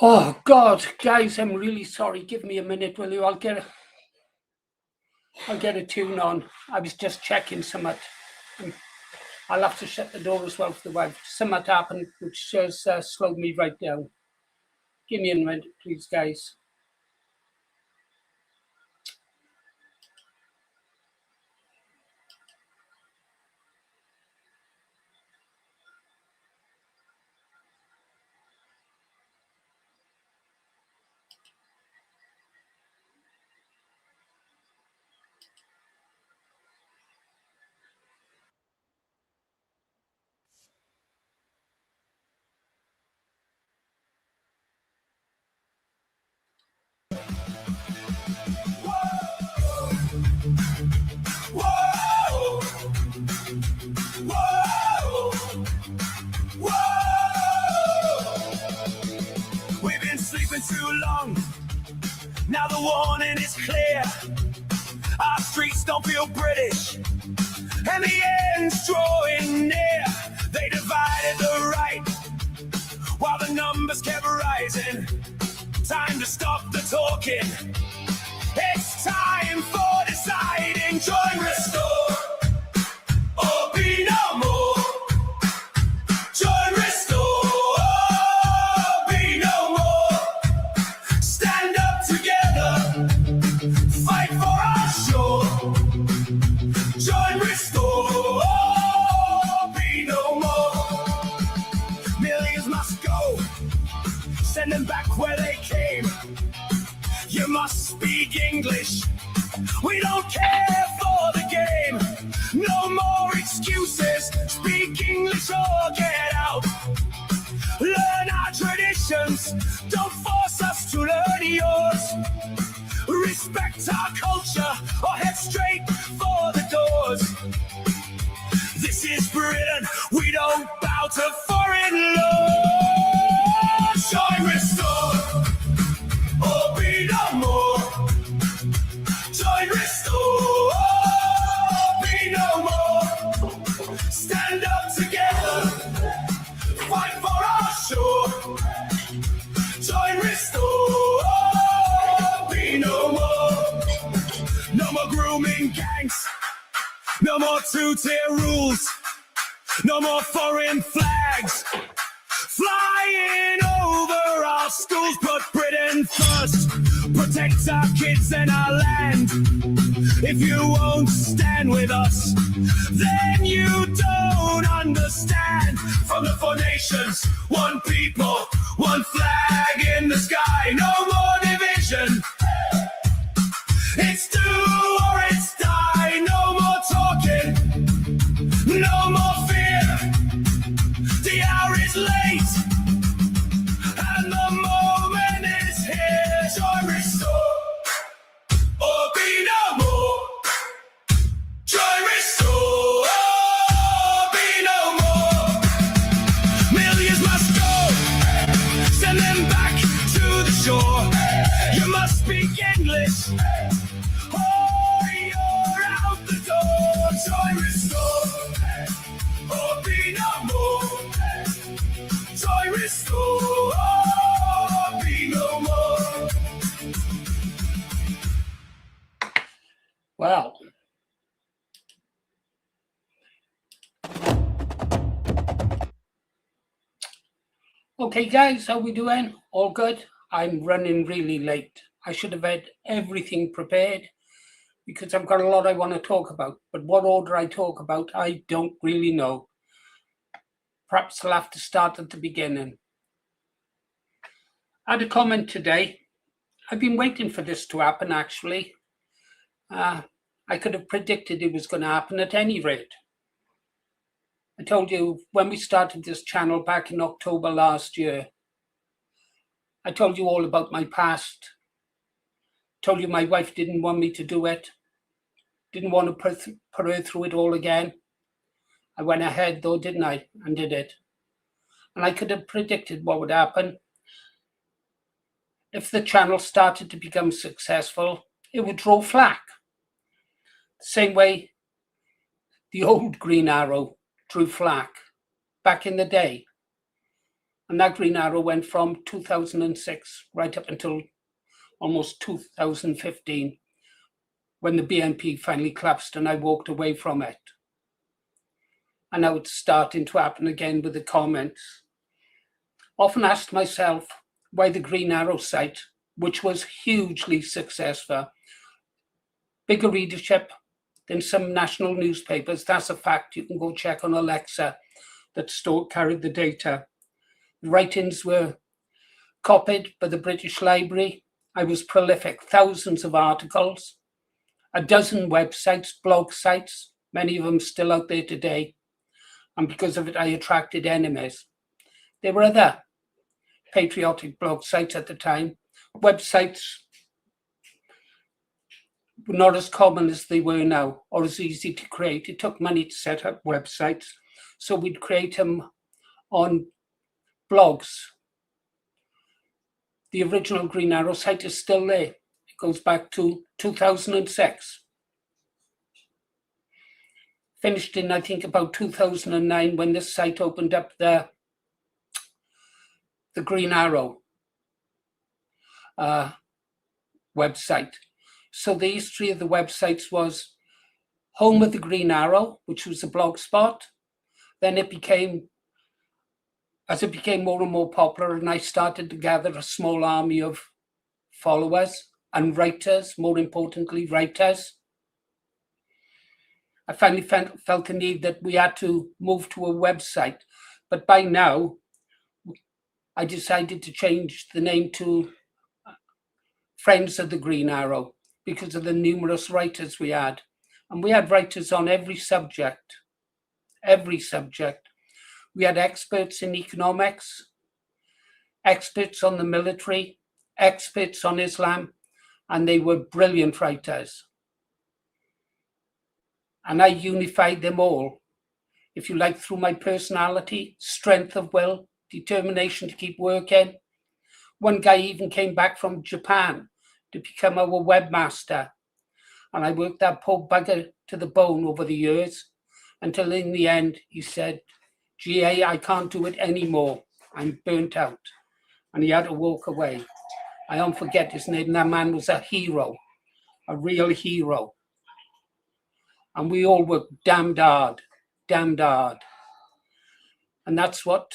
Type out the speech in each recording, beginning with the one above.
Oh God, guys, I'm really sorry. Give me a minute, will you? I'll get a tune on. I was just checking something. I'll have to shut the door as well for the wife. Something happened which has slowed me right down. Give me a minute, please, guys. We've been sleeping too long. Now the warning is clear. Our streets don't feel British, and the end's drawing near. They divided the right while the numbers kept rising. Time to stop the talking. It's time for deciding. Join Restore or be no more. Join Restore or be no more. Stand up together, fight for our shore. Join Restore or be no more. Millions must go, send them back where they came. You must speak English, we don't care for the game. No more excuses, speak English or get out. Learn our traditions, don't force us to learn yours. Respect our culture or head straight for the doors. This is Britain, we don't bow to foreign laws. Join Restore or be no more. Join Restore or be no more. Stand up together, fight for our shore. Join Restore or be no more. No more grooming gangs, no more two-tier rules, no more foreign flags flying over our schools. Put Britain first, protect our kids and our land. If you won't stand with us, then you don't understand. From the four nations, one people, one flag in the sky. No more division, it's do or it's die. No more talking, no more fear. The hour is late and the moment is here. Join Restore or be no more. Join Restore or be no more. Millions must go, send them back to the shore. You must speak English or you're out the door. Join Restore or be no more. Join Restore or be no more. Well, okay, guys, how we doing? All good? I'm running really late. I should have had everything prepared because I've got a lot I want to talk about. But what order I talk about, I don't really know. Perhaps I'll have to start at the beginning. I had a comment today. I've been waiting for this to happen, actually. I could have predicted it was going to happen at any rate. I told you when we started this channel back in October last year, I told you all about my past. Told you my wife didn't want me to do it. Didn't want to put her through it all again. I went ahead though, didn't I? And did it. And I could have predicted what would happen. If the channel started to become successful, it would draw flack. The same way the old Green Arrow drew flack back in the day. And that Green Arrow went from 2006 right up until almost 2015, when the BNP finally collapsed and I walked away from it. And now it's starting to happen again with the comments. Often asked myself why the Green Arrow site, which was hugely successful, bigger readership than some national newspapers. That's a fact. You can go check on Alexa that carried the data. The writings were copied by the British Library. I was prolific, thousands of articles, a dozen websites, blog sites, many of them still out there today. And because of it, I attracted enemies. There were other patriotic blog sites at the time. Websites were not as common as they were now, or as easy to create. It took money to set up websites, so we'd create them on blogs. The original Green Arrow site is still there. It goes back to 2006. Finished in, I think, about 2009 when this site opened up the Green Arrow website. So the history of the websites was home of the Green Arrow, which was a blog spot. Then it became, as it became more and more popular, and I started to gather a small army of followers and writers, more importantly, writers. I finally felt the need that we had to move to a website. But by now, I decided to change the name to Friends of the Green Arrow because of the numerous writers we had. And we had writers on every subject. We had experts in economics, experts on the military, experts on Islam, and they were brilliant writers. And I unified them all, if you like, through my personality, strength of will, determination to keep working. One guy even came back from Japan to become our webmaster. And I worked that poor bugger to the bone over the years until in the end he said, GA, I can't do it anymore. I'm burnt out. And he had to walk away. I don't forget his name. That man was a hero, a real hero. And we all worked damned hard. And that's what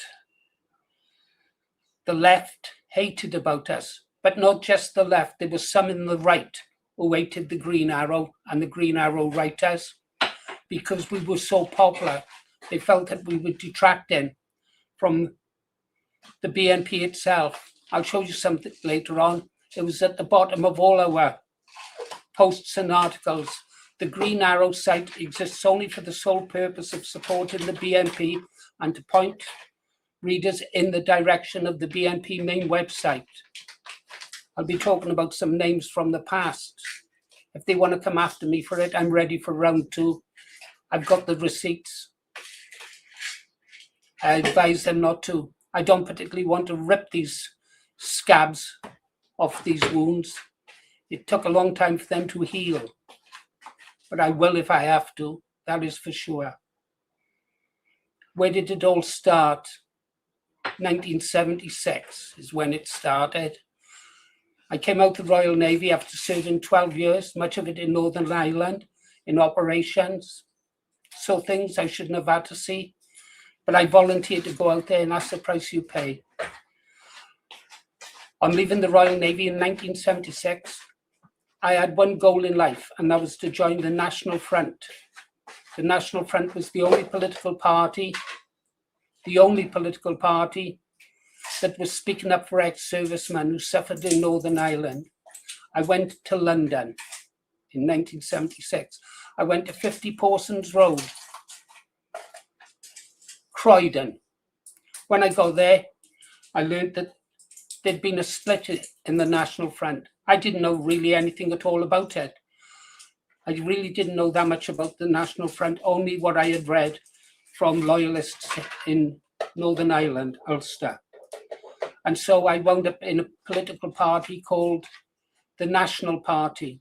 the left hated about us. But not just the left. There was some in the right who hated the Green Arrow and the Green Arrow writers because we were so popular. They felt that we were detracting from the BNP itself. I'll show you something later on. It was at the bottom of all our posts and articles. The Green Arrow site exists only for the sole purpose of supporting the BNP and to point readers in the direction of the BNP main website. I'll be talking about some names from the past. If they want to come after me for it, I'm ready for round two. I've got the receipts. I advise them not to. I don't particularly want to rip these scabs off these wounds. It took a long time for them to heal. But I will if I have to, that is for sure. Where did it all start? 1976 is when it started. I came out of the Royal Navy after serving 12 years, much of it in Northern Ireland, in operations. So things I shouldn't have had to see. But I volunteered to go out there, and that's the price you pay. On leaving the Royal Navy in 1976, I had one goal in life, and that was to join the National Front. The National Front was the only political party that was speaking up for ex-servicemen who suffered in Northern Ireland. I went to London in 1976. I went to 50 Parsons Road, Croydon. When I got there, I learned that there'd been a split in the National Front. I didn't know really anything at all about it. I really didn't know that much about the National Front, only what I had read from loyalists in Northern Ireland, Ulster. And so I wound up in a political party called the National Party.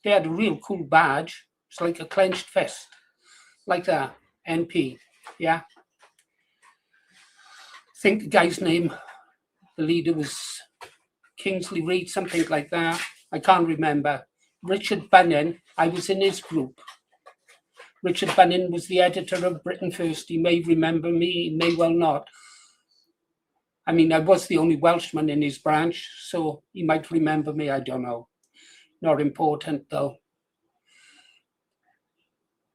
They had a real cool badge. It's like a clenched fist, like that, NP, yeah? think the guy's name, the leader was Kingsley Reid, something like that. I can't remember. Richard Bunyan, I was in his group. Richard Bunyan was the editor of Britain First. He may remember me, he may well not. I mean, I was the only Welshman in his branch, so he might remember me, I don't know. Not important, though.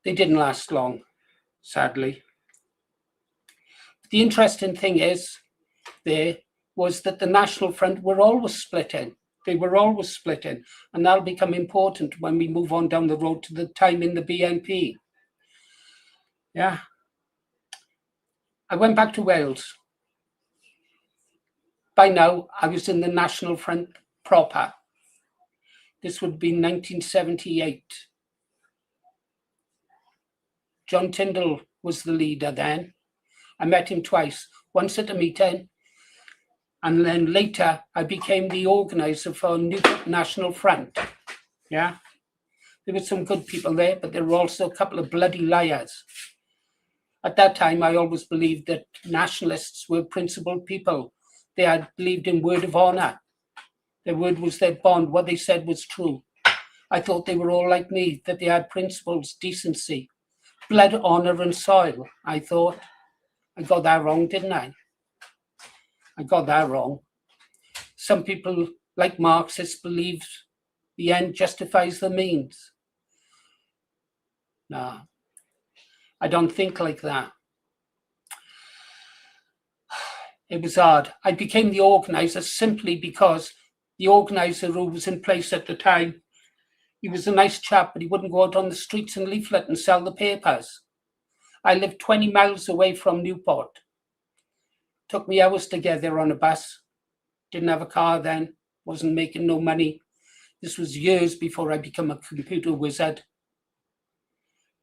They didn't last long, sadly. The interesting thing is, there was that the National Front were always splitting. They were always splitting, and that'll become important when we move on down the road to the time in the BNP. Yeah. I went back to Wales. By now, I was in the National Front proper. This would be 1978. John Tyndall was the leader then. I met him twice, once at a meeting, and then later I became the organizer for Newport National Front. Yeah. There were some good people there, but there were also a couple of bloody liars. At that time, I always believed that nationalists were principled people. They had believed in word of honor. Their word was their bond. What they said was true. I thought they were all like me, that they had principles, decency, blood, honor, and soil. I thought. I got that wrong, didn't I? I got that wrong. Some people, like Marxists, believe the end justifies the means. No, I don't think like that. It was hard. I became the organizer simply because the organizer who was in place at the time, he was a nice chap, but he wouldn't go out on the streets and leaflet and sell the papers. I lived 20 miles away from Newport. Took me hours to get there on a bus. Didn't have a car then, wasn't making no money. This was years before I became a computer wizard.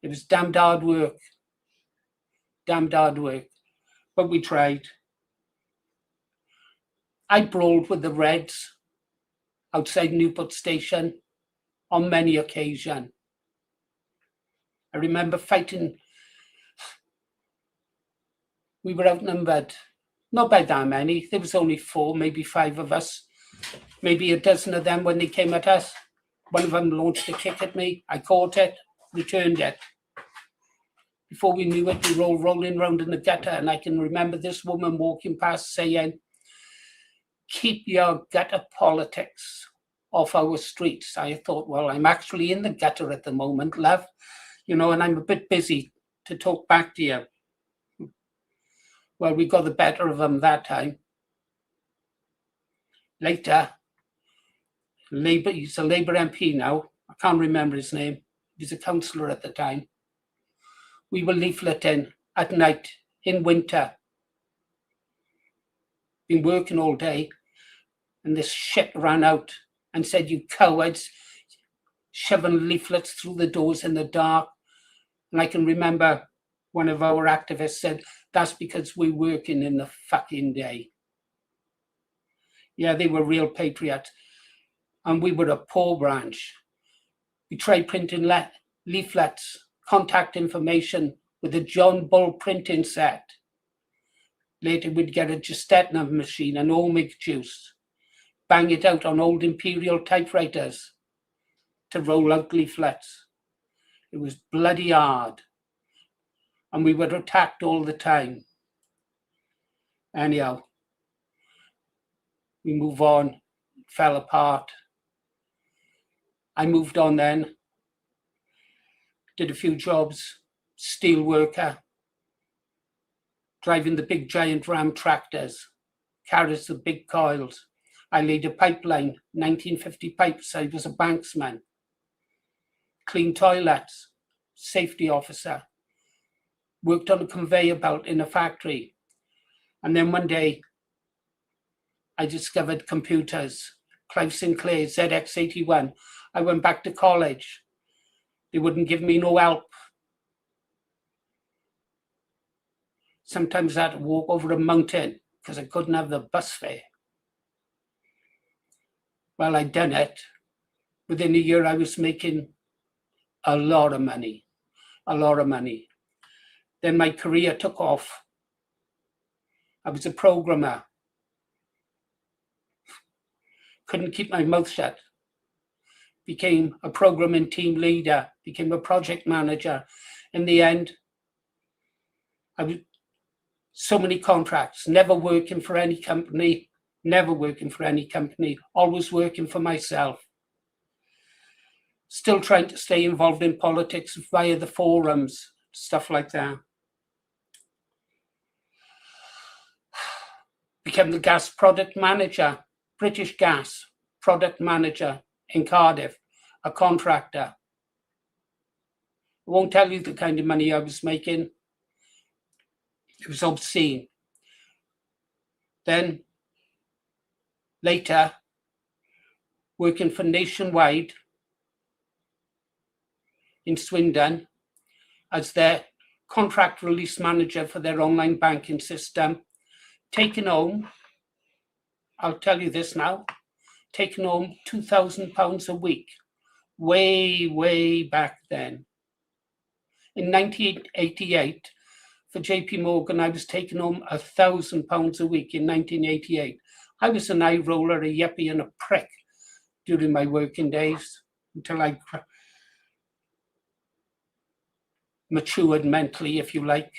It was damned hard work. Damned hard work. But we tried. I brawled with the Reds outside Newport Station on many occasions. I remember fighting. We were outnumbered, not by that many. There was only 4, maybe 5 of us, maybe a dozen of them when they came at us. One of them launched a kick at me. I caught it, returned it. Before we knew it, we were all rolling around in the gutter, and I can remember this woman walking past saying, "Keep your gutter politics off our streets." I thought, well, I'm actually in the gutter at the moment, love, and I'm a bit busy to talk back to you. Well, we got the better of them that time. Later, he's a Labour MP now. I can't remember his name. He was a councillor at the time. We were leafleting at night in winter. Been working all day, and this shit ran out and said, "You cowards," shoving leaflets through the doors in the dark. And I can remember one of our activists said, "That's because we're working in the fucking day." Yeah, they were real patriots. And we were a poor branch. We tried printing leaflets, contact information with a John Bull printing set. Later we'd get a Gestetner machine and omic juice, bang it out on old imperial typewriters to roll out leaflets. It was bloody hard. And we were attacked all the time. Anyhow, we move on, it fell apart. I moved on then, did a few jobs, steel worker, driving the big giant ram tractors, carries the big coils. I laid a pipeline, 1950 pipes. I was a banksman. Clean toilets, safety officer. Worked on a conveyor belt in a factory. And then one day, I discovered computers. Clive Sinclair, ZX81. I went back to college. They wouldn't give me no help. Sometimes I had to walk over a mountain because I couldn't have the bus fare. Well, I'd done it. Within a year, I was making a lot of money. A lot of money. Then my career took off. I was a programmer. Couldn't keep my mouth shut. Became a programming team leader, became a project manager. In the end, I was so many contracts, never working for any company, always working for myself. Still trying to stay involved in politics via the forums, stuff like that. Became the gas product manager, British Gas product manager in Cardiff, a contractor. I won't tell you the kind of money I was making. It was obscene. Then, later, working for Nationwide in Swindon as their contract release manager for their online banking system, taking home, I'll tell you this now, taking home £2,000 a week, way back then. In 1988, for JP Morgan, I was taking home £1,000 a week in 1988. I was an eye roller, a yuppie and a prick during my working days until I matured mentally, if you like.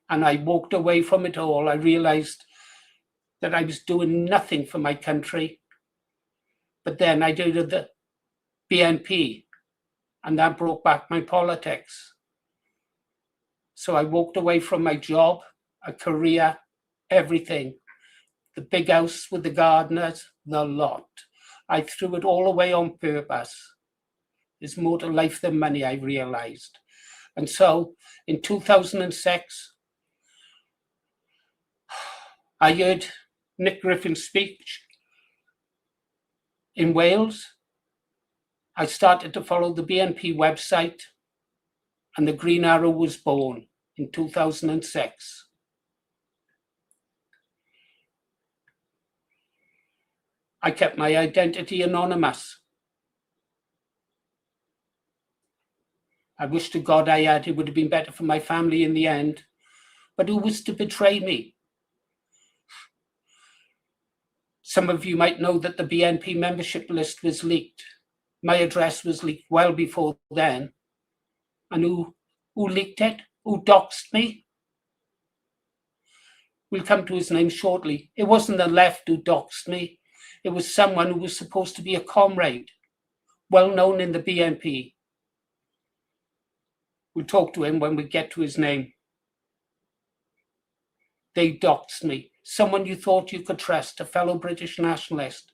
And I walked away from it all. I realized that I was doing nothing for my country. But then I did the BNP, and that brought back my politics. So I walked away from my job, a career, everything. The big house with the gardeners, the lot. I threw it all away on purpose. There's more to life than money, I realized. And so in 2006, I heard Nick Griffin's speech in Wales. I started to follow the BNP website, and the Green Arrow was born in 2006. I kept my identity anonymous. I wish to God I had. It would have been better for my family in the end. But who was to betray me? Some of you might know that the BNP membership list was leaked. My address was leaked well before then. And who leaked it? Who doxed me? We'll come to his name shortly. It wasn't the left who doxed me. It was someone who was supposed to be a comrade, well known in the BNP. We'll talk to him when we get to his name. They doxed me. Someone you thought you could trust, a fellow British nationalist.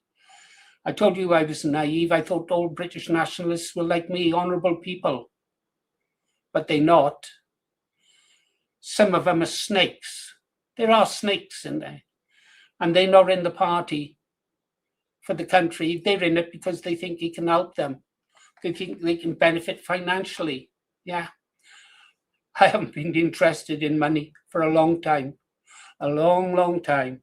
I told you I was naive. I thought all British nationalists were like me, honourable people. But they're not. Some of them are snakes. There are snakes in there. And they're not in the party for the country. They're in it because they think it can help them. They think they can benefit financially. Yeah. I haven't been interested in money for a long time. A long time.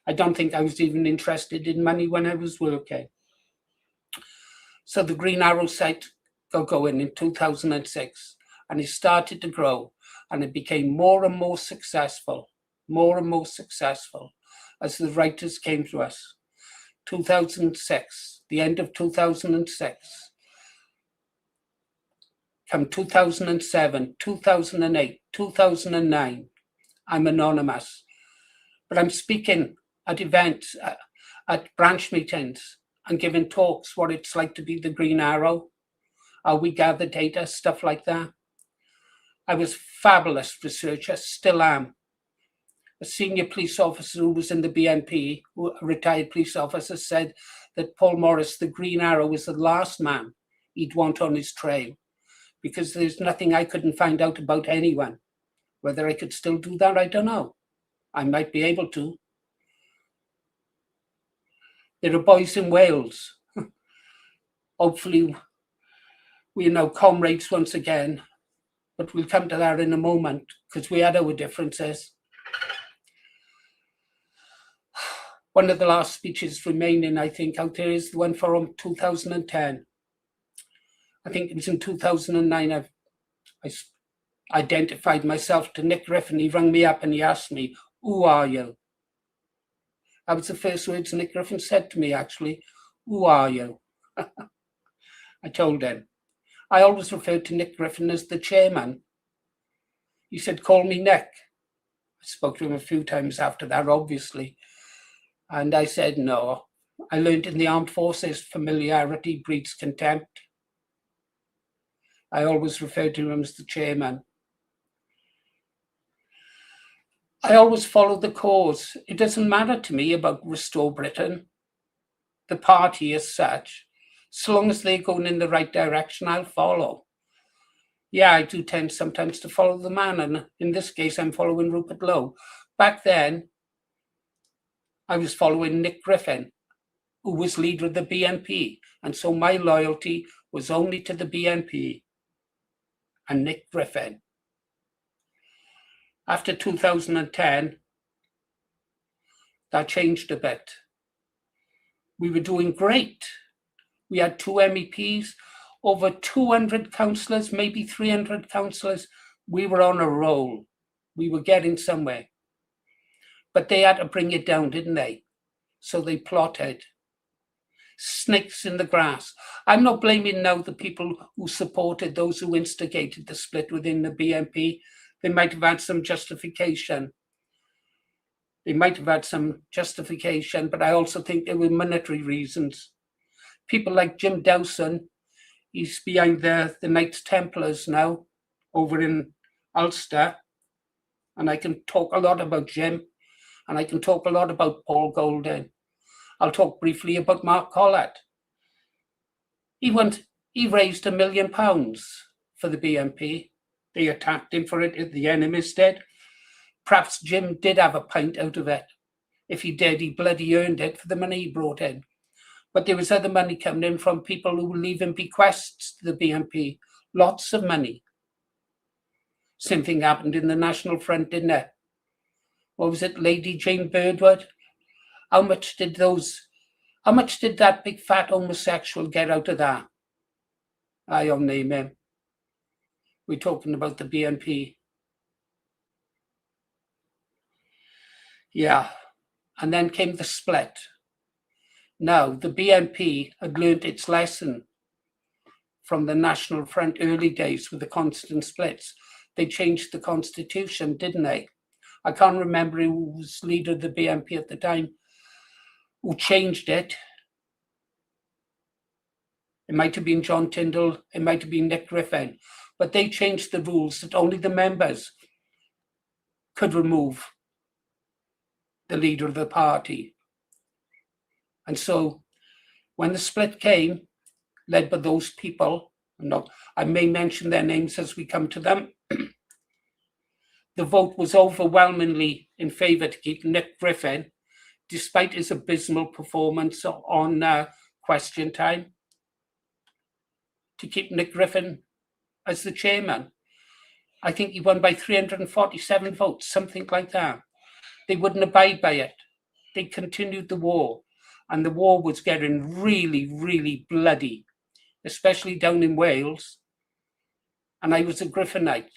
I don't think I was even interested in money when I was working. So the Green Arrow site got going in 2006, and it started to grow, and it became more and more successful as the writers came to us. 2006, the end of 2006. Come 2007, 2008, 2009, I'm anonymous. But I'm speaking at events, at branch meetings, and giving talks what it's like to be the Green Arrow, how we gather data, stuff like that. I was a fabulous researcher, still am. A senior police officer who was in the BNP, a retired police officer, said that Paul Morris, the Green Arrow, was the last man he'd want on his trail, because there's nothing I couldn't find out about anyone. Whether I could still do that, I don't know. I might be able to. There are boys in Wales. Hopefully, we're now comrades once again, but we'll come to that in a moment, because we had our differences. One of the last speeches remaining, I think, out there is the one from 2010. I think it was in 2009. identified myself to Nick Griffin. He rang me up and he asked me, "Who are you?" That was the first words Nick Griffin said to me, actually. "Who are you?" I told him. I always referred to Nick Griffin as the chairman. He said, "Call me Nick." I spoke to him a few times after that, obviously. And I said, no. I learned in the armed forces, familiarity breeds contempt. I always referred to him as the chairman. I always follow the cause. It doesn't matter to me about Restore Britain, the party as such. So long as they're going in the right direction, I'll follow. Yeah, I do tend sometimes to follow the man, and in this case, I'm following Rupert Lowe. Back then, I was following Nick Griffin, who was leader of the BNP, and so my loyalty was only to the BNP and Nick Griffin. After 2010, that changed a bit. We were doing great. We had 2 MEPs, over 200 councillors, maybe 300 councillors. We were on a roll. We were getting somewhere. But they had to bring it down, didn't they? So they plotted. Snakes in the grass. I'm not blaming now the people who supported those who instigated the split within the BNP. They might have had some justification. But I also think there were monetary reasons. People like Jim Dowson, he's behind the Knights Templars now, over in Ulster. And I can talk a lot about Jim, and I can talk a lot about Paul Golding. I'll talk briefly about Mark Collett. He raised £1 million for the BNP. They attacked him for it, the enemies did. Perhaps Jim did have a pint out of it. If he did, he bloody earned it for the money he brought in. But there was other money coming in from people who were leaving bequests to the BNP. Lots of money. Same thing happened in the National Front, didn't it? What was it, Lady Jane Birdwood? How much did that big fat homosexual get out of that? I'll name him. We're talking about the BNP. Yeah. And then came the split. Now, the BNP had learned its lesson from the National Front early days with the constant splits. They changed the constitution, didn't they? I can't remember who was leader of the BNP at the time who changed it. It might have been John Tyndall, it might have been Nick Griffin, but they changed the rules that only the members could remove the leader of the party. And so when the split came, led by those people, I may mention their names as we come to them, the vote was overwhelmingly in favour to keep Nick Griffin, despite his abysmal performance on Question Time, to keep Nick Griffin as the chairman. I think he won by 347 votes, something like that. They wouldn't abide by it. They continued the war, and the war was getting really, really bloody, especially down in Wales. And I was a Griffinite.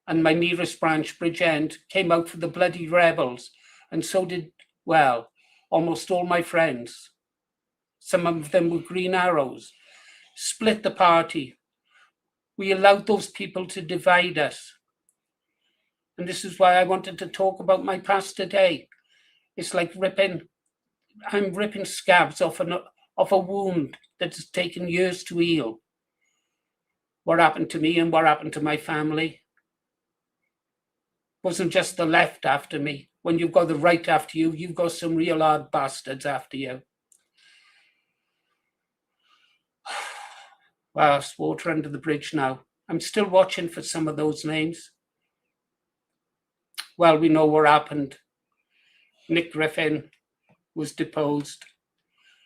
And my nearest branch, Bridgend, came out for the bloody rebels, and so did, well, almost all my friends. Some of them were Green Arrows. Split the party. We allowed those people to divide us. And this is why I wanted to talk about my past today. It's like I'm ripping scabs off a wound that has taken years to heal. What happened to me and what happened to my family wasn't just the left after me. When you've got the right after you, you've got some real hard bastards after you. Well, it's water under the bridge now. I'm still watching for some of those names. Well, we know what happened. Nick Griffin was deposed,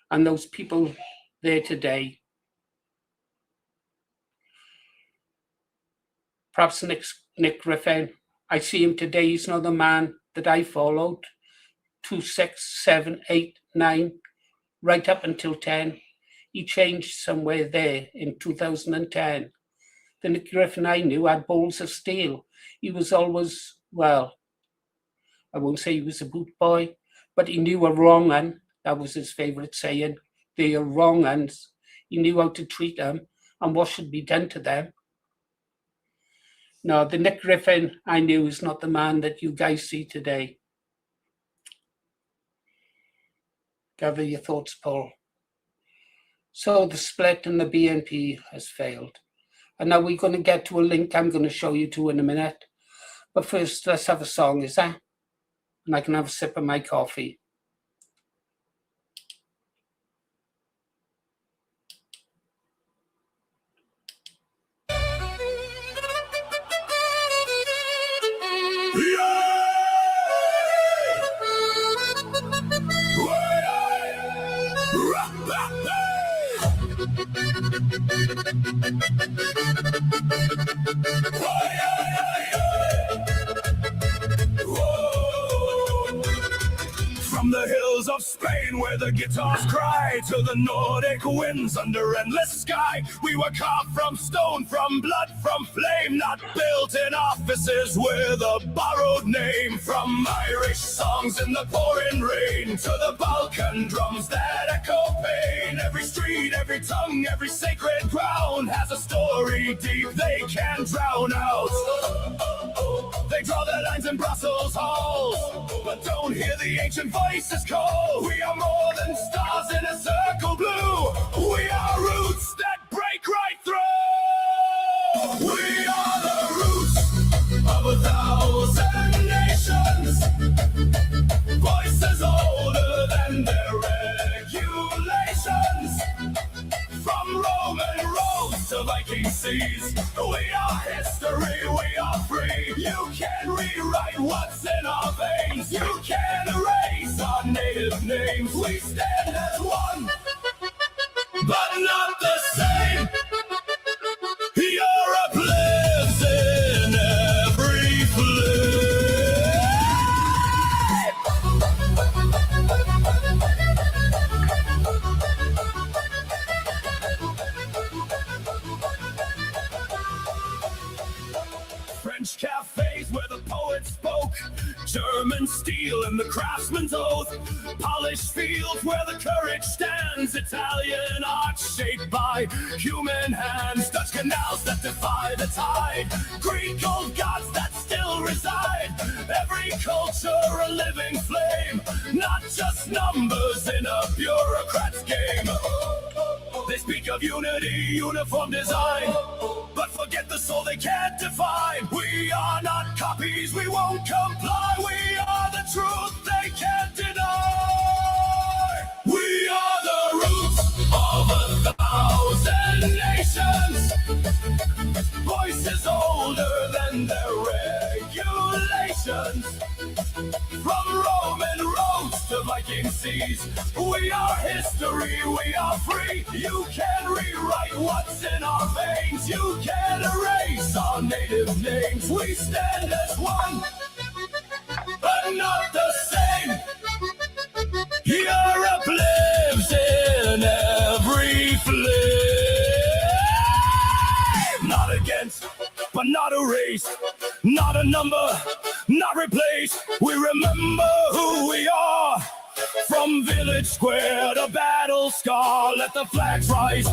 and those people there today, perhaps Nick Griffin, I see him today, he's not the man that I followed, 2, 6, 7, 8, 9, right up until 10. he changed somewhere there in 2010. The Nick Griffin I knew had balls of steel. He was always, well, I won't say he was a boot boy, but he knew a wrong un. That was his favourite saying. They are wrong uns. He knew how to treat them and what should be done to them. No, the Nick Griffin I knew is not the man that you guys see today. Gather your thoughts, Paul. So the split in the BNP has failed. And now we're going to get to a link I'm going to show you to in a minute. But first, let's have a song, is that? And I can have a sip of my coffee. From the hills of Spain where the guitars cry to the Nordic winds under endless sky, we were carved from stone, from blood, from flame, not built in offices with a borrowed name. From Irish songs in the pouring rain to the Balkan drums that echo pain, every street, every tongue, every sacred ground has a story deep they can't drown out. They draw their lines in Brussels halls, but don't hear the ancient voices call. We are more than stars in a circle blue. We are roots that break right through. We are the roots of 1,000 nations. Voices older than their regulations. From Roman roads to Viking seas, we are history, we are free. You can't rewrite what's in our veins. You can't erase our native names. We stand as one, but not the same. Europe lives in every flame. French cafes where the poets spoke, German steel and the craftsman's oath, polished fields where the courage stands, Italian art shaped by human hands, Dutch canals that defy the tide, Greek old gods that still reside, every culture a living flame, not just numbers in a bureaucrat's game. They speak of unity, uniform design, but forget the soul they can't define. We are not copies, we won't comply. We are the truth they can't deny. We are the roots of 1,000 nations. Voices older than their regulations. From Roman roads to Viking seas, we are history, we are free. You can't rewrite what's in our veins. You can't erase our native names. We stand as one, but not the same. Europe lives in every flame. Not against, but not erased. Not a number, not replaced. We remember who we are. From village square to battle scar, let the flags rise,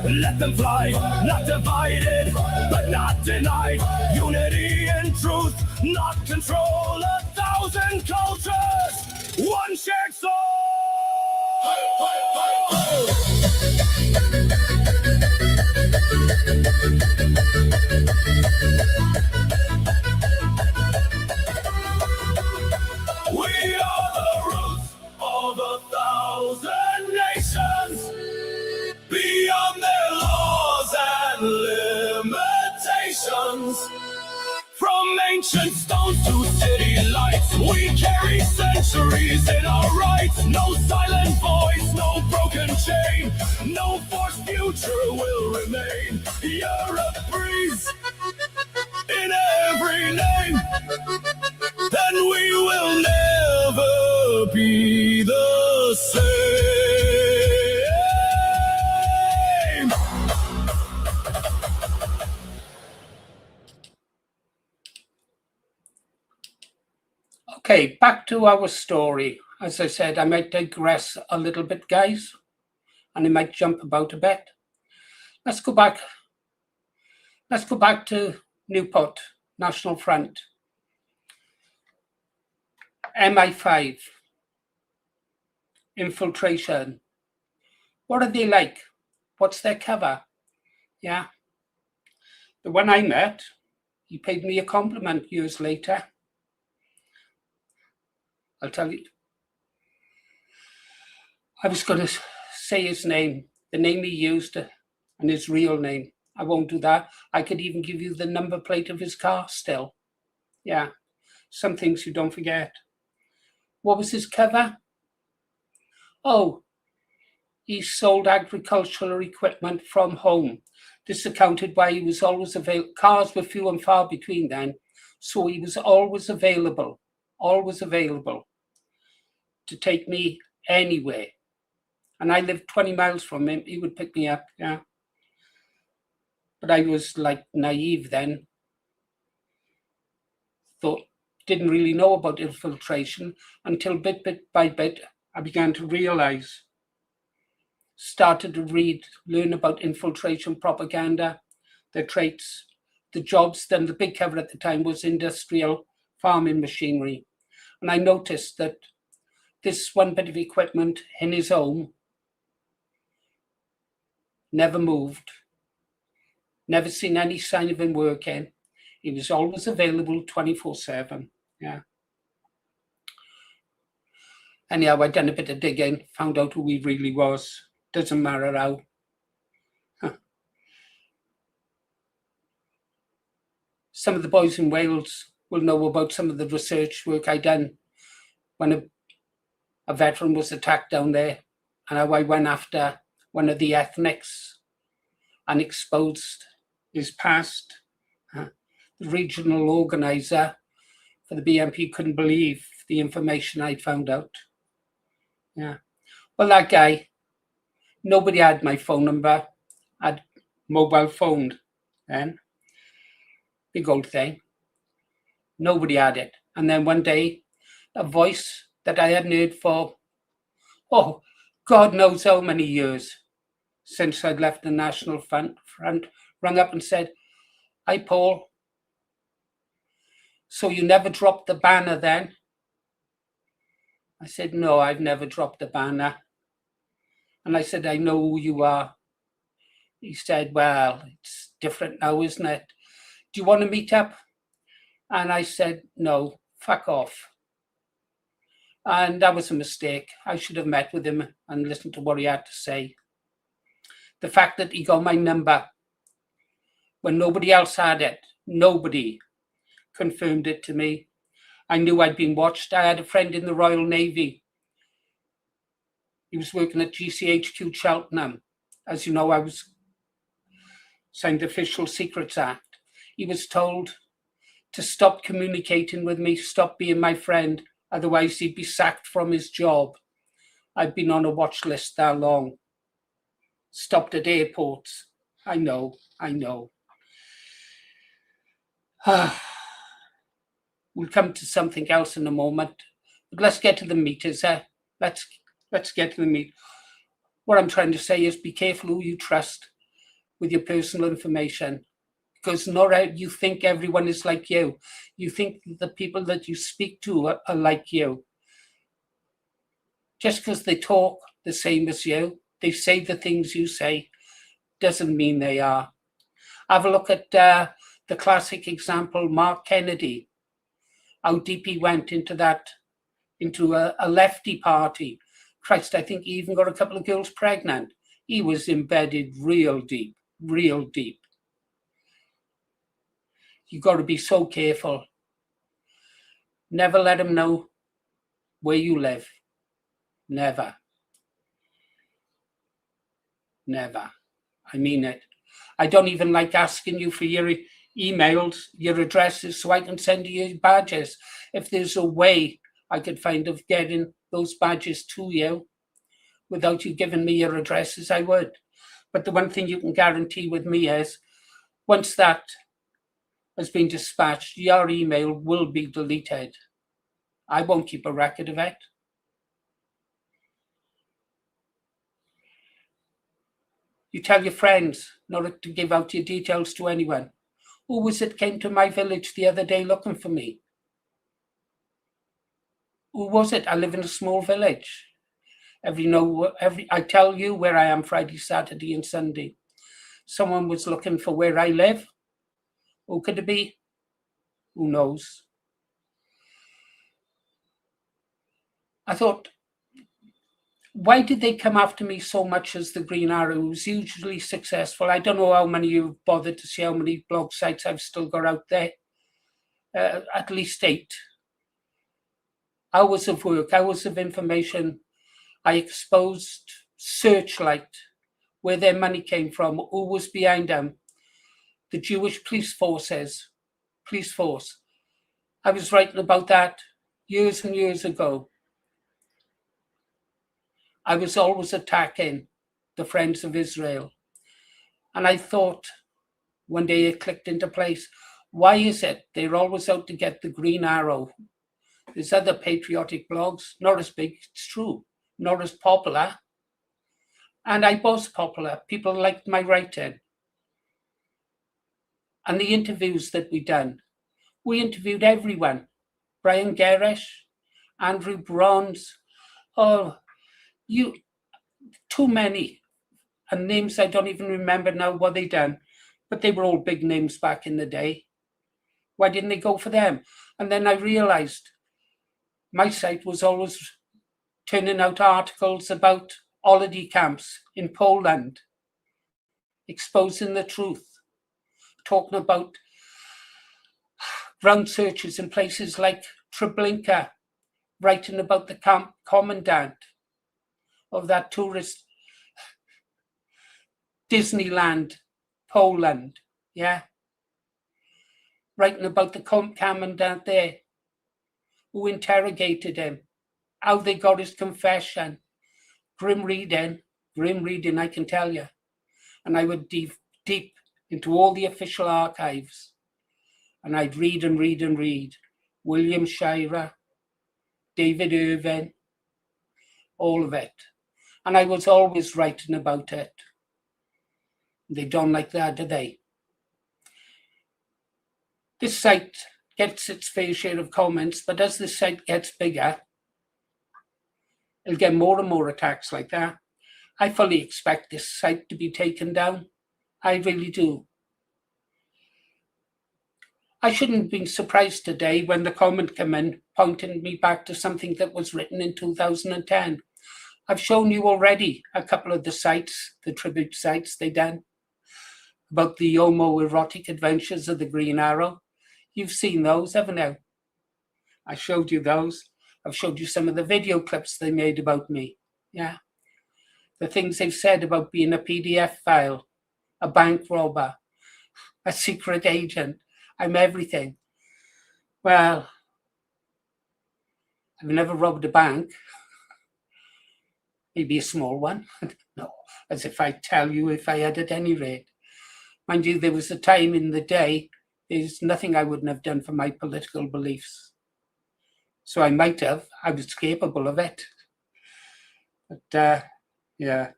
let them fly. Not divided, but not denied. Unity and truth, not control. 1,000 cultures, one shared soul. We are the roots of 1,000 nations, beyond their laws and limitations. From ancient stones to city lights, we carry centuries in our rights. No silent voice, no broken chain, no forced future will remain. Europe breathes in every name, then we will never be the same. Okay, back to our story. As I said, I might digress a little bit, guys, and I might jump about a bit. Let's go back. Let's go back to Newport National Front. MI5, infiltration. What are they like? What's their cover? Yeah. The one I met, he paid me a compliment years later. I'll tell you. I was going to say his name, the name he used, and his real name. I won't do that. I could even give you the number plate of his car still. Yeah, some things you don't forget. What was his cover? Oh, he sold agricultural equipment from home. This accounted why he was always available. Cars were few and far between then, so he was always available to take me anywhere. And I lived 20 miles from him. He would pick me up, yeah. But I was like naive then. Didn't really know about infiltration until bit by bit, I began to realize. Started to read, learn about infiltration propaganda, their traits, the jobs. Then the big cover at the time was industrial farming machinery. And I noticed that this one bit of equipment in his home never moved, never seen any sign of him working. He was always available 24/7. Yeah. Anyhow, I'd done a bit of digging, found out who he really was. Doesn't matter how. Some of the boys in Wales will know about some of the research work I done when a veteran was attacked down there, and how I went after one of the ethnics and exposed his past. The regional organizer for the BNP couldn't believe the information I'd found out. Yeah. Well, that guy, nobody had my phone number. I'd mobile phoned then. Big old thing. Nobody had it. And then one day, a voice that I hadn't heard for, oh, God knows how many years since I'd left the National Front, rang up and said, "Hi, Paul. So you never dropped the banner then?" I said, "No, I've never dropped the banner." And I said, "I know who you are." He said, "Well, it's different now, isn't it? Do you want to meet up?" And I said, "No, fuck off." And that was a mistake. I should have met with him and listened to what he had to say. The fact that he got my number when nobody else had it, nobody confirmed it to me. I knew I'd been watched. I had a friend in the Royal Navy. He was working at GCHQ Cheltenham. As you know, I was signed the Official Secrets Act. He was told to stop communicating with me, stop being my friend, otherwise he'd be sacked from his job. I'd been on a watch list that long. Stopped at airports. I know. We'll come to something else in a moment. But let's get to the meat, Let's get to the meat. What I'm trying to say is be careful who you trust with your personal information. Because not you think everyone is like you. You think the people that you speak to are like you. Just because they talk the same as you, they say the things you say, doesn't mean they are. Have a look at the classic example, Mark Kennedy, how deep he went into a lefty party. Christ, I think he even got a couple of girls pregnant. He was embedded real deep. You got to be so careful. Never let them know where you live. Never. I mean it. I don't even like asking you for your emails, your addresses, so I can send you your badges. If there's a way I could find of getting those badges to you without you giving me your addresses, I would. But the one thing you can guarantee with me is once that has been dispatched, your email will be deleted. I won't keep a record of it. You tell your friends not to give out your details to anyone. Who was it came to my village the other day looking for me? Who was it? I live in a small village. I tell you where I am Friday, Saturday, and Sunday. Someone was looking for where I live. Who could it be? Who knows? I thought, why did they come after me so much as the Green Arrow, who's usually successful? I don't know how many you've bothered to see how many blog sites I've still got out there. At least 8. Hours of work, hours of information. I exposed Searchlight, where their money came from, who was behind them. The Jewish police force. I was writing about that years and years ago. I was always attacking the Friends of Israel. And I thought one day it clicked into place. Why is it they're always out to get the Green Arrow? There's other patriotic blogs, not as big, it's true, not as popular. And I was popular. People liked my writing. And the interviews that we done, we interviewed everyone. Brian Gerrish, Andrew Bronze, too many. And names I don't even remember now what they done. But they were all big names back in the day. Why didn't they go for them? And then I realized my site was always turning out articles about holiday camps in Poland, exposing the truth, talking about ground searches in places like Treblinka, writing about the commandant of that tourist Disneyland, Poland, yeah? Writing about the commandant there, who interrogated him, how they got his confession. Grim reading, I can tell you. And I would deep into all the official archives. And I'd read and read and read. William Shirer, David Irving, all of it. And I was always writing about it. They don't like that, do they? This site gets its fair share of comments, but as this site gets bigger, it'll get more and more attacks like that. I fully expect this site to be taken down. I really do. I shouldn't have been surprised today when the comment came in, pointing me back to something that was written in 2010. I've shown you already a couple of the sites, the tribute sites they done, about the homoerotic adventures of the Green Arrow. You've seen those, haven't you? I showed you those. I've showed you some of the video clips they made about me. Yeah. The things they've said about being a PDF file, a bank robber, a secret agent. I'm everything. Well, I've never robbed a bank. Maybe a small one. No, as if I tell you if I had at any rate. Mind you, there was a time in the day, there's nothing I wouldn't have done for my political beliefs. So I might have. I was capable of it. But, yeah.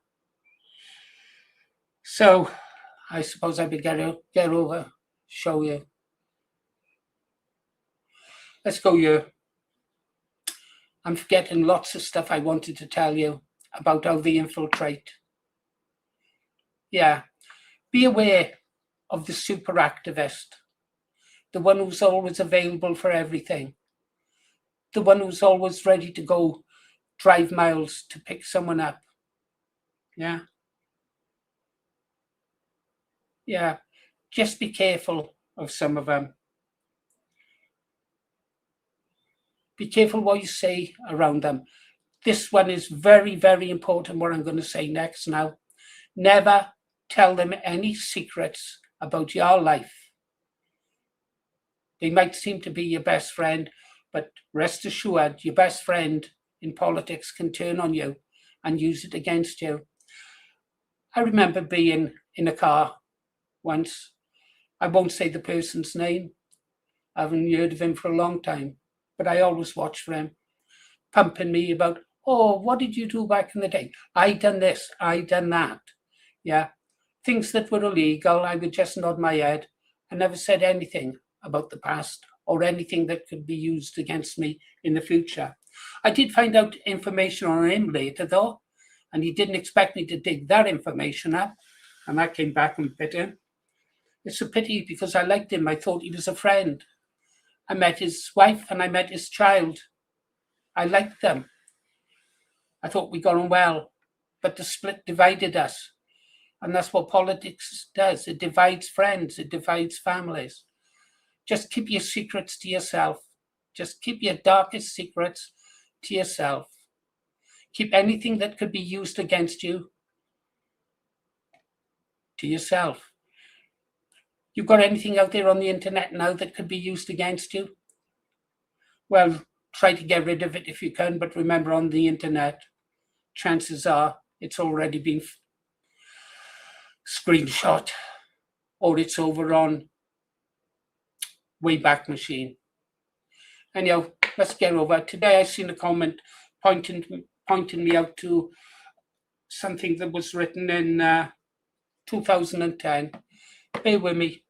So I suppose I better get over, show you. Let's go here. I'm forgetting lots of stuff I wanted to tell you about how they infiltrate. Yeah. Be aware of the super activist, the one who's always available for everything, the one who's always ready to go drive miles to pick someone up. Yeah. Yeah. Just be careful of some of them. Be careful what you say around them. This one is very, very important, what I'm going to say next now. Never tell them any secrets about your life. They might seem to be your best friend, but rest assured, your best friend in politics can turn on you and use it against you. I remember being in a car once. I won't say the person's name. I haven't heard of him for a long time. but I always watch for him, pumping me about, oh, what did you do back in the day? I done this, I done that. Yeah. Things that were illegal, I would just nod my head. I never said anything about the past or anything that could be used against me in the future. I did find out information on him later, though, and he didn't expect me to dig that information up, and that came back and bit him. It's a pity because I liked him. I thought he was a friend. I met his wife and I met his child. I liked them. I thought we got on well, but the split divided us. And that's what politics does. It divides friends, it divides families. Just keep your secrets to yourself. Just keep your darkest secrets to yourself. Keep anything that could be used against you to yourself. You've got anything out there on the internet now that could be used against you? Well, try to get rid of it if you can, but remember, on the internet, chances are it's already been screenshot or it's over on Wayback Machine. Anyhow, let's get over it. Today I seen a comment pointing me out to something that was written in 2010. Bear with me.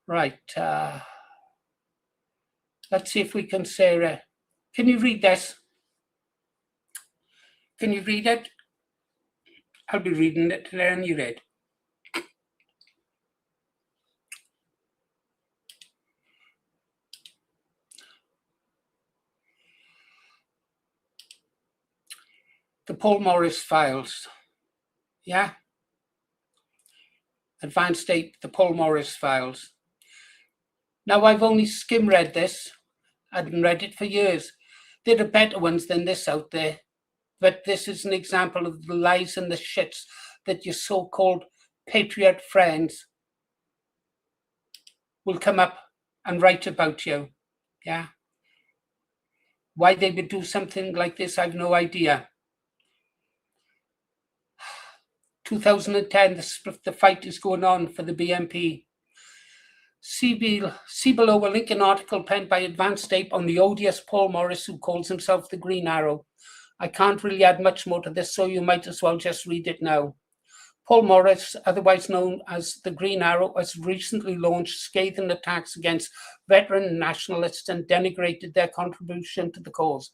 Right. Let's see if we can say it. Can you read this? Can you read it? I'll be reading it today and you read. The Paul Morris files. Yeah? Advanced State, the Paul Morris files. Now, I've only skim read this. I hadn't read it for years. There are better ones than this out there. But this is an example of the lies and the shits that your so-called patriot friends will come up and write about you. Yeah? Why they would do something like this, I've no idea. 2010, the fight is going on for the BNP. See below a link an article penned by Advanced State on the odious Paul Morris, who calls himself the Green Arrow. I can't really add much more to this, so you might as well just read it now. Paul Morris, otherwise known as the Green Arrow, has recently launched scathing attacks against veteran nationalists and denigrated their contribution to the cause.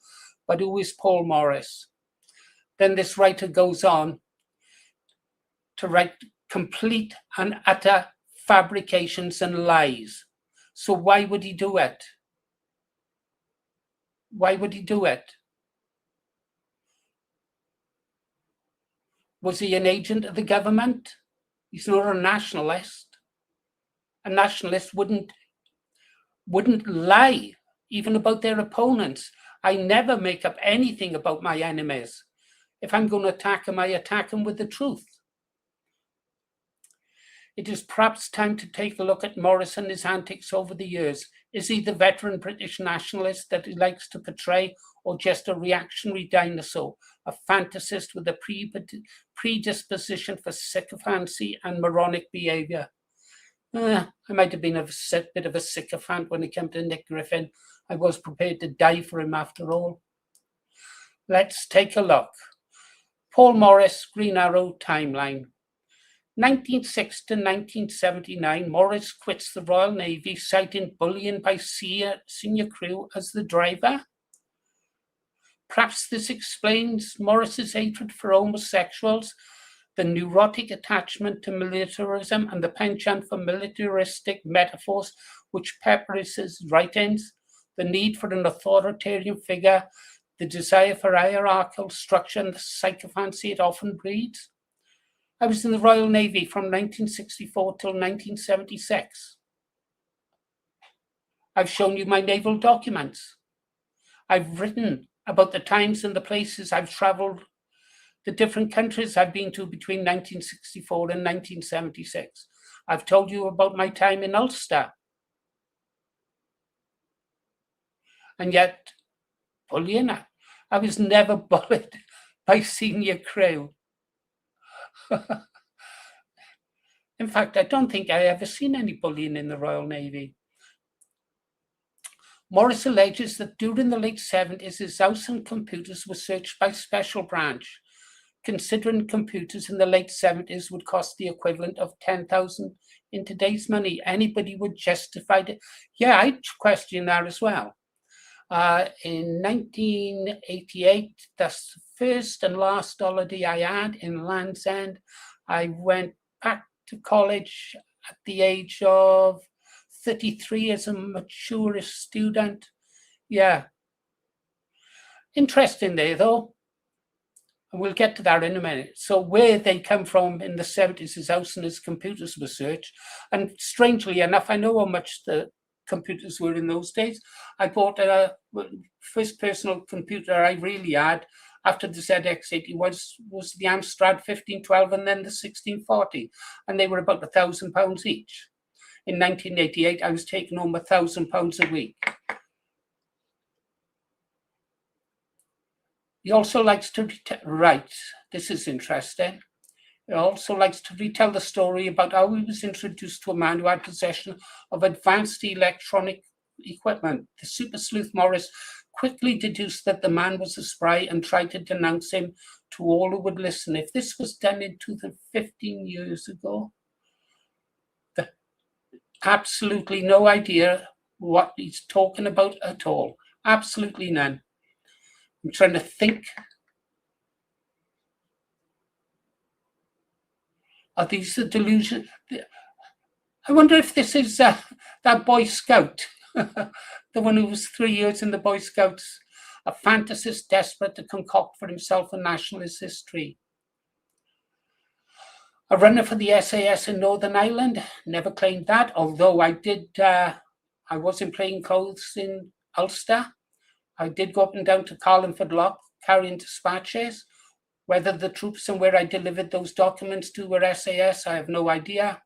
But who is Paul Morris? Then this writer goes on to write complete and utter fabrications and lies. So why would he do it? Why would he do it? Was he an agent of the government? He's not a nationalist. A nationalist wouldn't lie, even about their opponents. I never make up anything about my enemies. If I'm going to attack them, I attack them with the truth. It is perhaps time to take a look at Morris and his antics over the years. Is he the veteran British nationalist that he likes to portray, or just a reactionary dinosaur, a fantasist with a predisposition for sycophancy and moronic behaviour? I might have been a bit of a sycophant when it came to Nick Griffin. I was prepared to die for him after all. Let's take a look. Paul Morris, Green Arrow timeline. 1906 to 1979, Morris quits the Royal Navy, citing bullying by senior crew as the driver. Perhaps this explains Morris's hatred for homosexuals, the neurotic attachment to militarism, and the penchant for militaristic metaphors which peppers his writings, the need for an authoritarian figure, the desire for hierarchical structure, and the sycophancy it often breeds. I was in the Royal Navy from 1964 till 1976. I've shown you my naval documents. I've written about the times and the places I've travelled, the different countries I've been to between 1964 and 1976. I've told you about my time in Ulster. And yet, bullying, I was never bullied by senior crew. In fact, I don't think I ever seen any bullying in the Royal Navy. Morris alleges that during the late 70s, his house and computers were searched by special branch. Considering computers in the late 70s would cost the equivalent of 10,000 in today's money, anybody would justify it. Yeah, I'd question that as well. In 1988, that's the first and last holiday I had in Land's End. I went back to college at the age of 33 as a mature student. Yeah. Interesting there, though. And we'll get to that in a minute. So where they come from in the 70s, his house and his computers were searched. And strangely enough, I know how much the computers were in those days. I bought a first personal computer I really had after the ZX80 was the Amstrad 1512 and then the 1640. And they were about £1,000 each. In 1988, I was taking home £1,000 a week. He also likes to write. This is interesting. He also likes to retell the story about how he was introduced to a man who had possession of advanced electronic equipment. The super sleuth Morris quickly deduced that the man was a spy and tried to denounce him to all who would listen. If this was done in 15 years ago, absolutely no idea what he's talking about at all. Absolutely none. I'm trying to think. Are these the delusion? I wonder if this is that Boy Scout, the one who was 3 years in the Boy Scouts, a fantasist desperate to concoct for himself a nationalist history. A runner for the SAS in Northern Ireland, never claimed that, although I was in plain clothes in Ulster. I did go up and down to Carlingford Lock carrying dispatches. Whether the troops and where I delivered those documents to were SAS, I have no idea.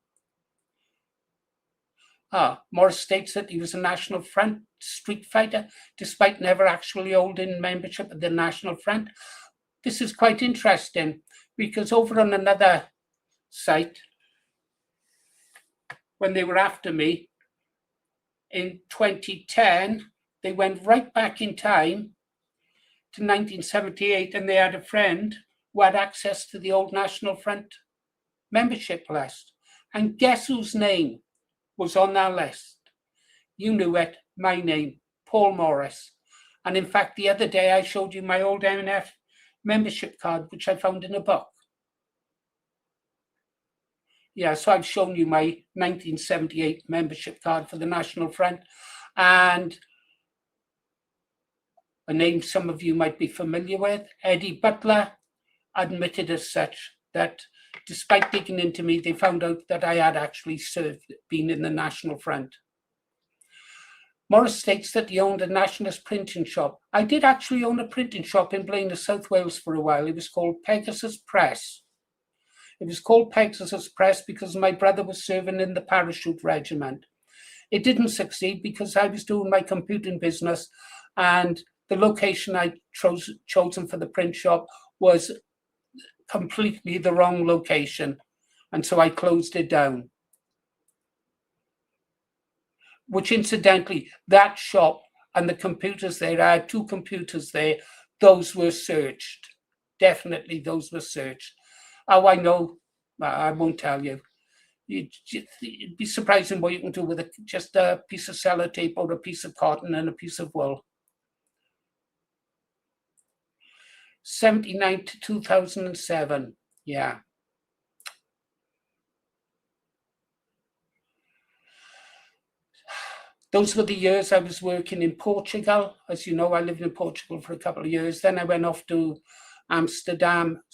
Morris states that he was a National Front street fighter, despite never actually holding membership of the National Front. This is quite interesting because over on another site, when they were after me in 2010, they went right back in time to 1978, and they had a friend who had access to the old National Front membership list. And guess whose name was on that list? You knew it, my name, Paul Morris. And in fact, the other day I showed you my old MNF membership card, which I found in a book. Yeah, so I've shown you my 1978 membership card for the National Front. And a name some of you might be familiar with, Eddie Butler, admitted as such that despite digging into me, they found out that I had actually been in the National Front. Morris states that he owned a nationalist printing shop. I did actually own a printing shop in Blaenau, South Wales for a while. It was called Pegasus Press. It was called Pegasus Press because my brother was serving in the parachute regiment. It didn't succeed because I was doing my computing business, and the location I chosen for the print shop was completely the wrong location. And so I closed it down. Which incidentally, that shop and the computers there, I had 2 computers there, those were searched. Definitely those were searched. How I know, I won't tell you. It'd be surprising what you can do with just a piece of sellotape or a piece of cotton and a piece of wool. 79 to 2007, yeah. Those were the years I was working in Portugal. As you know, I lived in Portugal for a couple of years. Then I went off to Den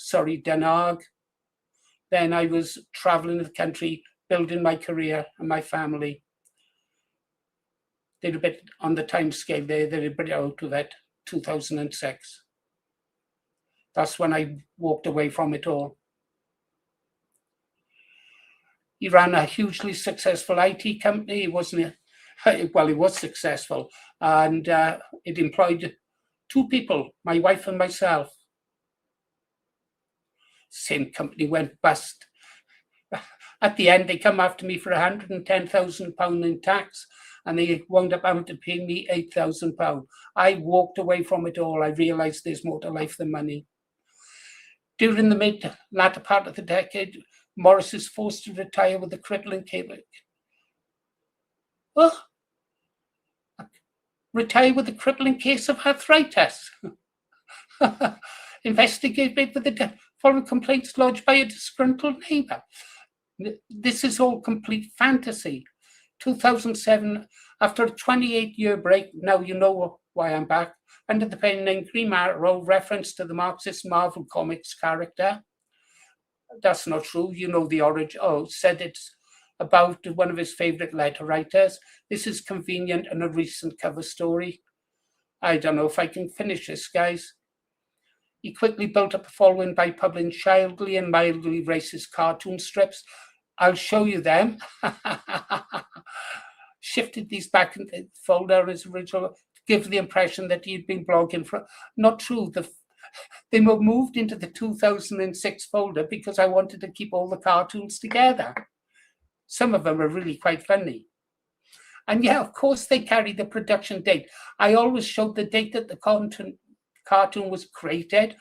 Haag. Then I was traveling the country, building my career and my family. They're a bit on the time scale there. They're a bit out of it, 2006. That's when I walked away from it all. He ran a hugely successful IT company. It wasn't, well, it was successful. And it employed 2 people, my wife and myself. Same company went bust. At the end, they come after me for £110,000 in tax, and they wound up having to pay me £8,000. I walked away from it all. I realised there's more to life than money. During the latter part of the decade, Morris is forced to retire with a crippling case. Well, retire with a crippling case of arthritis. Investigated with the following complaints lodged by a disgruntled neighbour. This is all complete fantasy. 2007, after a 28-year break, now you know why I'm back, under the pen name Green Arrow, reference to the Marxist Marvel Comics character. That's not true. You know the origin. Oh, said it's about one of his favourite letter writers. This is convenient and a recent cover story. I don't know if I can finish this, guys. He quickly built up a following by publishing childly and mildly racist cartoon strips. I'll show you them. Shifted these back in the folder as original to give the impression that he'd been blogging for. Not true. They were moved into the 2006 folder because I wanted to keep all the cartoons together. Some of them are really quite funny. And yeah, of course, they carry the production date. I always showed the date that the cartoon was created.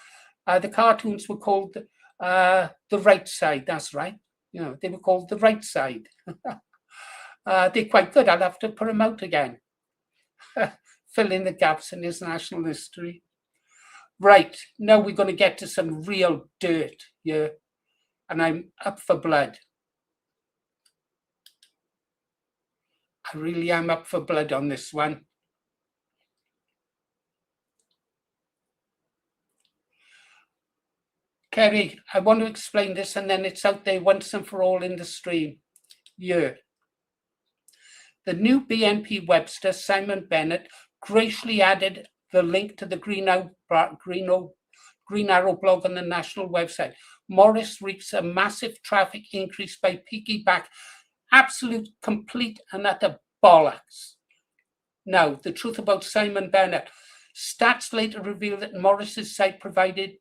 The cartoons were called The Right Side. That's right. You know, they were called The Right Side. They're quite good. I'll have to put them out again. Fill in the gaps in his national history. Right, now we're going to get to some real dirt here. And I'm up for blood. I really am up for blood on this one. Kerry, I want to explain this and then it's out there once and for all in the stream. Yeah. The new BNP Webster, Simon Bennett, graciously added the link to the Green Arrow blog on the national website. Morris reaps a massive traffic increase by piggyback. Absolute, complete and utter bollocks. Now, the truth about Simon Bennett. Stats later reveal that Morris's site provided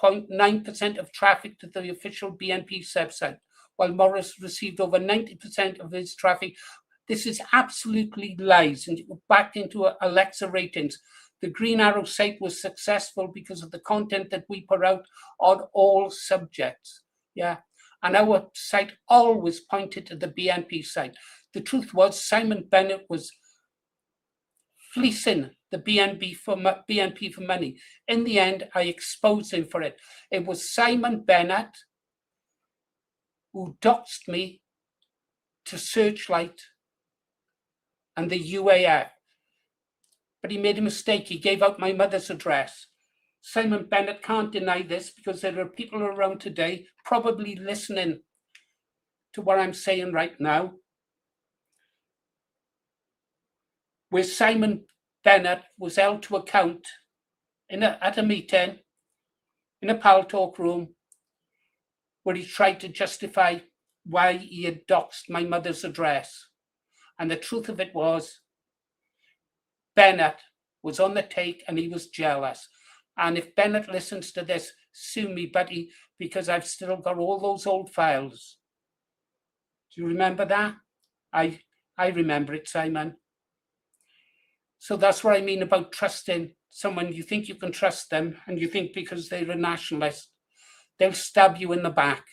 0.9% of traffic to the official BNP website, while Morris received over 90% of his traffic. This is absolutely lies, and back into Alexa ratings. The Green Arrow site was successful because of the content that we put out on all subjects. Yeah. And our site always pointed to the BNP site. The truth was Simon Bennett was fleecing the BNP for money. In the end, I exposed him for it. It was Simon Bennett who doxed me to Searchlight and the UAF. But he made a mistake. He gave out my mother's address. Simon Bennett can't deny this because there are people around today probably listening to what I'm saying right now, where Simon Bennett was held to account at a meeting in a pal talk room where he tried to justify why he had doxed my mother's address. And the truth of it was, Bennett was on the take and he was jealous. And if Bennett listens to this, sue me, buddy, because I've still got all those old files. Do you remember that? I remember it, Simon. So that's what I mean about trusting someone. You think you can trust them, and you think because they're a nationalist, they'll stab you in the back.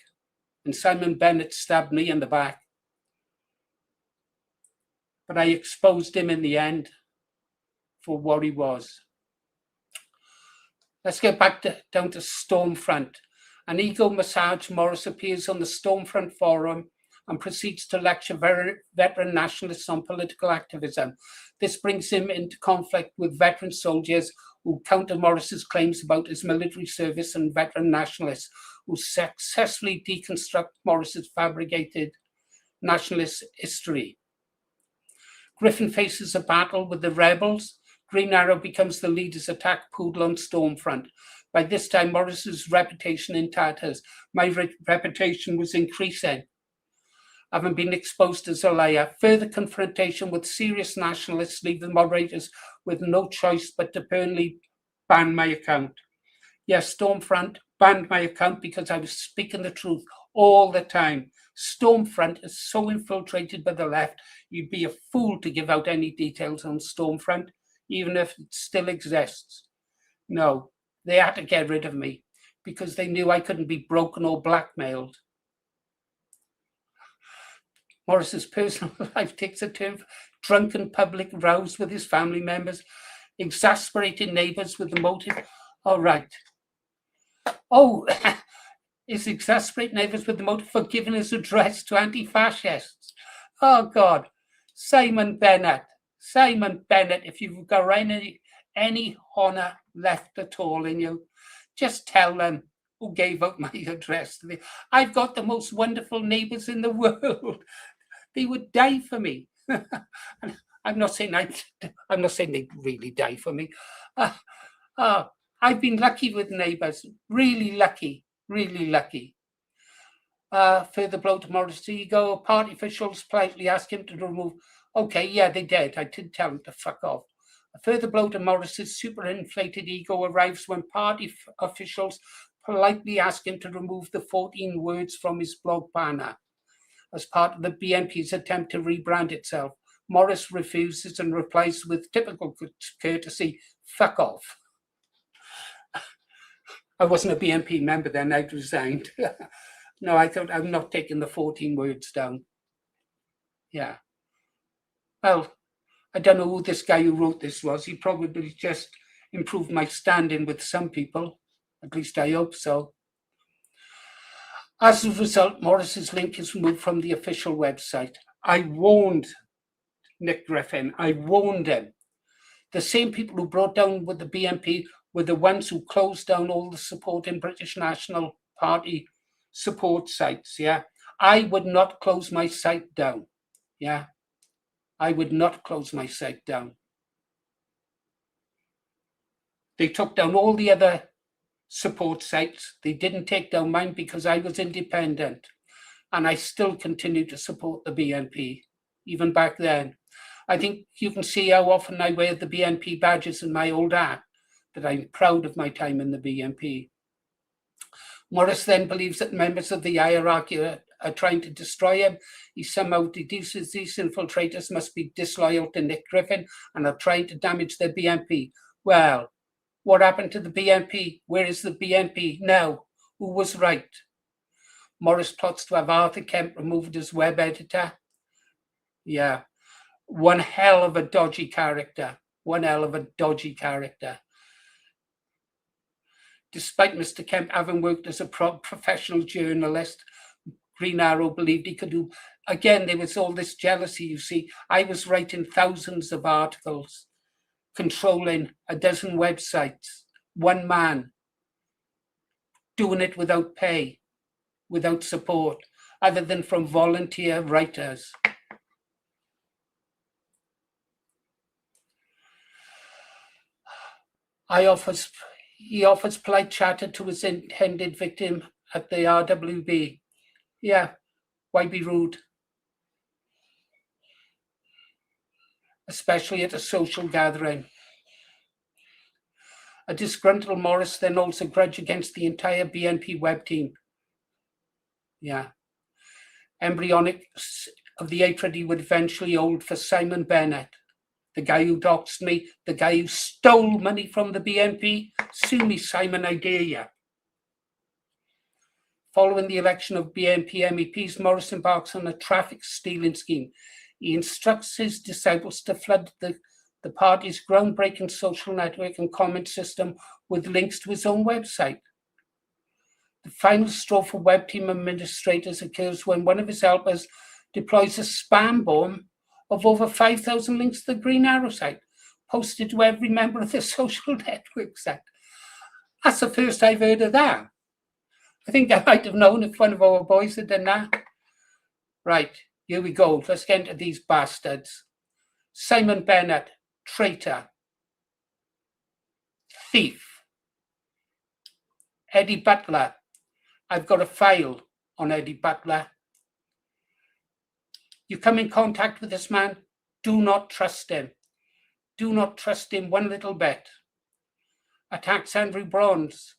And Simon Bennett stabbed me in the back. But I exposed him in the end for what he was. Let's get back down to Stormfront. An ego massage, Morris appears on the Stormfront forum and proceeds to lecture veteran nationalists on political activism. This brings him into conflict with veteran soldiers who counter Morris's claims about his military service and veteran nationalists who successfully deconstruct Morris's fabricated nationalist history. Griffin faces a battle with the rebels. Green Arrow becomes the leader's attack poodle on Stormfront. By this time, Morris's reputation in tatters. My reputation was increasing. Having been exposed as a liar, further confrontation with serious nationalists leave the moderators with no choice but to permanently ban my account. Yes, Stormfront, banned my account because I was speaking the truth all the time. Stormfront is so infiltrated by the left, you'd be a fool to give out any details on Stormfront, even if it still exists. No, they had to get rid of me because they knew I couldn't be broken or blackmailed. Morris's personal life takes a turn for drunken public rows with his family members, exasperated neighbours with the motive. All right. Oh, is exasperate neighbours with the motive for giving his address to anti-fascists. Oh, God. Simon Bennett, if you've got any honour left at all in you, just tell them who gave out my address to me. I've got the most wonderful neighbours in the world. They would die for me. I'm not saying they really die for me. I've been lucky with neighbours, really lucky. Further blow to Morris' ego. Party officials politely ask him to remove. Okay, yeah, they did. I did tell him to fuck off. A further blow to Morris's superinflated ego arrives when party officials politely ask him to remove the 14 words from his blog banner as part of the BNP's attempt to rebrand itself. Morris refuses and replies with typical courtesy, fuck off. I wasn't a BNP member then, I'd resigned. No, I thought I'm not taking the 14 words down. Yeah. Well, I don't know who this guy who wrote this was. He probably just improved my standing with some people. At least I hope so. As a result, Morris's link is removed from the official website. I warned Nick Griffin. I warned him. The same people who brought down with the BNP were the ones who closed down all the support in British National Party support sites. Yeah, I would not close my site down. Yeah, I would not close my site down. They took down all the other support sites. They didn't take down mine because I was independent, and I still continue to support the BNP, even back then. I think you can see how often I wear the BNP badges in my old hat, that I'm proud of my time in the BNP. Morris then believes that members of the hierarchy are trying to destroy him. He somehow deduces these infiltrators must be disloyal to Nick Griffin and are trying to damage their BNP. Well, what happened to the BNP? Where is the BNP now? Who was right? Morris plots to have Arthur Kemp removed as web editor. Yeah, one hell of a dodgy character. Despite Mr. Kemp having worked as a professional journalist, Green Arrow believed he could do. Again, there was all this jealousy, you see. I was writing thousands of articles, controlling a dozen websites, one man, doing it without pay, without support, other than from volunteer writers. He offers polite chatter to his intended victim at the RWB. Yeah, why be rude? Especially at a social gathering. A disgruntled Morris then holds a grudge against the entire BNP web team. Yeah. Embryonic of the hatred he would eventually hold for Simon Bennett, the guy who doxed me, the guy who stole money from the BNP. Sue me, Simon, I dare you. Following the election of BNP MEPs, Morris embarks on a traffic stealing scheme. He instructs his disciples to flood the party's groundbreaking social network and comment system with links to his own website. The final straw for web team administrators occurs when one of his helpers deploys a spam bomb of over 5,000 links to the Green Arrow site, posted to every member of the social network site. That's the first I've heard of that. I think I might have known if one of our boys had done that. Right, here we go. Let's get into these bastards. Simon Bennett, traitor. Thief. Eddie Butler. I've got a file on Eddie Butler. You come in contact with this man, do not trust him. Do not trust him one little bit. Attacks Andrew Bronze.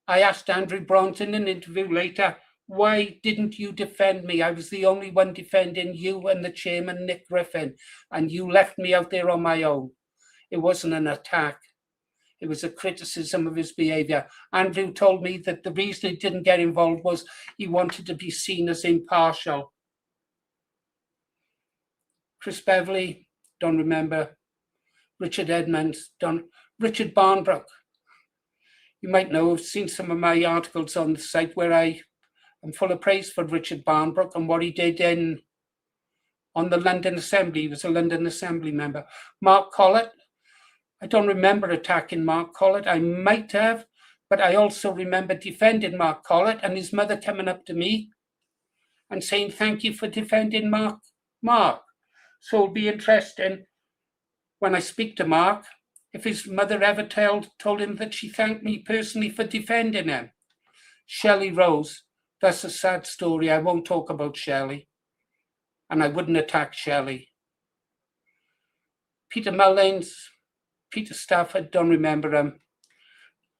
I asked Andrew Bronson in an interview later, why didn't you defend me? I was the only one defending you and the chairman, Nick Griffin, and you left me out there on my own. It wasn't an attack. It was a criticism of his behaviour. Andrew told me that the reason he didn't get involved was he wanted to be seen as impartial. Chris Beverley, don't remember. Richard Edmonds, don't. Richard Barnbrook. You might know, I've seen some of my articles on the site where I am full of praise for Richard Barnbrook and what he did on the London Assembly. He was a London Assembly member. Mark Collett, I don't remember attacking Mark Collett. I might have, but I also remember defending Mark Collett and his mother coming up to me and saying, thank you for defending Mark. So it'll be interesting when I speak to Mark, if his mother ever told him that she thanked me personally for defending him. Shelley Rose, that's a sad story. I won't talk about Shelley, and I wouldn't attack Shelley. Peter Mullins, Peter Stafford, don't remember him.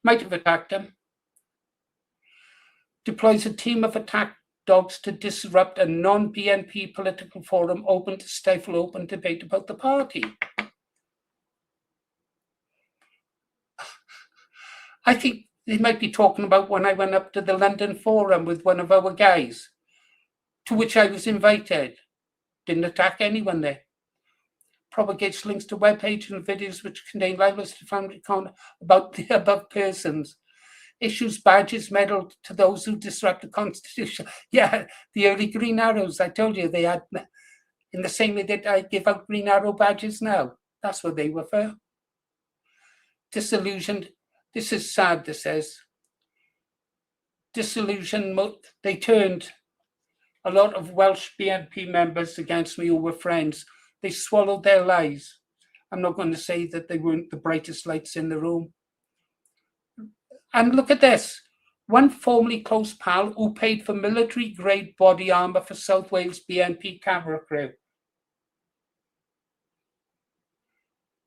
Might have attacked him. Deploys a team of attack dogs to disrupt a non-BNP political forum open to stifle open debate about the party. I think they might be talking about when I went up to the London Forum with one of our guys, to which I was invited. Didn't attack anyone there. Propagates links to webpages and videos which contain libelous defamatory content about the above persons. Issues badges, medal to those who disrupt the Constitution. Yeah, the early Green Arrows, I told you they had, in the same way that I give out Green Arrow badges now. That's what they were for. Disillusioned. This is sad, this says. Disillusioned, they turned a lot of Welsh BNP members against me who were friends. They swallowed their lies. I'm not going to say that they weren't the brightest lights in the room. And look at this. One formerly close pal who paid for military-grade body armour for South Wales BNP camera crew.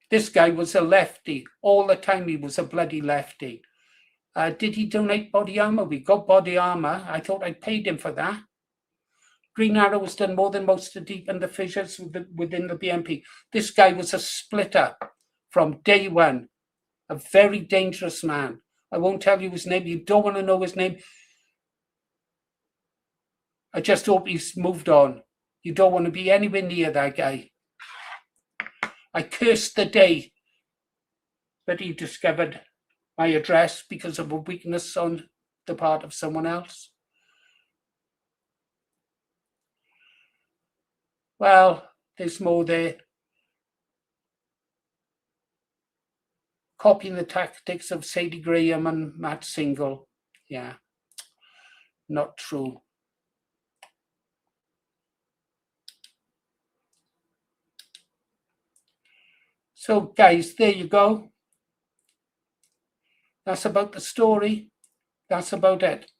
This guy was a lefty. All the time he was a bloody lefty. Did he donate body armour? We got body armour. I thought I paid him for that. Green Arrow has done more than most to deepen the fissures within the BNP. This guy was a splitter from day one. A very dangerous man. I won't tell you his name. You don't want to know his name. I just hope he's moved on. You don't want to be anywhere near that guy. I cursed the day that he discovered my address because of a weakness on the part of someone else. Well, there's more there. Copying the tactics of Sadie Graham and Matt Single. Yeah, not true. So, guys, there you go. That's about the story. That's about it.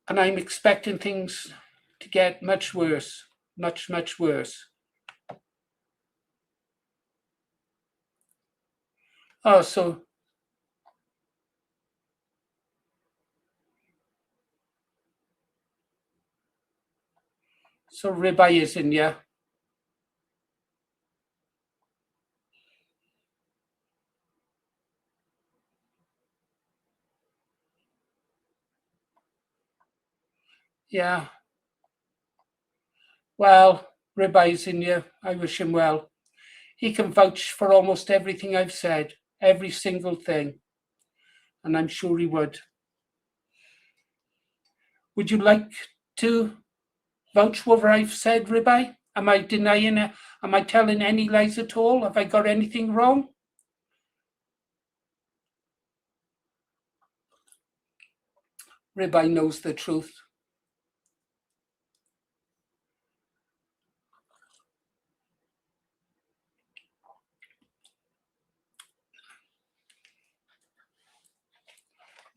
And I'm expecting things to get much worse, much, much worse. Oh, so ribeye is in, yeah. Yeah. Well, ribeye's in you. I wish him well. He can vouch for almost everything I've said, every single thing. And I'm sure he would. Would you like to vouch for what I've said, Ribeye? Am I denying it? Am I telling any lies at all? Have I got anything wrong? Ribeye knows the truth.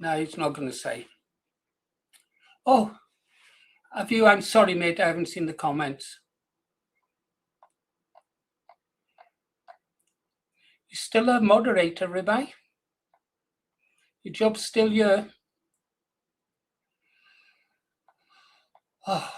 No, he's not going to say. Oh, have you? I'm sorry, mate. I haven't seen the comments. You're still a moderator, Rabbi? Your job's still here? Oh.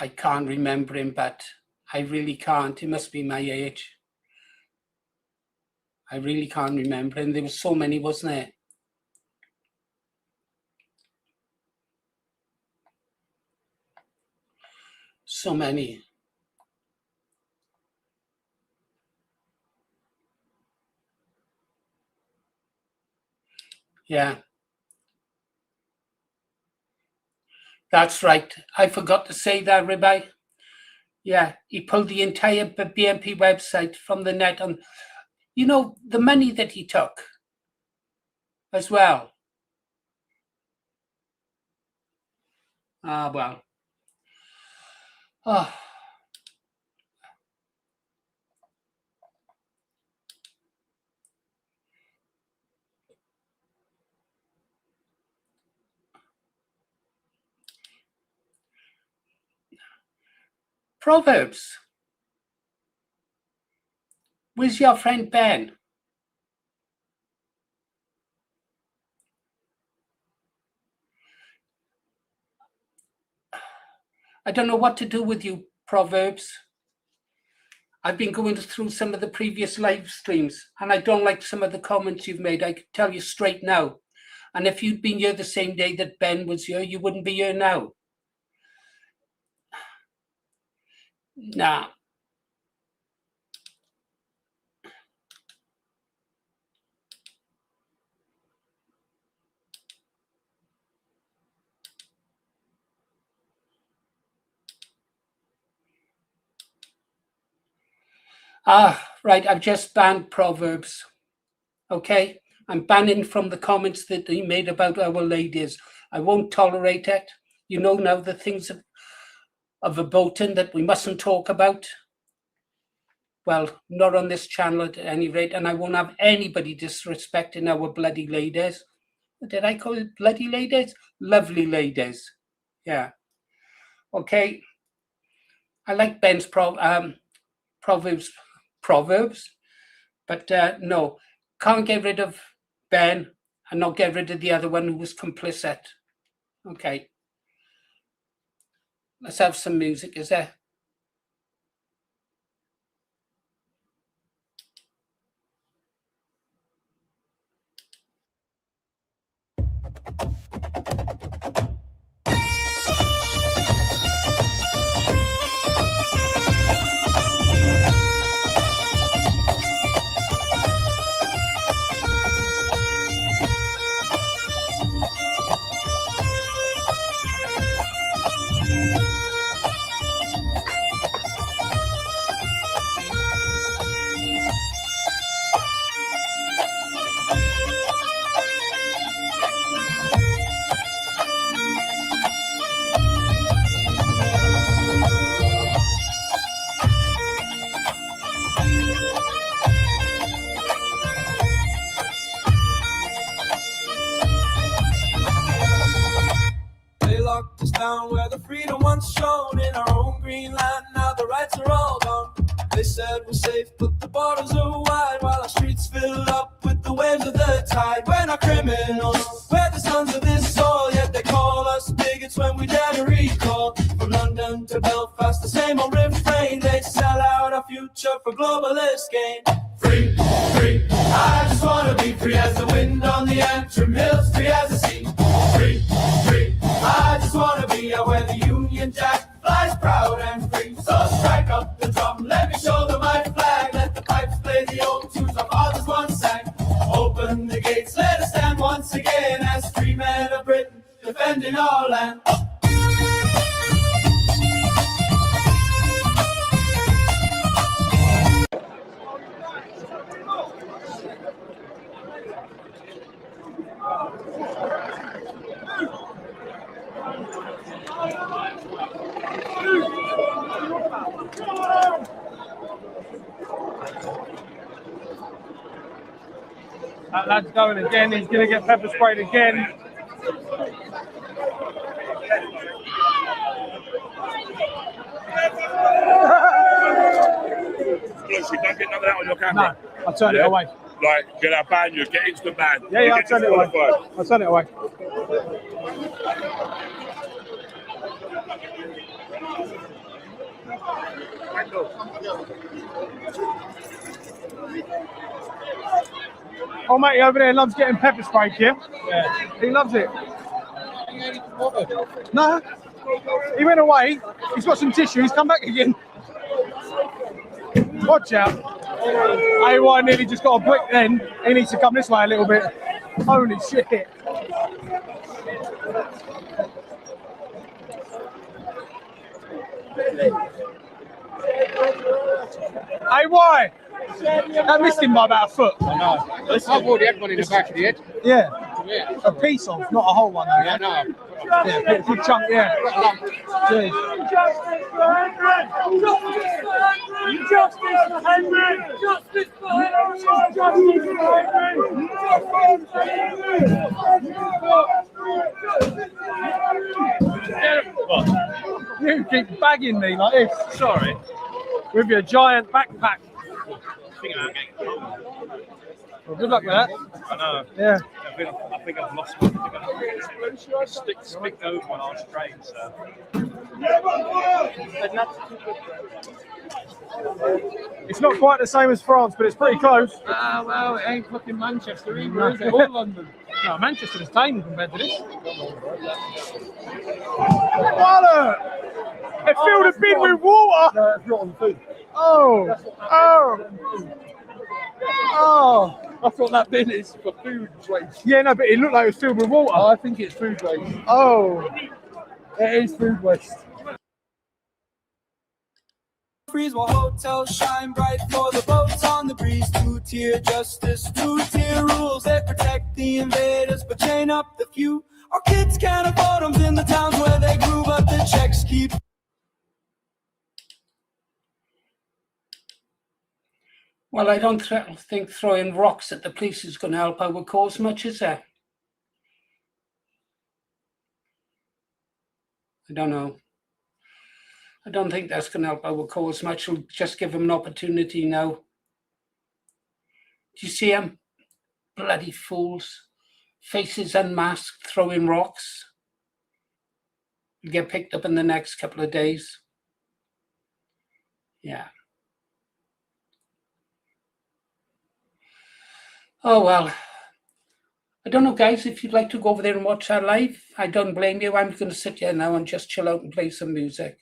I can't remember him, but I really can't. It must be my age. I really can't remember him. There were so many, wasn't there? So many. Yeah. That's right. I forgot to say that, Rabbi. Yeah, he pulled the entire BNP website from the net on, you know, the money that he took as well. Ah, well. Oh. Proverbs. Where's your friend Ben? I don't know what to do with you, Proverbs. I've been going through some of the previous live streams and I don't like some of the comments you've made. I can tell you straight now. And if you'd been here the same day that Ben was here, you wouldn't be here now. Nah. Ah, right. I've just banned Proverbs. Okay. I'm banning from the comments that he made about our ladies. I won't tolerate it. You know now the things of a voting that we mustn't talk about. Well, not on this channel at any rate, and I won't have anybody disrespecting our bloody ladies. Did I call it bloody ladies? Lovely ladies. Yeah. Okay. I like Ben's Proverbs, but no, can't get rid of Ben and not get rid of the other one who was complicit. Okay. Let's have some music, is there? Locked us down where the freedom once shone in our own green land. Now the rights are all gone. They said we're safe, but the borders are wide, while our streets fill up with the waves of the tide. We're not criminals, we're the sons of this soil, yet they call us bigots when we dare to recall. From London to Belfast, the same old refrain. They sell out our future for globalist gain. Free, free, I just wanna be free as the wind on the Antrim Hills, free as the sea. Free, free, I just wanna be out where the Union Jack flies proud and free. So strike up the drum, let me show them my flag. Let the pipes play the old tunes our fathers once sang. Open the gates, let us stand once again as free men of Britain, defending our land. lad's going again. He's going to get pepper sprayed again. Honestly, don't get none of that on your camera. No, I'll turn it away. Like, get our ban you, get into the ban. Yeah, I'll turn it away. I'll turn it away. Oh, mate over there loves getting pepper sprayed, yeah? Yeah. He loves it. No. He went away. He's got some tissue. He's come back again. Watch out. AY nearly just got a brick then. He needs to come this way a little bit. Holy shit. AY! That missed him by about a foot. I know. I've already had one in the back of the head. Yeah. A piece of, not a whole one though. Yeah, no. Yeah, a big chunk, yeah. Jeez. Justice for Henry! Justice for Henry! Justice for Henry! Justice for Henry! You keep bagging me like this. Sorry. With your giant backpack. Well, good luck with that. I know. Yeah. I think I've lost one. I stick over my last train, so. It's not quite the same as France, but it's pretty close. Well, it ain't fucking Manchester either, is it? Or London. No, Manchester is tame compared to this. What? They filled the bin with water. No, it's not on the food. Oh. I thought that bin is for food waste. Yeah, no, but it looked like it was filled with water. I think it's food waste. Oh. It is food waste. Freeze while hotels shine bright for the boats on the breeze. Two-tier justice, two-tier rules. They protect the invaders but chain up the few. Our kids can't afford them in the towns where they grew, but the checks keep. Well, I don't think throwing rocks at the police is going to help our cause much, is there? I don't know. I don't think that's going to help our cause much. We'll just give them an opportunity now. Do you see them? Bloody fools. Faces unmasked, throwing rocks. Will get picked up in the next couple of days. Yeah. Oh, well, I don't know, guys, if you'd like to go over there and watch our live, I don't blame you. I'm going to sit here now and just chill out and play some music.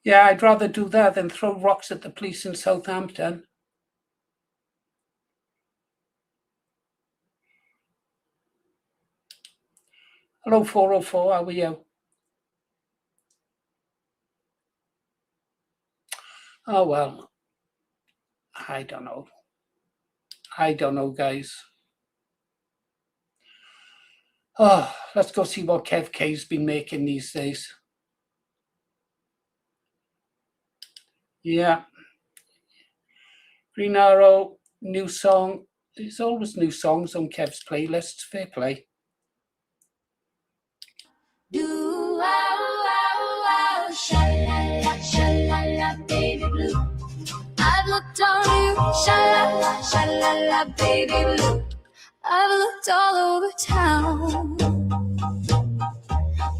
Yeah, I'd rather do that than throw rocks at the police in Southampton. Hello, 404, how are you? Oh, well, I don't know. I don't know, guys. Oh, let's go see what Kev K's been making these days. Yeah. Green Arrow, new song. There's always new songs on Kev's playlists. Fair play. Do wow, sha-la-la, baby blue. I've looked on you, sha-la-la, baby blue. I've looked all over town,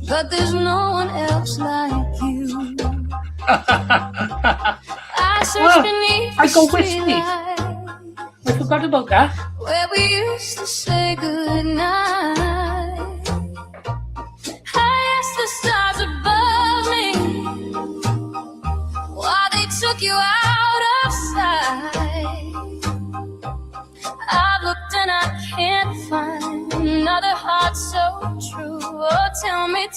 but there's no one else like you. I searched beneath I go the with Steve. I forgot about that. Where we used to say goodnight. I asked the stars above me why they took you out of sight. I've looked and I can't find another heart so true. Oh, tell me,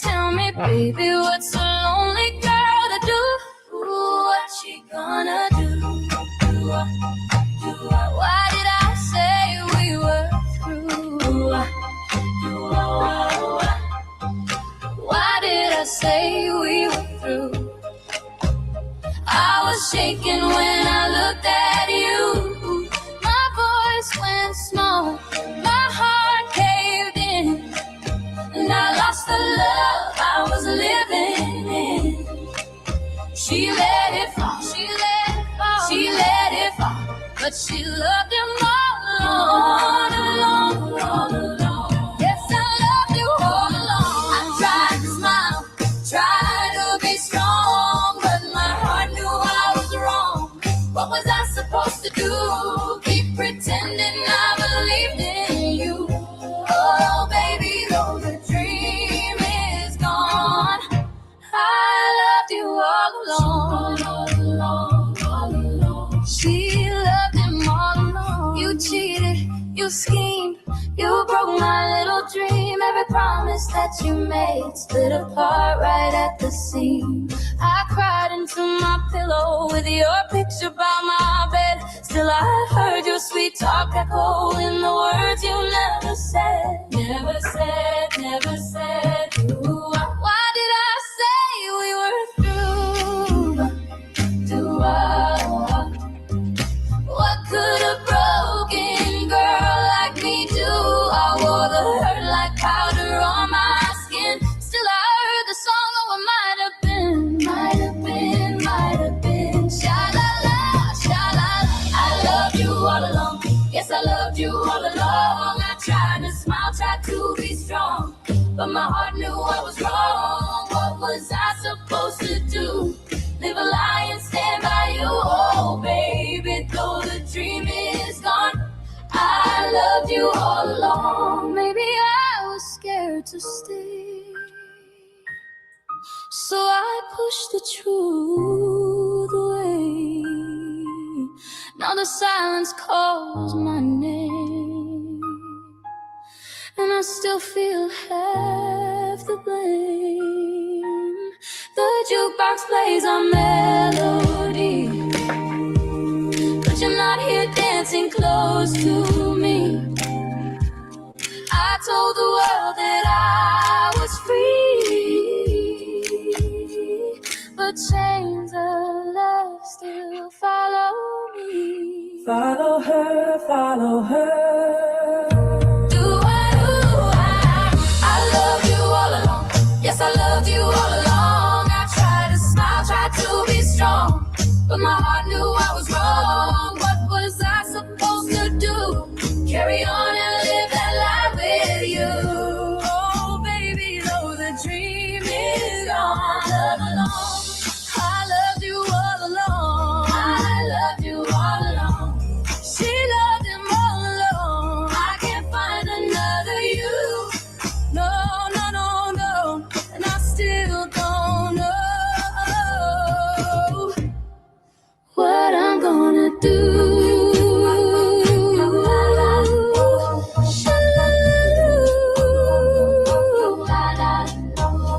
baby, what's a lonely girl to do? What's she gonna do? Why did I say we were through? Why did I say we were through? I was shaking but she loved him all along. Yes, I loved you all along. I tried to smile, tried to be strong, but my heart knew I was wrong. What was I supposed to do? Keep pretending I believed in you. Oh, baby, though the dream is gone, I loved you all along. She loved him all along. You cheated, you schemed, you broke my little dream. Every promise that you made split apart right at the seam. I cried into my pillow with your picture by my bed. Still I heard your sweet talk echo in the words you never said. Never said, never said. Why did I say we were through? What could a broken girl like me do? I wore the hurt like powder on my skin. Still I heard the song, oh, it might have been. Sha-la-la, sha-la-la. I loved you all along. Yes, I loved you all along. I tried to smile, tried to be strong, but my heart knew I was wrong. What was I supposed to do? Live a lie and stand by you. Oh, baby, though the dream is gone, I loved you all along. Maybe I was scared to stay, so I pushed the truth away. Now the silence calls my name, and I still feel half the blame. The jukebox plays our melody, but you're not here dancing close to me. I told the world that I was free, but chains of love still follow me. Follow her, follow her. I love you all along. Yes, I loved you all along. I tried to smile, tried to be strong, but my heart knew I was wrong. What was I supposed to do? Carry on and live that life with you. Oh, baby, though the dream is gone, love alone. I loved you all along. I loved you all along. She loved him all alone. I can't find another you. No, no, no, no. And I still don't know what I'm gonna do.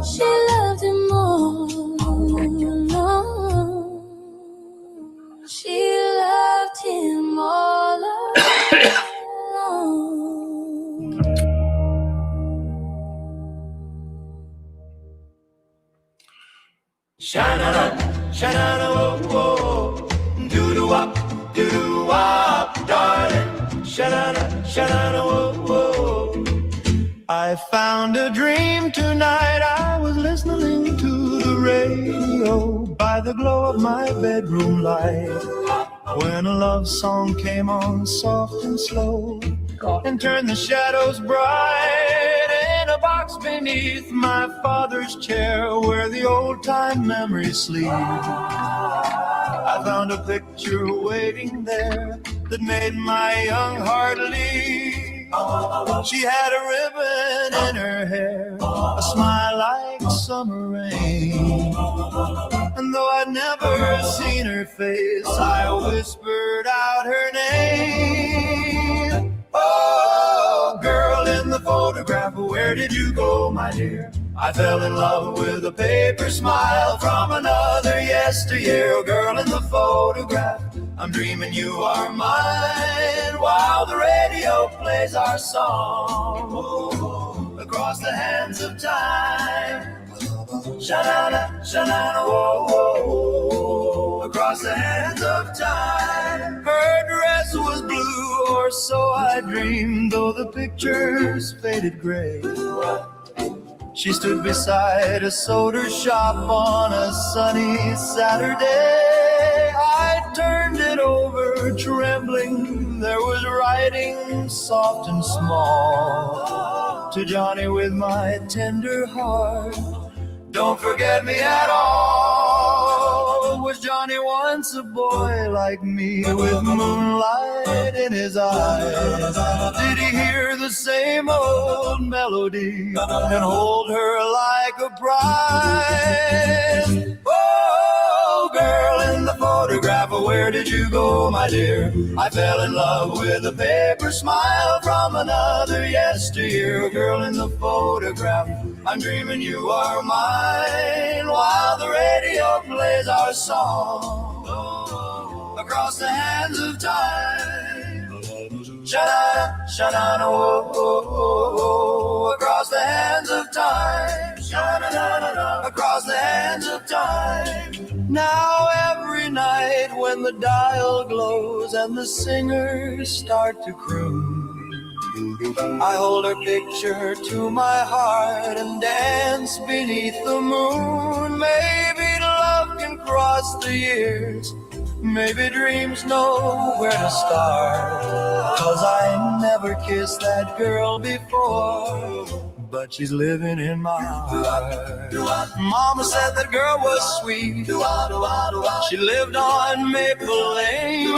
She loved him all along. She loved him all along. Sha-na-na, sha-na-na, oh, oh. Doo-doo-wop, darling. Sha-na-na, sha-na-na, oh, oh. I found a dream tonight. I was listening to the radio by the glow of my bedroom light, when a love song came on soft and slow and turned the shadows bright. In a box beneath my father's chair, where the old-time memories sleep, I found a picture waiting there that made my young heart leap. She had a ribbon in her hair, a smile like summer rain, and though I'd never seen her face, I whispered out her name. Oh, girl in the photograph, where did you go, my dear? I fell in love with a paper smile from another yesteryear. Oh, girl in the photograph, I'm dreaming you are mine, while the radio plays our song across the hands of time. Sha-na-na, sha-na-na, whoa, whoa, whoa, across the hands of time. Her dress was blue, or so I dreamed, though the pictures faded gray. She stood beside a soda shop on a sunny Saturday. I turned it over were trembling, there was writing soft and small. To Johnny with my tender heart, don't forget me at all. Was Johnny once a boy like me with moonlight in his eyes? Did he hear the same old melody and hold her like a prize? Oh, girl in the photograph, where did you go, my dear? I fell in love with a paper smile from another yesteryear. Girl in the photograph, I'm dreaming you are mine, while the radio plays our song across the hands of time. Sha-da, sha-da, oh, oh, oh, oh, across the hands of time. Sha-da-da-da-da, across the hands of time. Now every night when the dial glows and the singers start to croon, I hold her picture to my heart and dance beneath the moon. Maybe love can cross the years, maybe dreams know where to start. 'Cause I never kissed that girl before, but she's living in my heart. Mama said that girl was sweet. She lived on Maple Lane.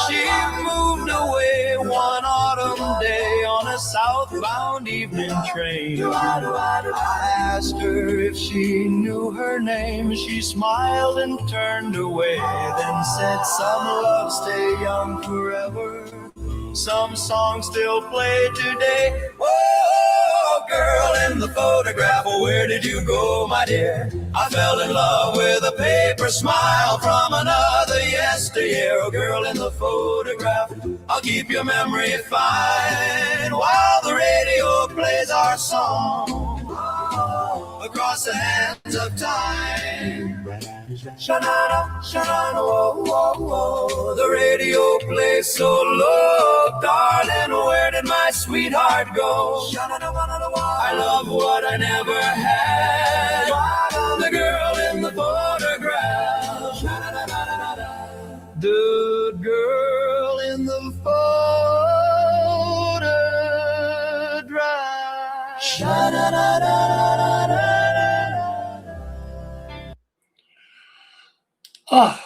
She moved away one autumn day on a southbound evening train. I asked her if she knew her name. She smiled and turned away, then said, some love stay young forever, some songs still play today. Whoa, girl in the photograph, where did you go, my dear? I fell in love with a paper smile from another yesteryear. Oh, girl in the photograph, I'll keep your memory fine, while the radio plays our song across the hands of time. Sha-na-na, sha-na-na, whoa, whoa, whoa. The radio plays so low, darling, where did my sweetheart go? I love what I never had, the girl in the photograph. The girl in the photograph. Sha-da-da-da-da-da-da. Oh,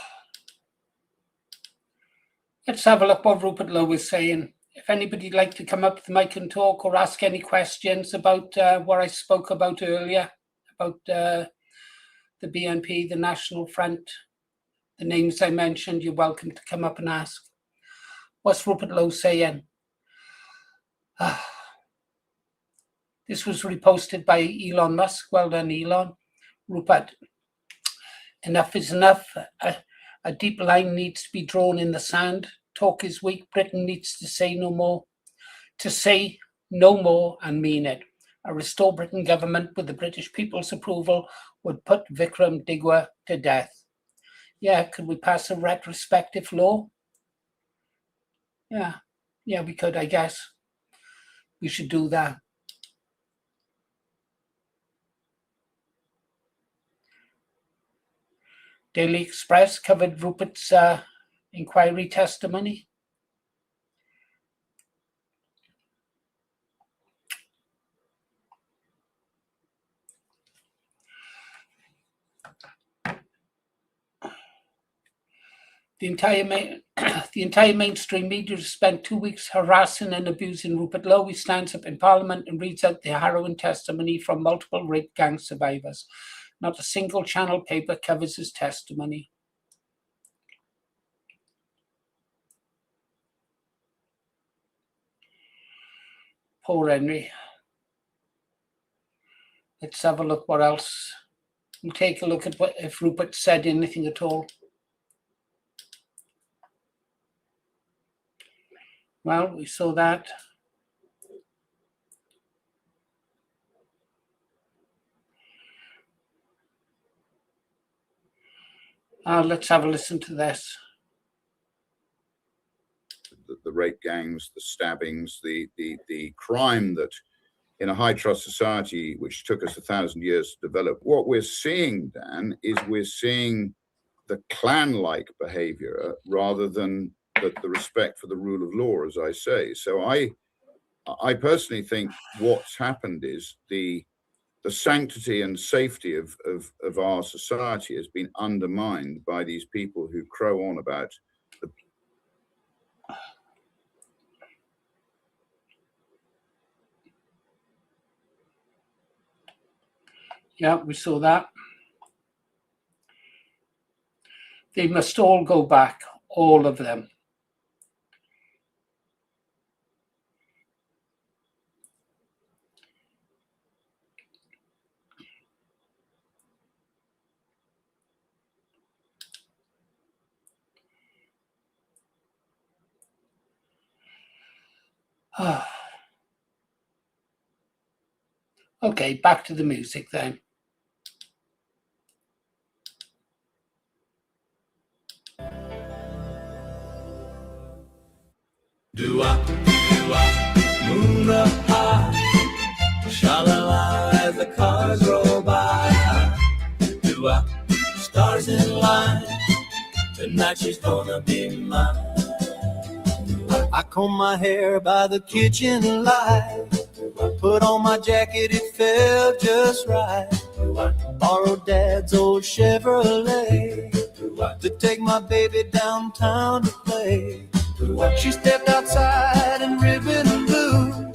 let's have a look what Rupert Lowe is saying. If anybody'd like to come up to the mic and talk or ask any questions about what I spoke about earlier, about the BNP, the National Front, the names I mentioned, you're welcome to come up and ask. What's Rupert Lowe saying? This was reposted by Elon Musk. Well done, Elon. Rupert. Enough is enough. A deep line needs to be drawn in the sand. Talk is weak. Britain needs to say no more. To say no more and mean it. A Restore Britain government with the British people's approval would put Vikram Digwa to death. Yeah, could we pass a retrospective law? Yeah, we could, I guess. We should do that. Daily Express covered Rupert's inquiry testimony. The entire mainstream media has spent 2 weeks harassing and abusing Rupert Lowe. He stands up in Parliament and reads out the harrowing testimony from multiple rape gang survivors. Not a single channel paper covers his testimony. Poor Henry. Let's have a look what else. We'll take a look at what if Rupert said anything at all. Well, we saw that. Let's have a listen to this. The rape gangs, the stabbings, the crime that in a high trust society, which took us 1,000 years to develop, what we're seeing, Dan, is we're seeing the clan-like behavior rather than the respect for the rule of law, as I say. So I personally think what's happened is the sanctity and safety of our society has been undermined by these people who crow on about the. Yeah, we saw that. They must all go back, all of them. Okay, back to the music then. Moon up high, sha-la-la as the cars roll by. Stars in line, tonight she's gonna be mine. I comb my hair by the kitchen light, put on my jacket, it felt just right. Borrowed Dad's old Chevrolet to take my baby downtown to play. She stepped outside in ribbon and blue.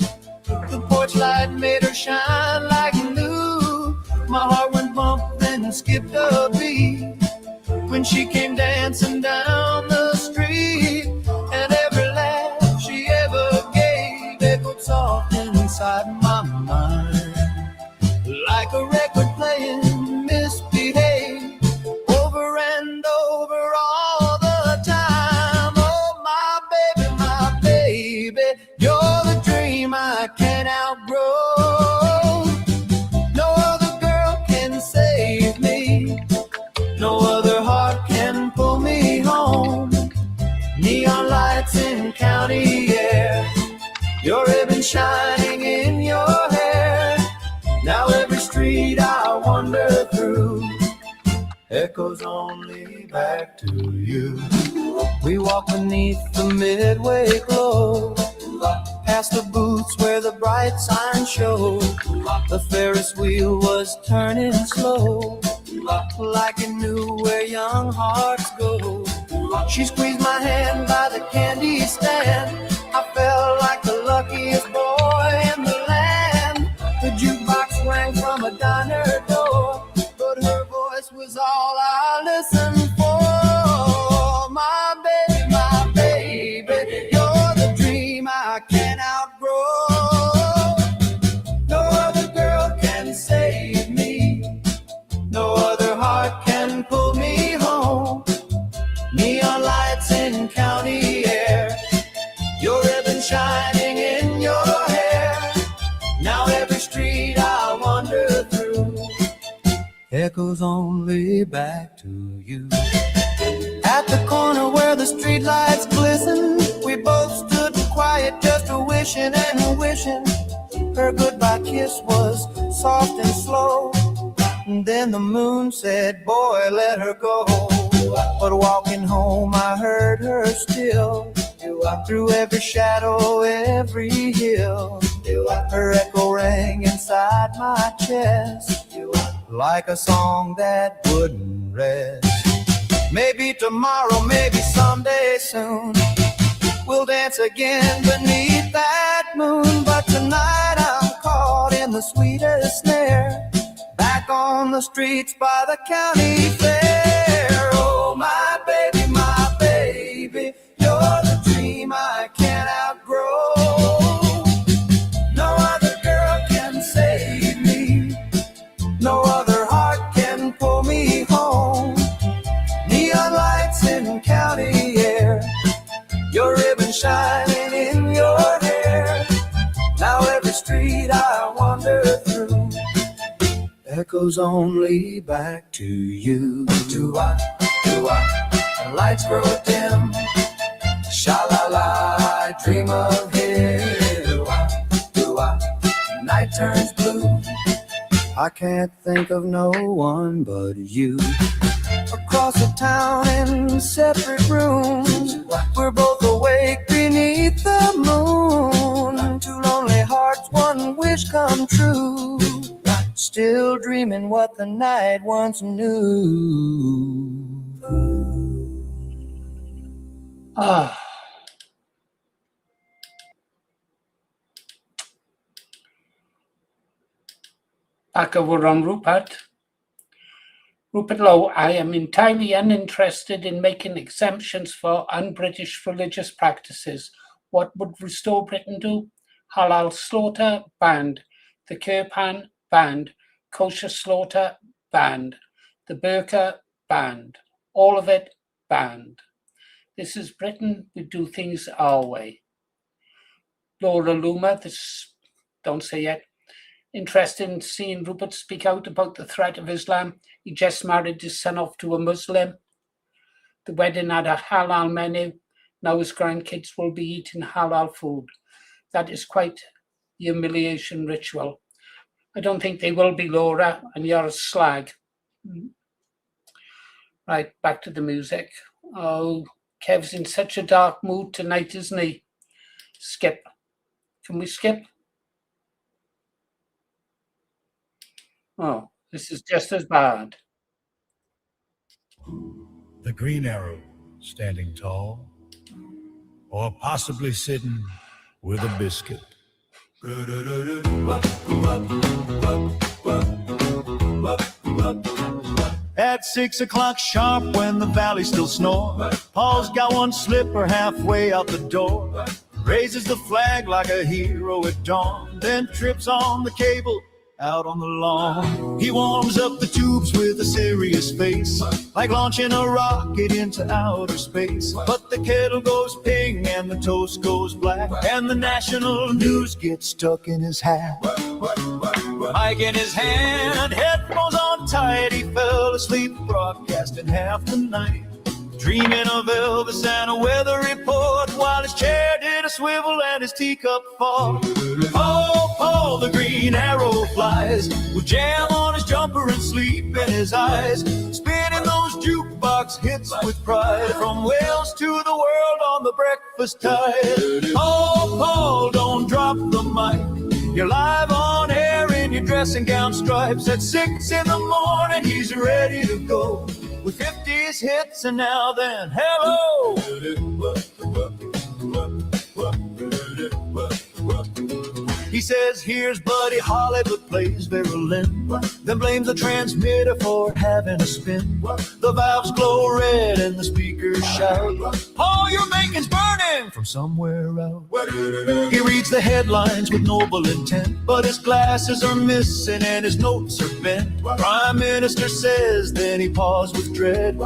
The porch light made her shine like new. My heart went bump, then skipped a beat when she came dancing down the street. And every laugh she ever gave echoed soft inside my mind, like a record playing Misbehave over and over all the time. Oh, my baby, you're the dream I can't outgrow. No other girl can save me, no other heart can pull me home. Neon lights in county air, your ribbon shining in your hair. Now every street I wander through echoes only back to you. We walk beneath the midway glow, past the booths where the bright signs show. The Ferris wheel was turning slow, like it knew where young hearts go. She squeezed my hand by the candy stand. I felt like the luckiest boy in the land. The jukebox rang from a diner door, but her voice was all I listened for. My baby, you're the dream I can't outgrow. No other girl can save me, no other heart can pull me home. Neon lights in county air, your ribbon shining in your hair. Now every street I wander through echoes only back to you. At the corner where the streetlights glisten, we both stood quiet, just a wishing and wishing. Her goodbye kiss was soft and slow, and then the moon said, boy, let her go. But walking home I heard her still, through every shadow, every hill. Her echo rang inside my chest, like a song that wouldn't rest. Maybe tomorrow, maybe someday soon, we'll dance again beneath that moon. But tonight I'm caught in the sweetest snare, back on the streets by the county fair. Oh, my baby, you're the dream I can't outgrow. No other girl can save me, no other heart can pull me home. Neon lights in county air, your ribbon shining in your hair. Now every street I wander through echoes only back to you. Do I, the lights grow dim, sha-la-la, I dream of him. Do I, the night turns blue, I can't think of no one but you. Across the town in separate rooms, we're both dreaming what the night once knew. Ah. Back over on Rupert. Rupert Lowe, I am entirely uninterested in making exemptions for un-British religious practices. What would Restore Britain do? Halal slaughter, banned. The Kirpan, banned. Kosher slaughter, banned. The burqa, banned. All of it, banned. This is Britain. We do things our way. Laura Luma, this, don't say yet. Interested in seeing Rupert speak out about the threat of Islam. He just married his son off to a Muslim. The wedding had a halal menu. Now his grandkids will be eating halal food. That is quite the humiliation ritual. I don't think they will be, Laura, and you're a slag. Right, back to the music. Oh, Kev's in such a dark mood tonight, isn't he? Skip. Can we skip? Oh, this is just as bad. The Green Arrow, standing tall, or possibly sitting with a biscuit. At 6 o'clock sharp, when the valley still snores, Paul's got one slipper halfway out the door, raises the flag like a hero at dawn, then trips on the cable out on the lawn. He warms up the tubes with a serious face, like launching a rocket into outer space. But the kettle goes ping and the toast goes black, and the national news gets stuck in his hat. Mic in his hand, headphones on tight, he fell asleep broadcasting half the night, dreaming of Elvis and a weather report, while his chair did a swivel and his teacup fall. Oh, Paul, the Green Arrow flies, with jam on his jumper and sleep in his eyes, spinning those jukebox hits with pride, from Wales to the world on the breakfast tide. Oh, Paul, don't drop the mic, you're live on air in your dressing gown stripes. At 6 in the morning, he's ready to go, with 50s hits and now then, hello! He says, here's Buddy Holly, but plays violin, then blames the transmitter for having a spin. The valves glow red and the speakers shout, Paul, your bacon's burning from somewhere out. He reads the headlines with noble intent, but his glasses are missing and his notes are bent. Prime Minister says, then he paused with dread,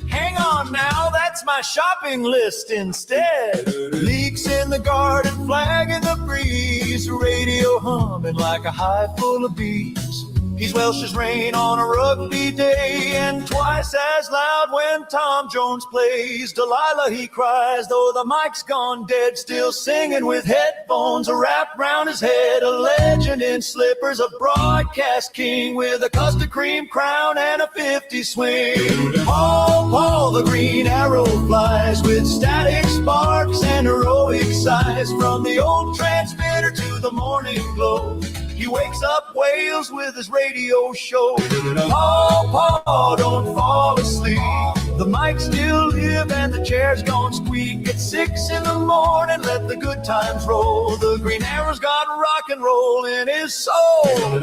hang on now, that's my shopping list instead. Leaks in the garden, flag in the breeze, radio humming like a hive full of bees. He's Welsh as rain on a rugby day, and twice as loud when Tom Jones plays. Delilah, he cries, though the mic's gone dead, still singing with headphones wrapped round his head. A legend in slippers, a broadcast king with a custard cream crown and a 50 swing. Paul, Paul, the Green Arrow flies, with static sparks and heroic sighs, from the old transmitter to the morning glow. He wakes up Wales with his radio show. Paul, Paul, don't fall asleep, the mic still live and the chair's gone squeak. At 6 in the morning, let the good times roll. The Green Arrow's got rock and roll in his soul.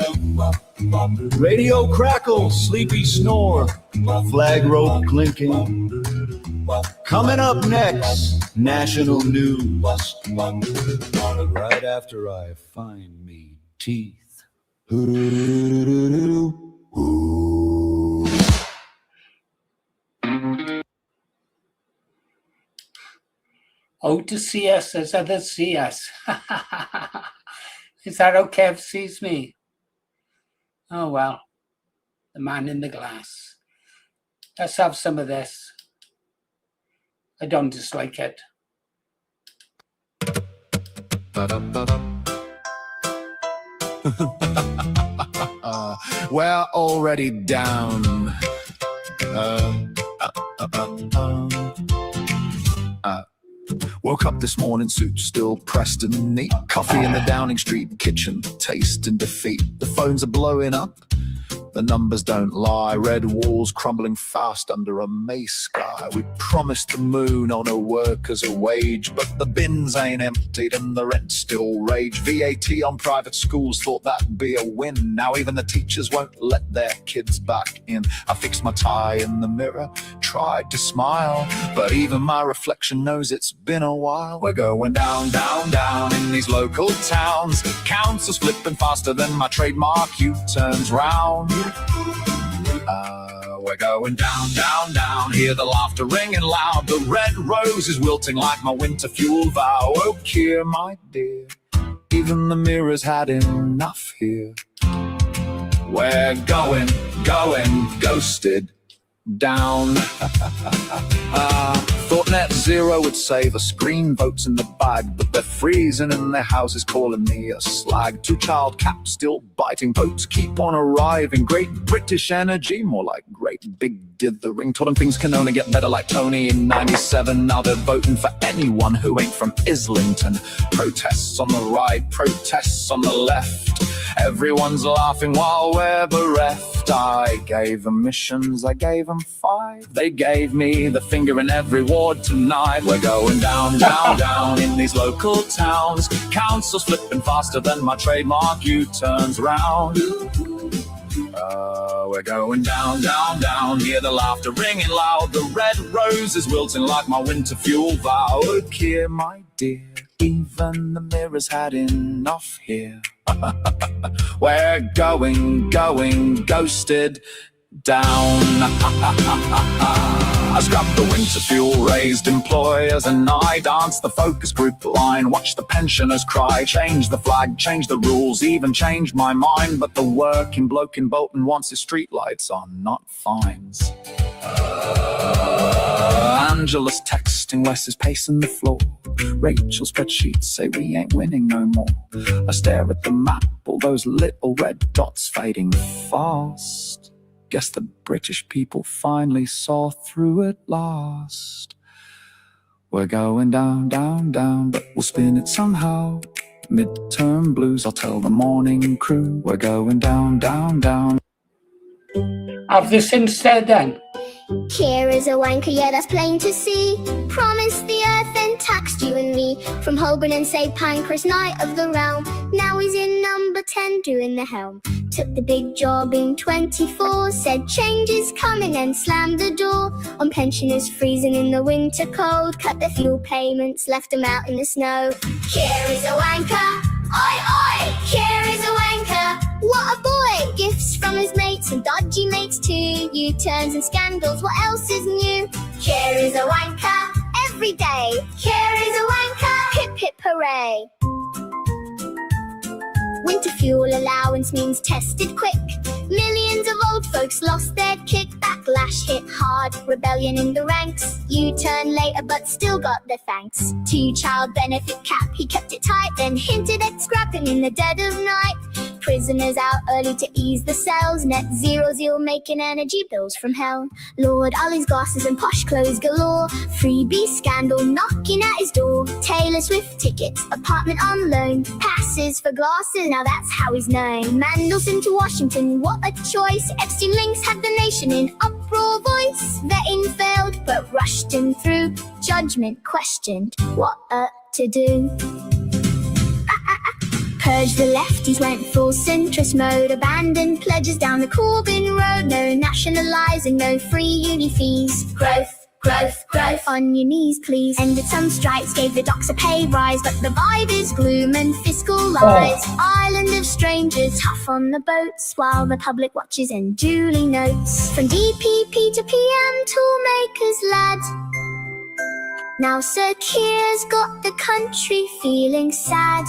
Radio crackle, sleepy snore, flag rope clinking. Coming up next, national news, right after I find me teeth. Oh, to see us as others see us. Is that how Kev sees me? Oh, well, the man in the glass. Let's have some of this. I don't dislike it. We're already down. Woke up this morning, suit still pressed and neat. Coffee in the Downing Street kitchen, taste and defeat. The phones are blowing up. The numbers don't lie, red walls crumbling fast under a May sky. We promised the moon on a worker's wage, but the bins ain't emptied and the rent still rage. VAT on private schools, thought that'd be a win. Now even the teachers won't let their kids back in. I fixed my tie in the mirror, tried to smile, but even my reflection knows it's been a while. We're going down, down, down in these local towns. Council's flipping faster than my trademark U-turns round. We're going down, down, down. Hear the laughter ringing loud. The red rose is wilting like my winter fuel vow. Oh, Keir, my dear, even the mirror's had enough here. We're going, ghosted down. Thought net zero would save us, green votes in the bag, but they're freezing in their houses calling me a slag. 2-child cap still biting, votes keep on arriving. Great British energy, more like great big dithering. Told them things can only get better like Tony in 97. Now they're voting for anyone who ain't from Islington. Protests on the right, protests on the left. Everyone's laughing while we're bereft. I gave them missions, I gave them 5. They gave me the finger in every ward tonight. We're going down, down, down in these local towns. Council's flipping faster than my trademark U-turns round. We're going down, down, down. Hear the laughter ringing loud. The red rose is wilting like my winter fuel vow. Oh, Keir, my dear, even the mirror's had enough here. We're going, ghosted down. I scrubbed the winter fuel, raised employers and I danced the focus group line, watched the pensioners cry, changed the flag, changed the rules, even changed my mind. But the working bloke in Bolton wants his streetlights on, not fines. Angela's texting, Wes is pacing the floor. Rachel's spreadsheets say we ain't winning no more. I stare at the map, all those little red dots fading fast. Guess the British people finally saw through at last. We're going down, down, down, but we'll spin it somehow. Midterm blues, I'll tell the morning crew. We're going down, down, down. Have this instead then. Keir is a wanker, yeah, that's plain to see. Promised the earth and taxed you and me. From Holborn and St. Pancras, Knight of the Realm. Now he's in number 10 doing the helm. Took the big job in 24. Said change is coming and slammed the door. On pensioners freezing in the winter cold. Cut the fuel payments, left them out in the snow. Keir is a wanker, oi oi. Keir is a wanker, what a boy. Gifts from his mates and dodgy mates too. U-turns and scandals, what else is new? Keir is a wanker, every day. Keir is a wanker, hip hip hooray. Winter fuel allowance means tested quick. Millions of old folks lost their kick. Backlash hit hard, rebellion in the ranks. U-turn later but still got their thanks. 2-child benefit cap, he kept it tight. Then hinted at scrapping in the dead of night. Prisoners out early to ease the cells. Net zero zeal making energy bills from hell. Lord Ollie's glasses and posh clothes galore. Freebie scandal knocking at his door. Taylor Swift tickets, apartment on loan. Passes for glasses, now that's how he's known. Mandelson to Washington, what a choice. Epstein links had the nation in uproar voice. Vetting failed but rushed him through. Judgment questioned, what to do. Purge the lefties, went full centrist mode. Abandoned pledges down the Corbyn road. No nationalising, no free uni fees. Growth, growth, growth, on your knees please. Ended some strikes, gave the docs a pay rise. But the vibe is gloom and fiscal lies. Island of strangers, tough on the boats. While the public watches and duly notes. From DPP to PM, toolmakers lad. Now Sir Keir's got the country feeling sad.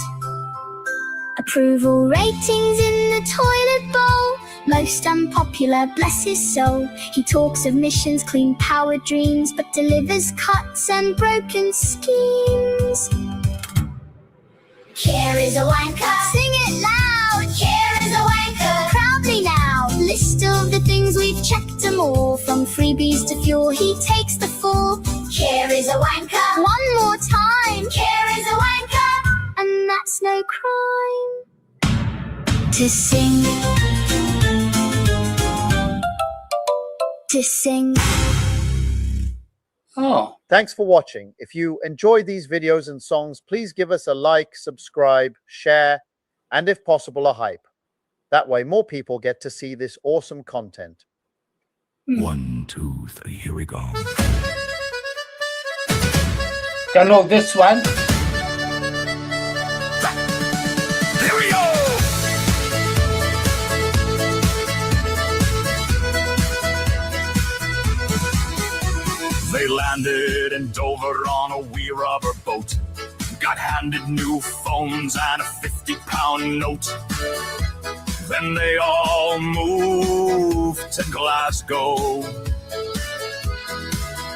Approval ratings in the toilet bowl. Most unpopular, bless his soul. He talks of missions, clean power dreams, but delivers cuts and broken schemes. Keir is a wanker, sing it loud. Keir is a wanker, proudly now. List of the things we've checked them all. From freebies to fuel, he takes the fall. Keir is a wanker, one more time. Keir is a wanker, and that's no crime to sing. practicing. Oh, Thanks for watching. If you enjoy these videos and songs, please give us a like, subscribe, share, and if possible, a hype. That way more people get to see this awesome content. 1, 2, 3, here we go. don't know this one. Here we go! They landed in Dover on a wee rubber boat. Got handed new phones and a 50-pound note. Then they all moved to Glasgow.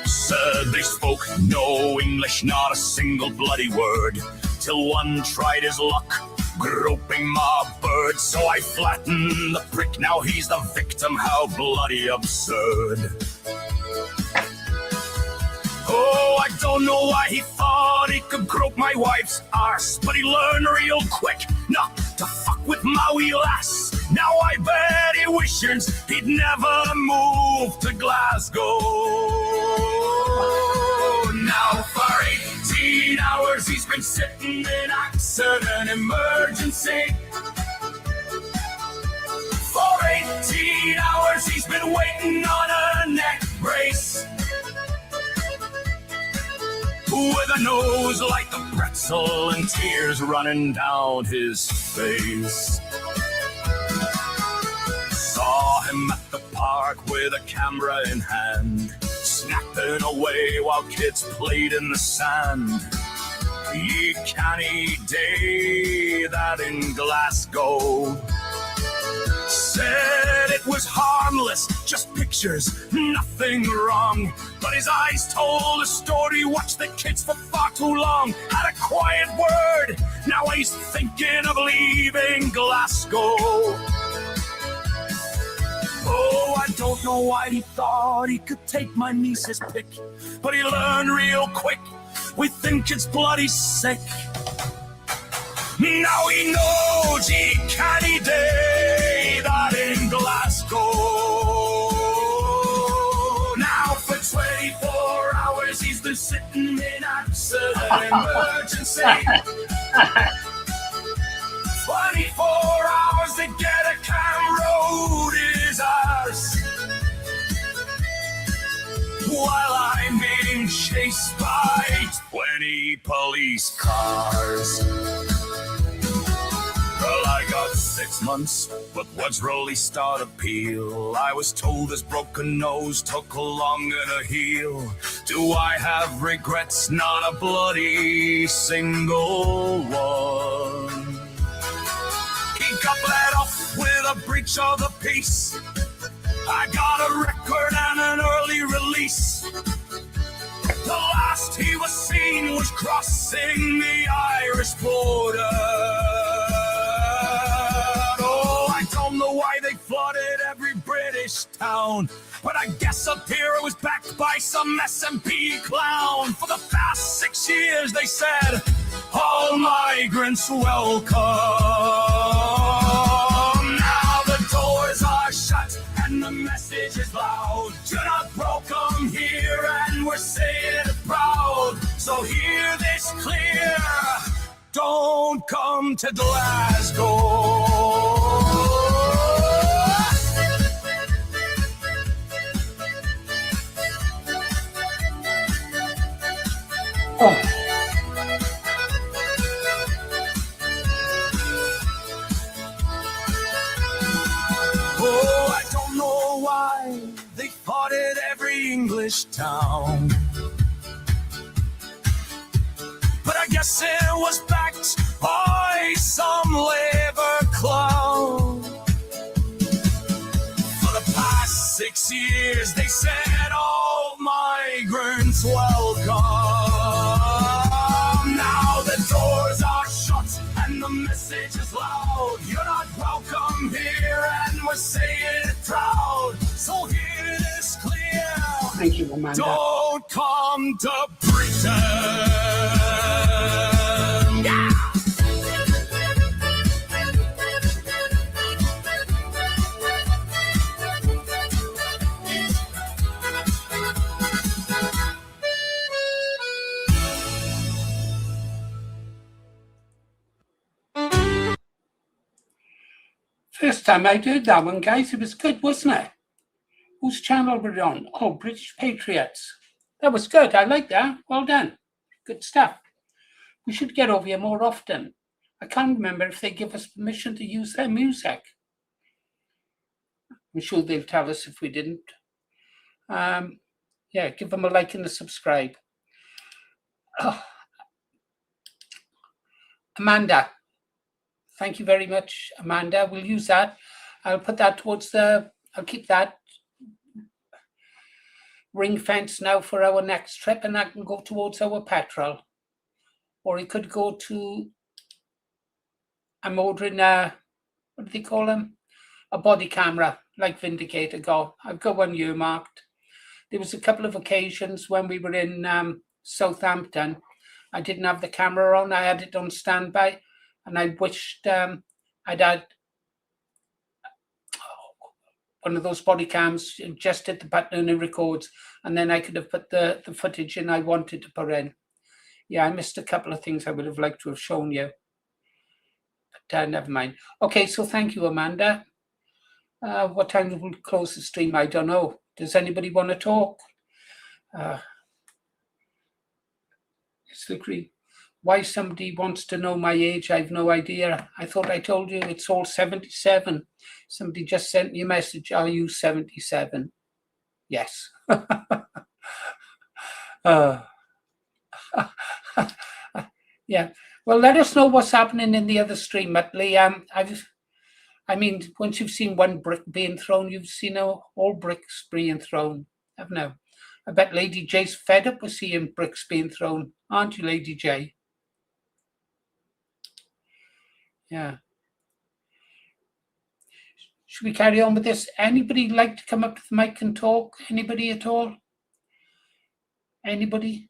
Said they spoke no English, not a single bloody word, till one tried his luck, groping my bird. So I flattened the prick, now he's the victim, how bloody absurd. Oh, I don't know why he thought he could grope my wife's arse, but he learned real quick not to fuck with my wee lass. Now I bet he wishes he'd never moved to Glasgow. Now for 18 hours he's been sitting in accident emergency. For 18 hours he's been waiting on a neck brace, with a nose like a pretzel and tears running down his face. Saw him at the park with a camera in hand, snapping away while kids played in the sand. Ye canny day that in Glasgow. Said it was harmless, just pictures, nothing wrong. But his eyes told a story, watched the kids for far too long. Had a quiet word, now he's thinking of leaving Glasgow. Oh, I don't know why he thought he could take my niece's pick, but he learned real quick, we think it's bloody sick. Now he knows he canny day that in Glasgow. Now for 24 hours he's been sitting in accident emergency. 24 hours to get a cam road his arse, while I'm being chased by 20 police cars. Well, I got 6 months, but what's really start appeal? I was told this broken nose took longer to heal. Do I have regrets? Not a bloody single one. He got let off with a breach of the peace. I got a record and an early release. The last he was seen was crossing the Irish border. I don't know why they flooded every British town, but I guess up here it was backed by some SMP clown. For the past 6 years they said, all migrants welcome. Now the doors are shut and the message is loud. You're not welcome here and we're saying it proud. So hear this clear, don't come to Glasgow. Oh, I don't know why they fought at every English town, but I guess it was backed by some labor clown. For the past 6 years they said all migrants welcome. Now the doors are shut and the message is loud. You're not welcome here and we're saying it proud. So hear this clear, Thank you, Amanda. don't come to Britain. Yeah. First time I heard that one, guys, it was good, wasn't it? Whose channel were it on? Oh, British Patriots. That was good. I like that. Well done. Good stuff. We should get over here more often. I can't remember if they give us permission to use their music. I'm sure they'll tell us if we didn't. Yeah, give them a like and a subscribe. Oh. Amanda. Thank you very much, Amanda. We'll use that. I'll put that towards I'll keep that ring fence now for our next trip, and that can go towards our petrol. Or it could go to, I'm ordering what do they call them? A body camera, like Vindicator got. I've got one earmarked. There was a couple of occasions when we were in Southampton. I didn't have the camera on. I had it on standby, and I wished I'd had one of those body cams, just hit the button and it records, and then I could have put the footage in I wanted to put in. Yeah, I missed a couple of things I would have liked to have shown you. But never mind. Okay, so thank you, Amanda. What time will we close the stream? I don't know. Does anybody want to talk? It's the green. Why somebody wants to know my age, I've no idea. I thought I told you it's all 77. Somebody just sent me a message. Are you 77? Yes. Yeah. Well, let us know what's happening in the other stream, Muttley. I mean, once you've seen one brick being thrown, you've seen all bricks being thrown, haven't you? I bet Lady J's fed up with seeing bricks being thrown, aren't you, Lady J? Yeah. Should we carry on with this? Anybody like to come up to the mic and talk? Anybody at all? Anybody?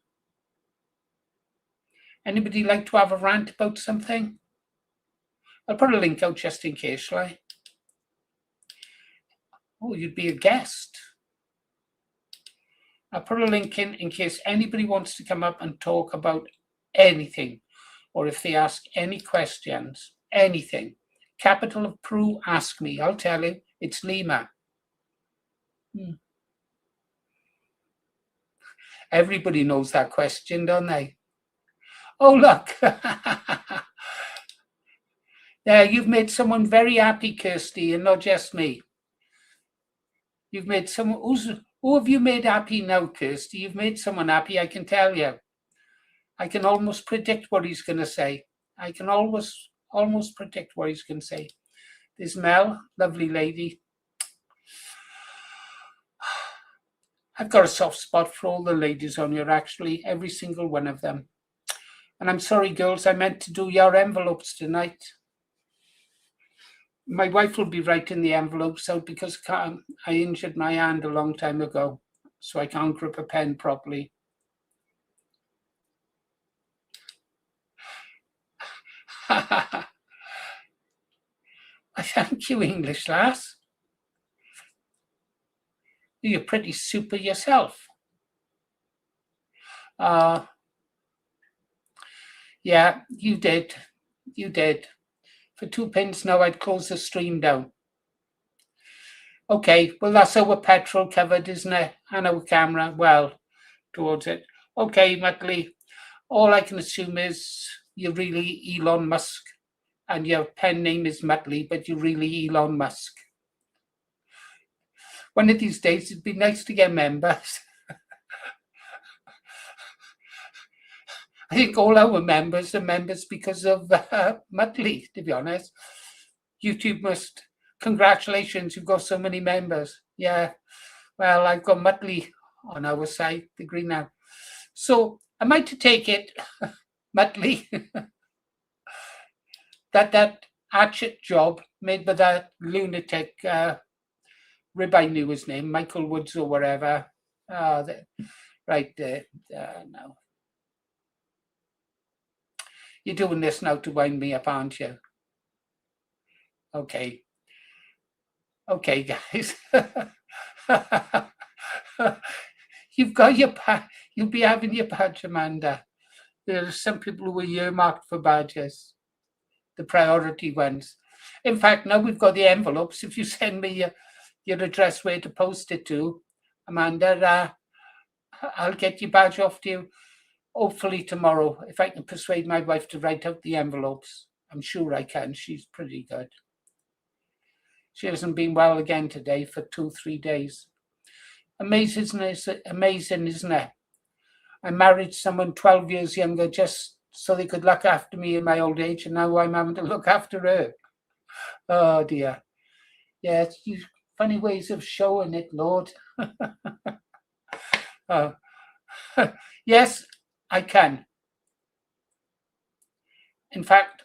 Anybody like to have a rant about something? I'll put a link out just in case, shall I? Oh, you'd be a guest. I'll put a link in case anybody wants to come up and talk about anything, or if they ask any questions, anything. Capital of Peru, ask me. I'll tell you, it's Lima. Everybody knows that question, don't they? Oh, look. Yeah, you've made someone very happy, Kirsty, and not just me. You've made someone, who have you made happy now, Kirsty? You've made someone happy, I can tell you. I can almost predict what he's going to say. I can almost predict what he's going to say. There's Mel, lovely lady. I've got a soft spot for all the ladies on here, actually, every single one of them. And I'm sorry, girls, I meant to do your envelopes tonight. My wife will be writing the envelopes out because I injured my hand a long time ago, so I can't grip a pen properly. Thank you, English lass. You're pretty super yourself. Yeah, you did. You did. For 2 pence now, I'd close the stream down. Okay, well, that's our petrol covered, isn't it? And our camera, well, towards it. Okay, Muttley, all I can assume is you're really Elon Musk, and your pen name is Muttley, but you're really Elon Musk. One of these days, it'd be nice to get members. I think all our members are members because of Muttley, to be honest. YouTube must, congratulations, you've got so many members. Yeah, well, I've got Muttley on our side, the green now. So am I to take it, Muttley, that hatchet job made by that lunatic, Rib, I knew his name, Michael Woods or whatever. Right there, now. You're doing this now to wind me up, aren't you? Okay. Okay, guys. You've got your you'll be having your badge, Amanda. There are some people who are earmarked for badges, the priority ones. In fact, now we've got the envelopes. If you send me your address where to post it to, Amanda, I'll get your badge off to you hopefully tomorrow, if I can persuade my wife to write out the envelopes. I'm sure I can. She's pretty good. She hasn't been well again today for 2-3 days. Amazing, isn't it? I married someone 12 years younger just so they could look after me in my old age, and now I'm having to look after her. Oh dear. Yeah, it's funny ways of showing it, Lord. Yes, I can. In fact,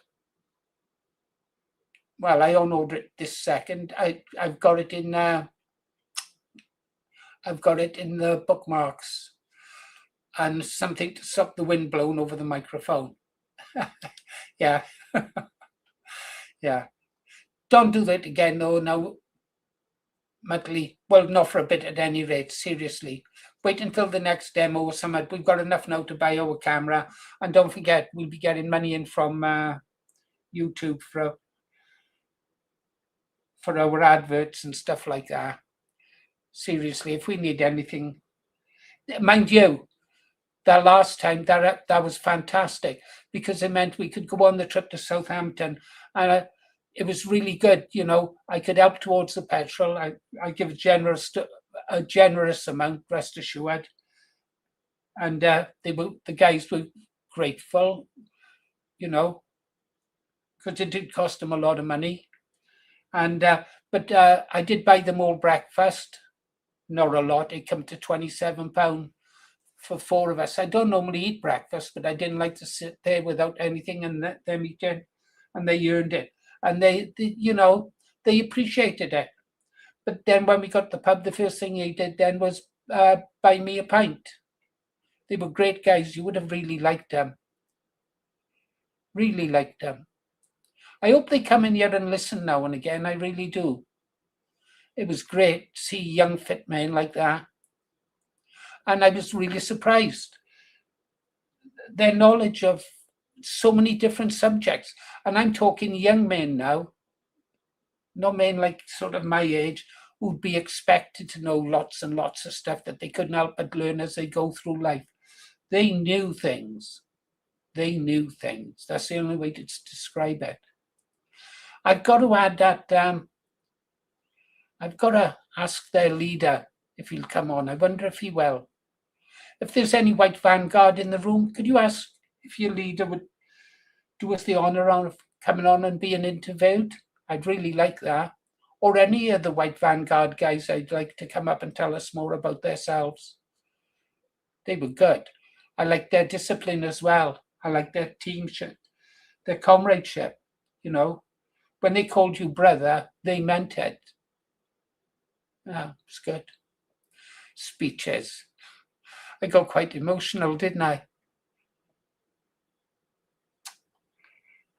well, I don't order it this second. I've got it in the bookmarks and something to stop the wind blowing over the microphone. Yeah. Yeah. Don't do that again though now, Muttley. Well, not for a bit at any rate, seriously. Wait until the next demo or something. We've got enough now to buy our camera. And don't forget, we'll be getting money in from YouTube for our adverts and stuff like that. Seriously, if we need anything. Mind you, that last time, that was fantastic because it meant we could go on the trip to Southampton. And it was really good, you know. I could help towards the petrol. I give a generous amount, rest assured. And the guys were grateful, you know, because it did cost them a lot of money. And but I did buy them all breakfast, not a lot. It came to £27 for 4 of us. I don't normally eat breakfast, but I didn't like to sit there without anything and them eating, and they earned it. And they you know, they appreciated it. But then when we got to the pub, the first thing he did then was buy me a pint. They were great guys. You would have really liked them. Really liked them. I hope they come in here and listen now and again. I really do. It was great to see young fit men like that. And I was really surprised. Their knowledge of so many different subjects. And I'm talking young men now, not men like sort of my age, who'd be expected to know lots and lots of stuff that they couldn't help but learn as they go through life. They knew things. They knew things. That's the only way to describe it. I've got to add that I've got to ask their leader if he'll come on. I wonder if he will. If there's any white vanguard in the room, could you ask if your leader would do us the honour of coming on and being interviewed? I'd really like that. Or any of the white vanguard guys, I'd like to come up and tell us more about themselves. They were good. I like their discipline as well. I like their teamship, their comradeship, you know. When they called you brother, they meant it. Yeah, it's good. Speeches. I got quite emotional, didn't I?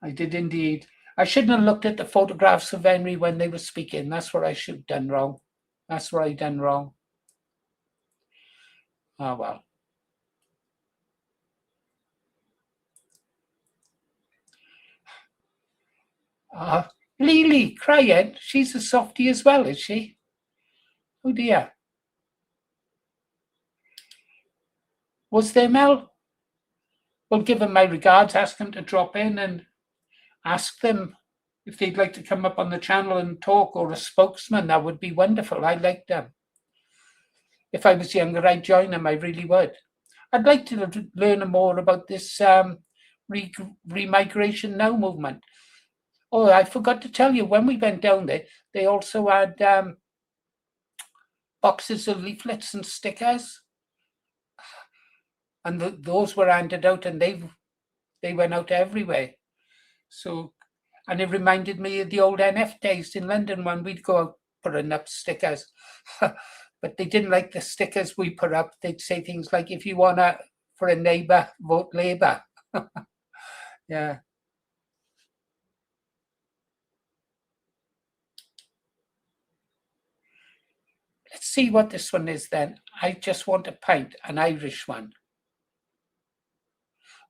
I did indeed. I shouldn't have looked at the photographs of Henry when they were speaking. That's what I should have done wrong. That's what I done wrong. Oh, well. Lily crying. She's a softie as well, is she? Oh dear. Was there, Mel? Well, give them my regards. Ask them to drop in and ask them if they'd like to come up on the channel and talk, or a spokesman. That would be wonderful. I like them. If I was younger, I'd join them. I really would. I'd like to learn more about this remigration now movement. Oh, I forgot to tell you, when we went down there, they also had boxes of leaflets and stickers. And those were handed out, and they went out everywhere. So, and it reminded me of the old NF days in London when we'd go out putting up stickers. But they didn't like the stickers we put up. They'd say things like, if you want for a neighbour, vote Labour. Yeah. Let's see what this one is then. I just want a pint, an Irish one.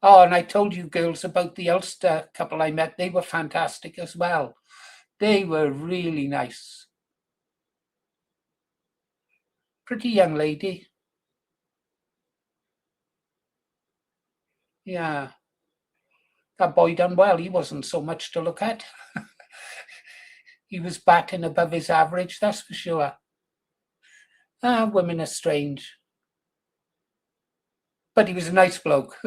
Oh, and I told you girls about the Ulster couple I met. They were fantastic as well. They were really nice. Pretty young lady. Yeah. That boy done well. He wasn't so much to look at. He was batting above his average, that's for sure. Women are strange. But he was a nice bloke.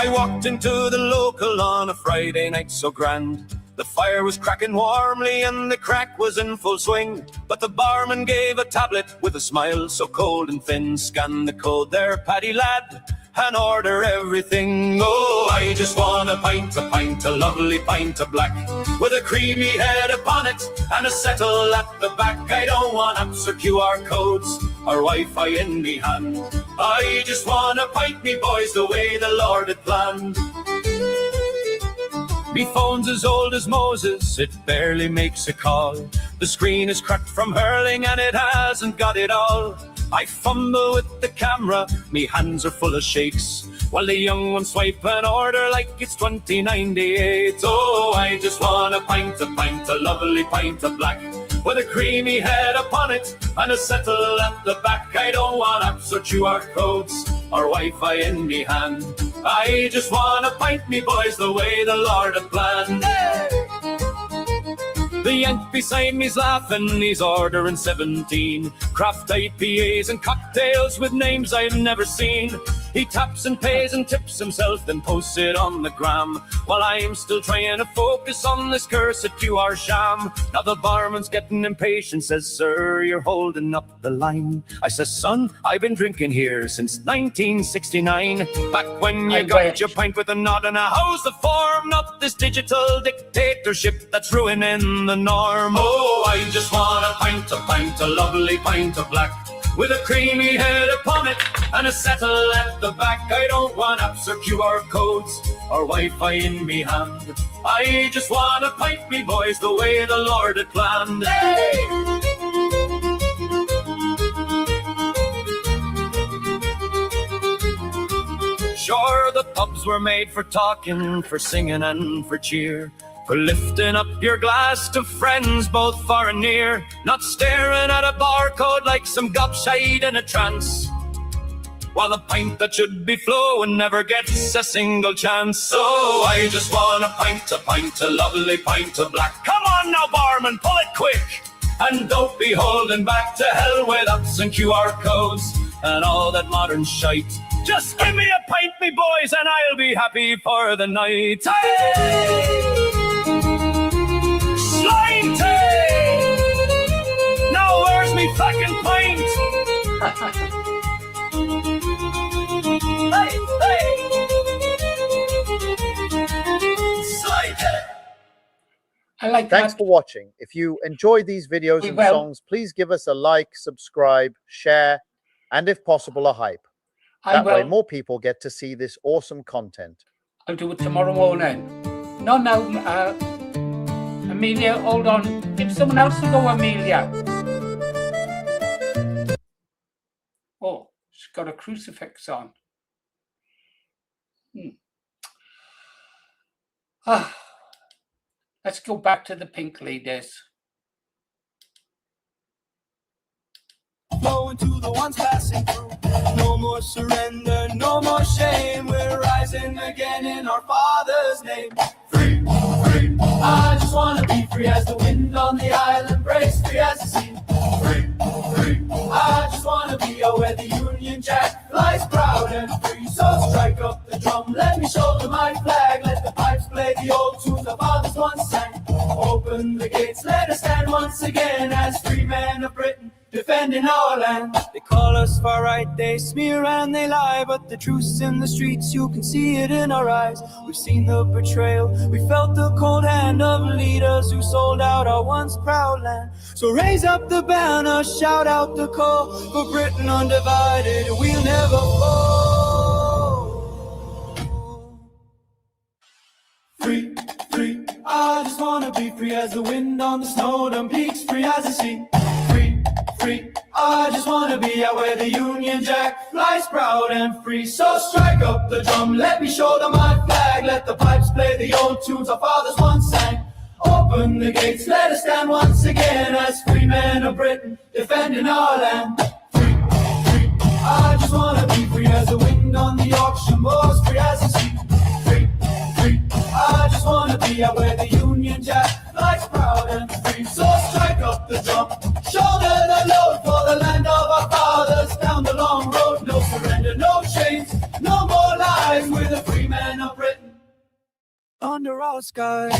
I walked into the local on a Friday night so grand. The fire was cracking warmly and the crack was in full swing. But the barman gave a tablet with a smile so cold and thin. Scan the code there, Paddy lad, and order everything. Oh, I just want a pint, a lovely pint of black, with a creamy head upon it and a settle at the back. I don't want apps or QR codes or Wi-Fi in me hand. I just want a pint, me boys, the way the Lord had planned. Me phone's as old as Moses, it barely makes a call. The screen is cracked from hurling and it hasn't got it all. I fumble with the camera, me hands are full of shakes, while the young ones swipe an order like it's 2098. Oh, I just want a pint, a lovely pint of black, with a creamy head upon it and a settle at the back. I don't want apps or QR codes or Wi-Fi in me hand. I just want a pint, me boys, the way the Lord had planned. Hey! The Yank beside me's laughing, he's ordering 17 craft IPAs and cocktails with names I've never seen. He taps and pays and tips himself, then posts it on the gram, while I'm still trying to focus on this cursed QR sham. Now the barman's getting impatient, says, "Sir, you're holding up the line." I says, "Son, I've been drinking here since 1969, back when you got your pint with a nod and a how's the form, not this digital dictatorship that's ruining the norm." Oh, I just want a pint, a lovely pint of black, with a creamy head upon it and a settle at the back. I don't want apps or QR codes or Wi-Fi in me hand. I just want a pint, me boys, the way the Lord had planned. Hey! Sure, the pubs were made for talking, for singing and for cheer, for lifting up your glass to friends both far and near, not staring at a barcode like some gobshite in a trance, while the pint that should be flowing never gets a single chance. So I just want a pint, a lovely pint of black. Come on now, barman, pull it quick, and don't be holding back. To hell with apps and QR codes and all that modern shite. Just give me a pint, me boys, and I'll be happy for the night. Hey! Slime tail! Now where's me fucking pint? Hey, hey! Slime tail! I like Thanks that. for watching. If you enjoy these videos and songs, please give us a like, subscribe, share, and if possible, a hype. That way more people get to see this awesome content. I'll do it tomorrow morning. No, Amelia, hold on. Give someone else to go, Amelia. Oh, she's got a crucifix on. Let's go back to the pink ladies. Flowing to the ones passing through. No more surrender, no more shame. We're rising again in our Father's name. Free, free. I just want to be free as the wind on the island breaks, free as the sea. Free, free. I just want to be where the Union Jack flies proud and free. So strike up the drum, let me shoulder my flag. Let the pipes play the old tunes the fathers once sang. Open the gates, let us stand once again as free men of Britain, defending our land. They call us far right, they smear and they lie, but the truth's in the streets, you can see it in our eyes. We've seen the betrayal, we felt the cold hand of leaders who sold out our once proud land. So raise up the banner, shout out the call, for Britain undivided, we'll never fall. wanna be free as the wind on the snow-dome peaks, free as the sea. Free, free, I just wanna be out where the Union Jack flies proud and free. So strike up the drum, let me show them my flag. Let the pipes play the old tunes our fathers once sang. Open the gates, let us stand once again as free men of Britain, defending our land. Free, free, I just wanna be free as the wind on the auction boards, free as the sea. Free, free, I just wanna be out where the Union Jack flies proud and free. So strike up the drum, shoulder the load for the land of our fathers. Down the long road, no surrender, no chains, no more lies. We're the free men of Britain, under all skies.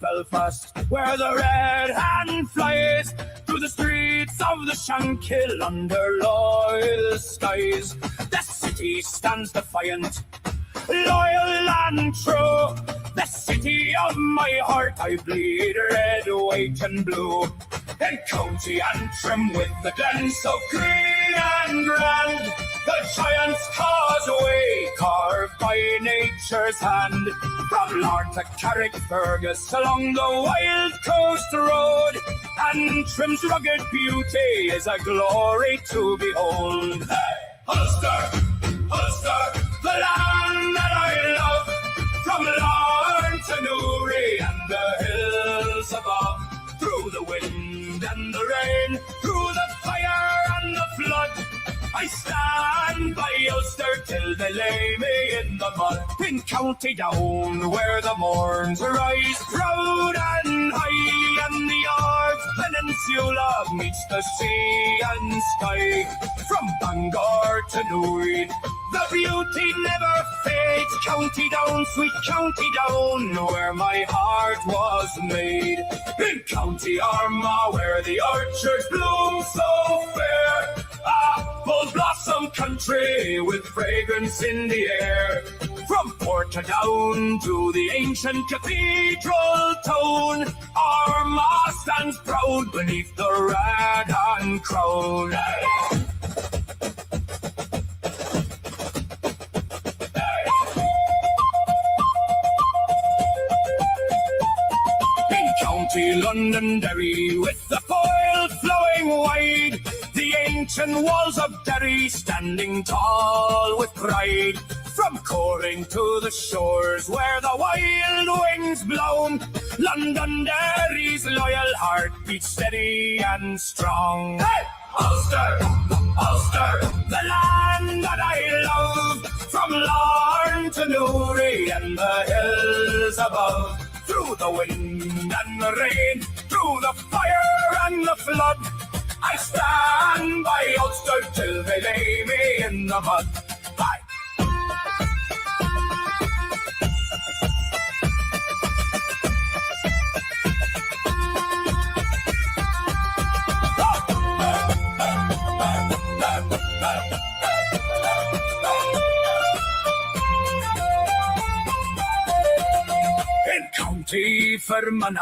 Belfast, where the red hand flies through the streets of the Shankill under loyal skies. The city stands defiant, loyal and true. The city of my heart, I bleed red, white and blue. In County Antrim with the glen so green and grand, the giant's causeway carved by nature's hand. From Lord to Carrickfergus along the wild coast road, Antrim's rugged beauty is a glory to behold. Hey, Ulster, Ulster, the land that I love, from Larne to Newry and the hills above, through the wind and the rain, through the fire and the flood, I stand by Ulster till they lay me in the mud. In County Down, where the morns rise proud and high, and the Ards Peninsula meets the sea and sky. From Bangor to Newry, the beauty never fades. County Down, sweet County Down, where my heart was made. In County Armagh, where the orchards bloom so fair, apple blossom country with fragrance in the air. From Portadown to the ancient cathedral town, Armagh stands proud beneath the rag-hand crown. In County Londonderry, with the foyle flowing wide, the ancient walls of Derry standing tall with pride. From Coring to the shores where the wild wind's blown, Londonderry's loyal heart beats steady and strong. Hey! Ulster, Ulster, the land that I love, from Larne to Newry and the hills above, through the wind and the rain, through the fire and the flood, I stand by Ulster till they lay me in the mud. Bye. In County Fermanagh,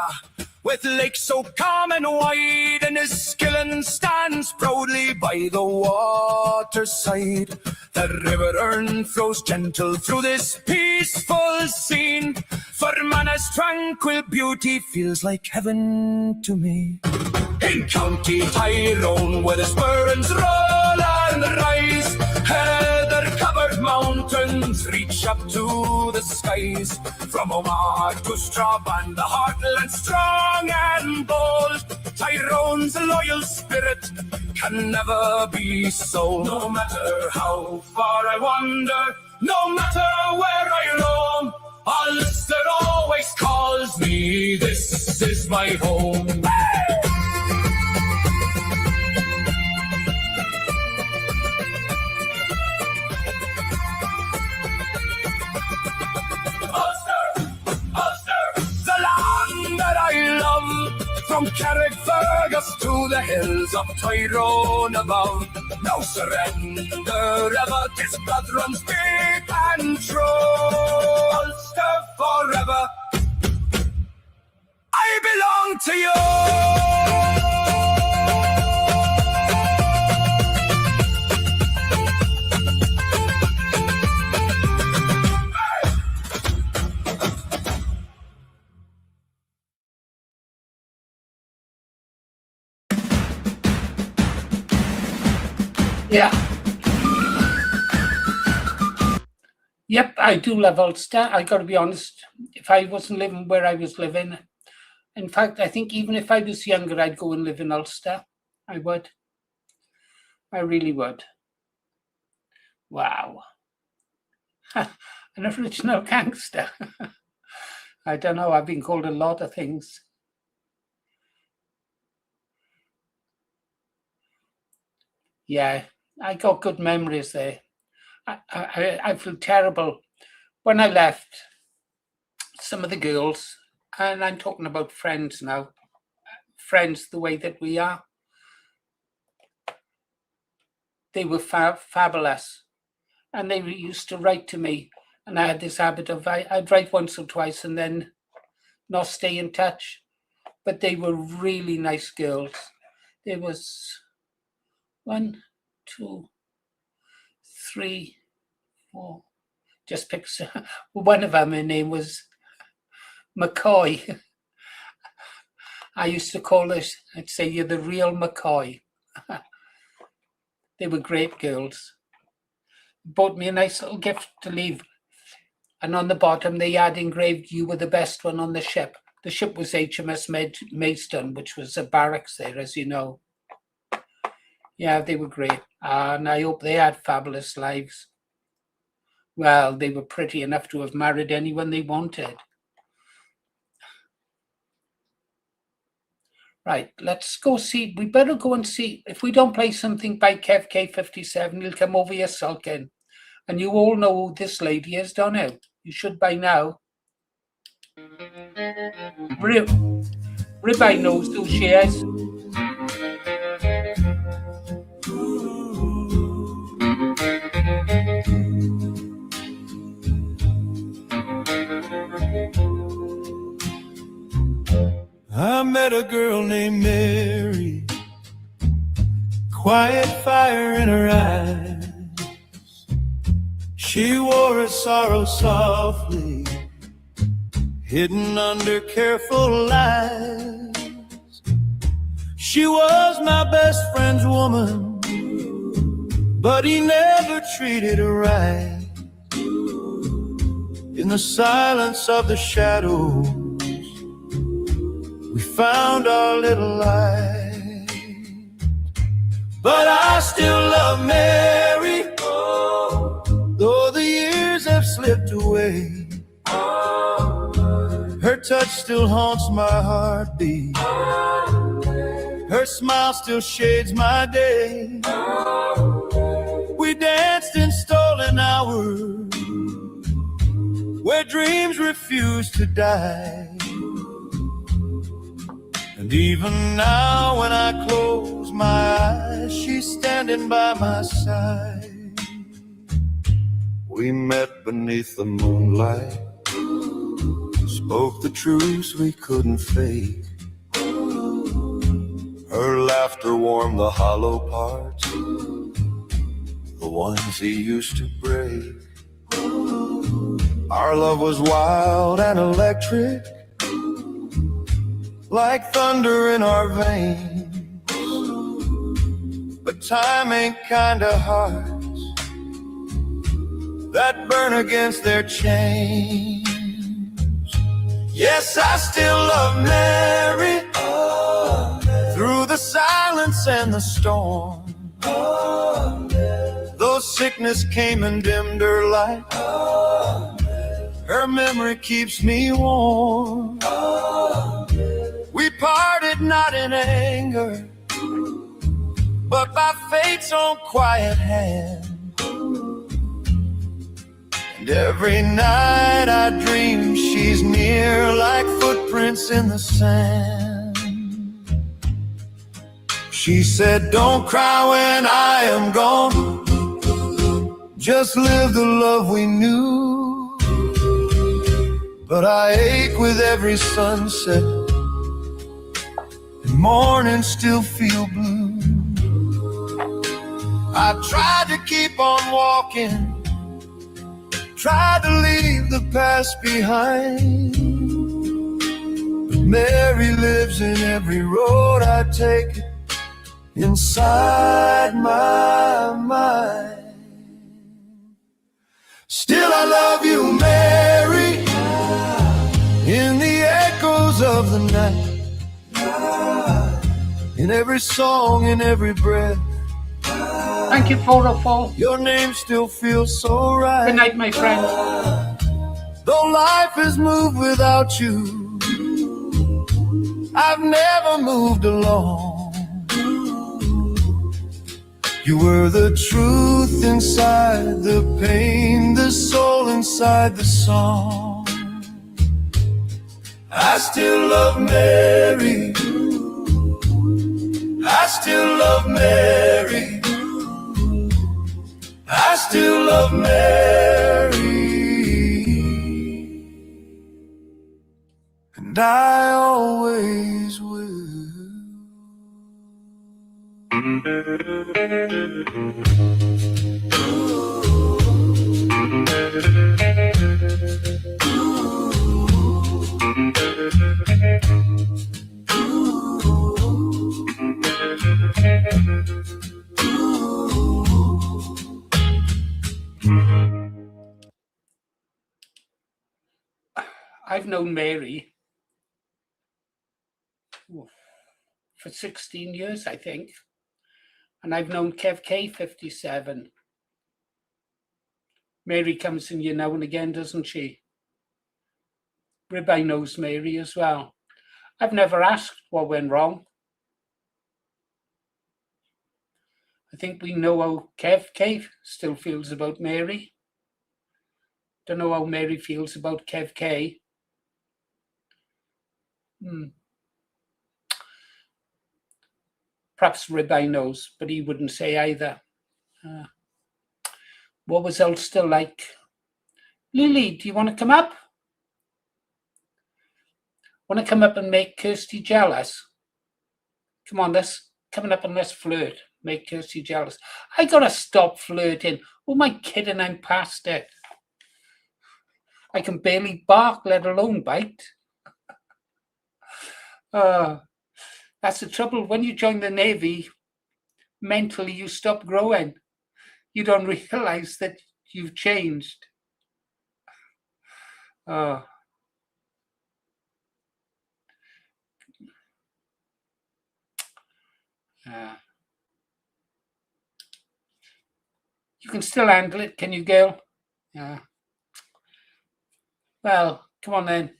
with lakes so calm and wide, and Enniskillen stands proudly by the waterside. The River Erne flows gentle through this peaceful scene. Fermanagh's tranquil beauty feels like heaven to me. In County Tyrone, where the Spurns roll and rise, heather-covered mountains reach up to the skies. From Omagh to Strabane, the heartland strong and bold, Tyrone's loyal spirit can never be sold. No matter how far I wander, no matter where I roam, Ulster always calls me, this is my home. Ulster, Ulster, the land that I love, from Carrickfergus to the hills of Tyrone above. No surrender ever, 'tis blood runs deep and true. Ulster forever, I belong to you. Yeah. Yep, I do love Ulster. I got to be honest. If I wasn't living where I was living, in fact, I think even if I was younger, I'd go and live in Ulster. I would. I really would. Wow. An original gangster. I don't know. I've been called a lot of things. Yeah, I got good memories there. I feel terrible. When I left, some of the girls, and I'm talking about friends now, friends the way that we are, they were fabulous. And they used to write to me, and I had this habit of, I'd write once or twice and then not stay in touch. But they were really nice girls. There was 1, 2, 3, 4, just pick one of them. Her name was McCoy. I used to call her, I'd say, you're the real McCoy. They were great girls. Bought me a nice little gift to leave. And on the bottom, they had engraved, you were the best one on the ship. The ship was HMS Maidstone, which was a barracks there, as you know. Yeah, they were great. And I hope they had fabulous lives. Well, they were pretty enough to have married anyone they wanted. Right, let's go see. We better go and see. If we don't play something by Kev K57, he'll come over here sulking. And you all know who this lady is, don't you? You should by now. Ribeye knows who she is. I met a girl named Mary, quiet fire in her eyes. She wore her sorrow softly, hidden under careful lies. She was my best friend's woman, but he never treated her right. In the silence of the shadows, we found our little light. But I still love Mary, though the years have slipped away. Her touch still haunts my heartbeat. Her smile still shades my day. We danced in stolen hours, where dreams refuse to die. And even now when I close my eyes, she's standing by my side. We met beneath the moonlight, spoke the truths we couldn't fake. Her laughter warmed the hollow parts, the ones he used to break. Our love was wild and electric, like thunder in our veins. But time ain't kind of hearts that burn against their chains. Yes, I still love Mary, nights and the storm. Though sickness came and dimmed her light, her memory keeps me warm. We parted not in anger, but by fate's own quiet hand. And every night I dream she's near, like footprints in the sand. She said, don't cry when I am gone, just live the love we knew. But I ache with every sunset, and mornings still feel blue. I tried to keep on walking, tried to leave the past behind, but Mary lives in every road I take, inside my mind. Still I love you, Mary, in the echoes of the night, in every song, in every breath. Thank you, 404. Your name still feels so right. Good night, my friend. Though life has moved without you, I've never moved alone. You were the truth inside the pain, the soul inside the song. I still love Mary, I still love Mary, I still love Mary, and I always will. I've known Mary for 16 years, I think. And I've known Kev K 57. Mary comes in here now and again, doesn't she? Ribeye knows Mary as well. I've never asked what went wrong. I think we know how Kev K still feels about Mary. Don't know how Mary feels about Kev K. Perhaps Ribeye knows, but he wouldn't say either. What was Ulster like? Lily, do you want to come up? Want to come up and make Kirsty jealous? Come on, let's come up and let's flirt. Make Kirsty jealous. I gotta stop flirting. Who am I kidding? I'm past it. I can barely bark, let alone bite. That's the trouble. When you join the Navy, mentally you stop growing. You don't realize that you've changed. You can still handle it, can you, girl? Yeah. Well, come on then.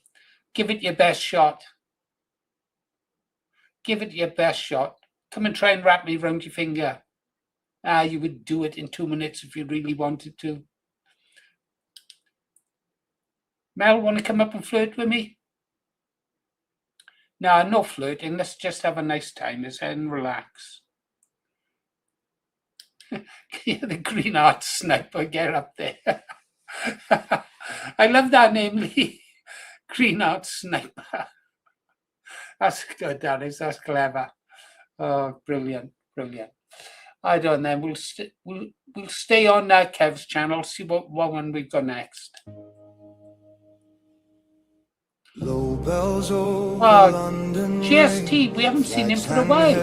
Give it your best shot. Give it your best shot. Come and try and wrap me around your finger. You would do it in 2 minutes if you really wanted to. Mel, want to come up and flirt with me? No, no flirting. Let's just have a nice time and relax. The Green Art Sniper, get up there. I love that name, Lee. Green Art Sniper. That's good, Dennis. That's clever. Oh, brilliant, brilliant. I don't know. We'll stay on Kev's channel. See what one we've got next. Low bells over London GST. We haven't seen him for a while.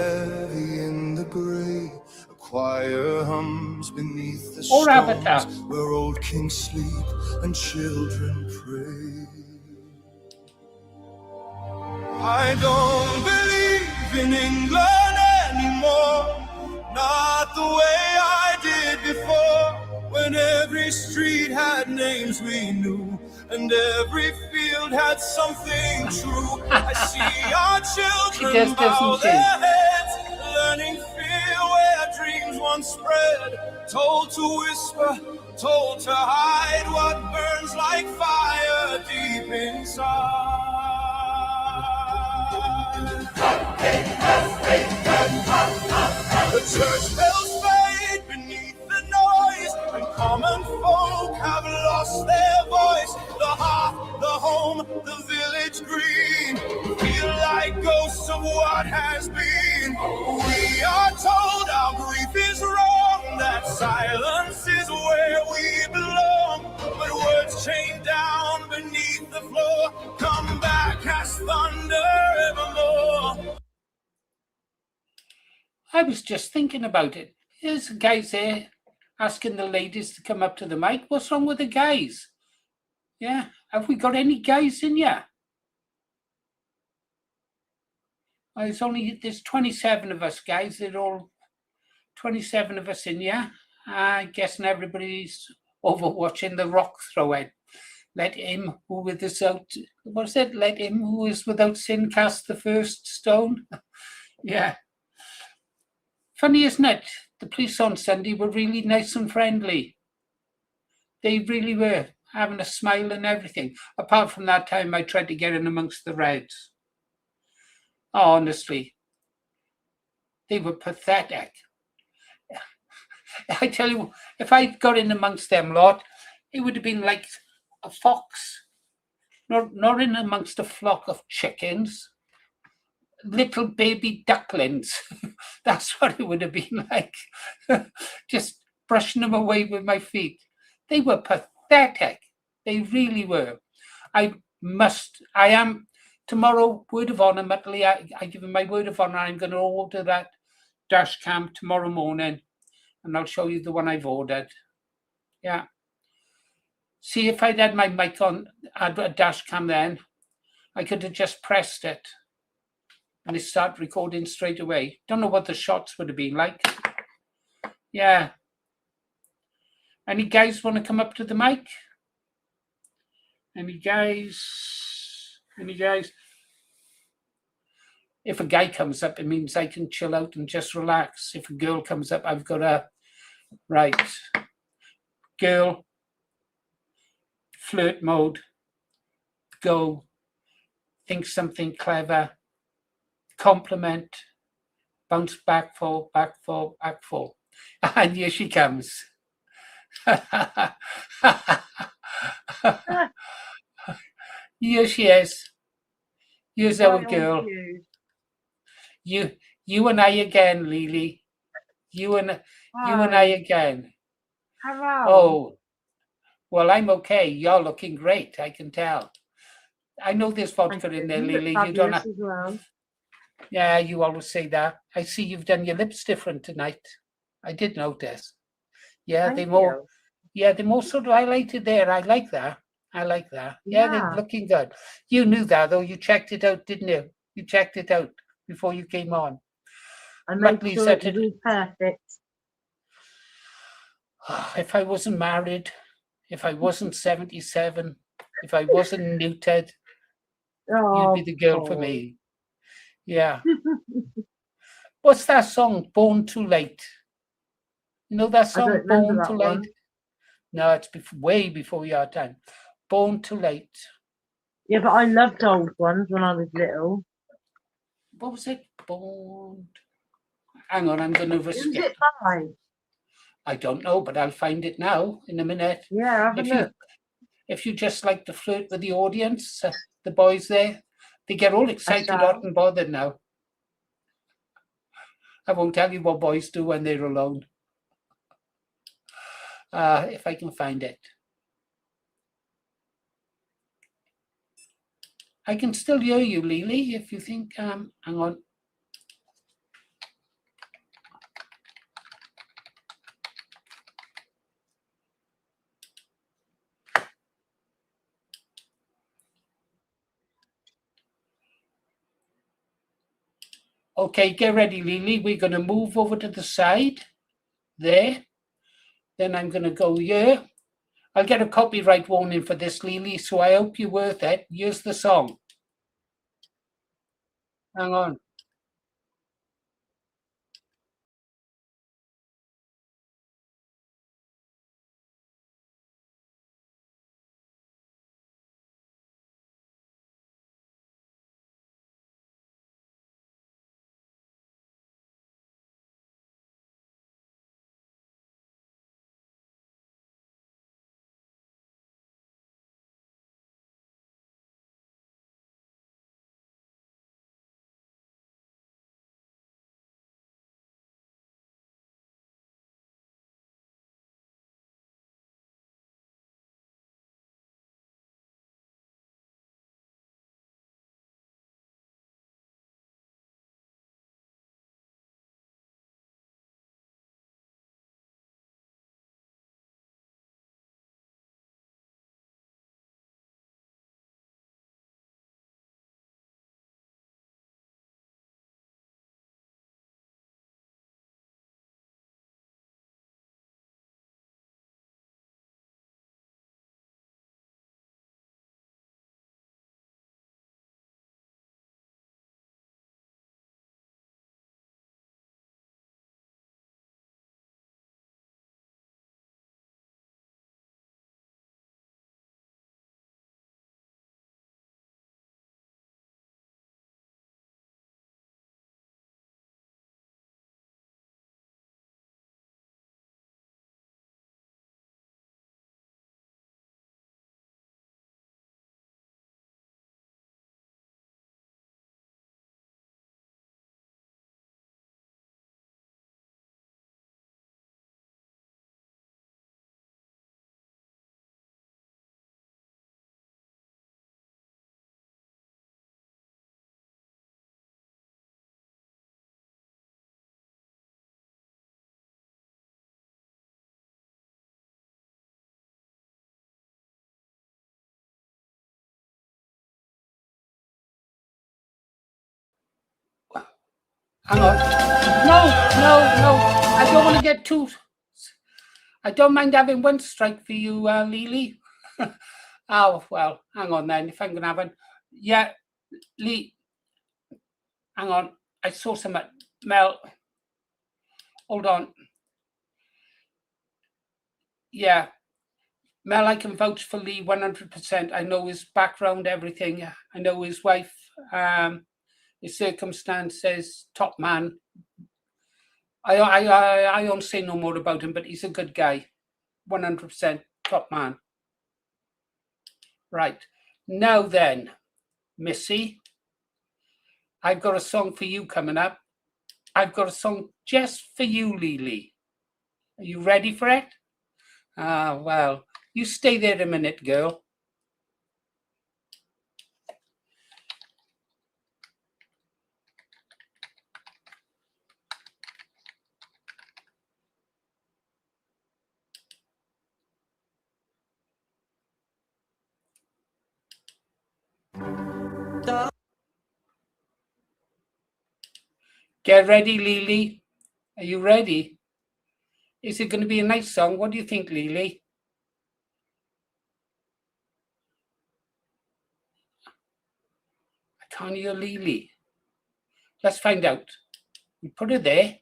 In the grey, a choir hums beneath the Or Avatar. stones where old kings sleep and children pray. I don't believe in England anymore. Not the way I did before, when every street had names we knew, and every field had something true. I see our children bow their heads, learning fear where dreams once spread. Told to whisper, told to hide what burns like fire deep inside. The church bells fade beneath the noise, and common folk have lost their voice. The hearth, the home, the village green feel like ghosts of what has been. We are told our grief is wrong, that silence is where we belong. But words chained down beneath the floor come back as thunder evermore. I was just thinking about it. There's guys there asking the ladies to come up to the mic. What's wrong with the guys? Yeah, have we got any guys in here? There's 27 of us guys. They're all 27 of us in here. I guess everybody's over watching the rock throw-in. Let him who without sin cast the first stone. Yeah. Funny, isn't it? The police on Sunday were really nice and friendly. They really were, having a smile and everything. Apart from that time I tried to get in amongst the Reds. Oh, honestly, they were pathetic. I tell you, if I got in amongst them lot, it would have been like a fox, not in amongst a flock of chickens. Little baby ducklings. That's what it would have been like. Just brushing them away with my feet. They were pathetic. They really were. I am tomorrow, word of honor, Muttley, I give him my word of honor, I'm going to order that dash cam tomorrow morning, and I'll show you the one I've ordered. Yeah. See, if I'd had my mic on, had a dash cam then, I could have just pressed it and it started recording straight away. Don't know what the shots would have been like. Yeah. Any guys want to come up to the mic? Any guys? Any guys? If a guy comes up, it means I can chill out and just relax. If a girl comes up, I've got to, right, girl, flirt mode, go, think something clever, compliment, bounce back, fall, back, fall, back, fall. And here she comes. Here she is. Here's our girl. You and I again, Lily. You and I again. Hello. Oh, well, I'm okay. You're looking great. I can tell. I know there's vodka in there, Lily. You don't have. Well. Yeah, you always say that. I see you've done your lips different tonight. I did notice. Yeah, they're more sort of highlighted there. I like that. Yeah, they're looking good. You knew that, though. You checked it out, didn't you? You checked it out before you came on. I made sure it was perfect. If I wasn't married, if I wasn't 77, if I wasn't neutered, you'd be the girl for me. Yeah. What's that song, Born Too Late? You know that song, Born Too Late? No, it's way before your time. Born Too Late. Yeah, but I loved old ones when I was little. What was it? Born. Hang on, I'm going to risk it. Who's it by? I don't know, but I'll find it now in a minute. Yeah, if you just like to flirt with the audience, the boys there, they get all excited, hot and bothered now. I won't tell you what boys do when they're alone. If I can find it. I can still hear you, Lily, if you think, hang on. Okay, get ready, Lily. We're going to move over to the side. There. Then I'm going to go here. I'll get a copyright warning for this, Lily, so I hope you're worth it. Here's the song. Hang on. Hang on. No. I don't want to get too... I don't mind having one strike for you, Lily. Oh, well, hang on then, if I'm going to have one. Yeah, Lee, hang on. I saw some... Mel, hold on. Yeah. Mel, I can vouch for Lee 100%. I know his background, everything. I know his wife, his circumstances, top man. I don't say no more about him, but he's a good guy. 100% top man. Right. Now then, Missy, I've got a song for you coming up. I've got a song just for you, Lily. Are you ready for it? Well, you stay there a minute, girl. Get ready, Lily. Are you ready? Is it going to be a nice song? What do you think, Lily? I can't hear Lily. Let's find out. We put her there,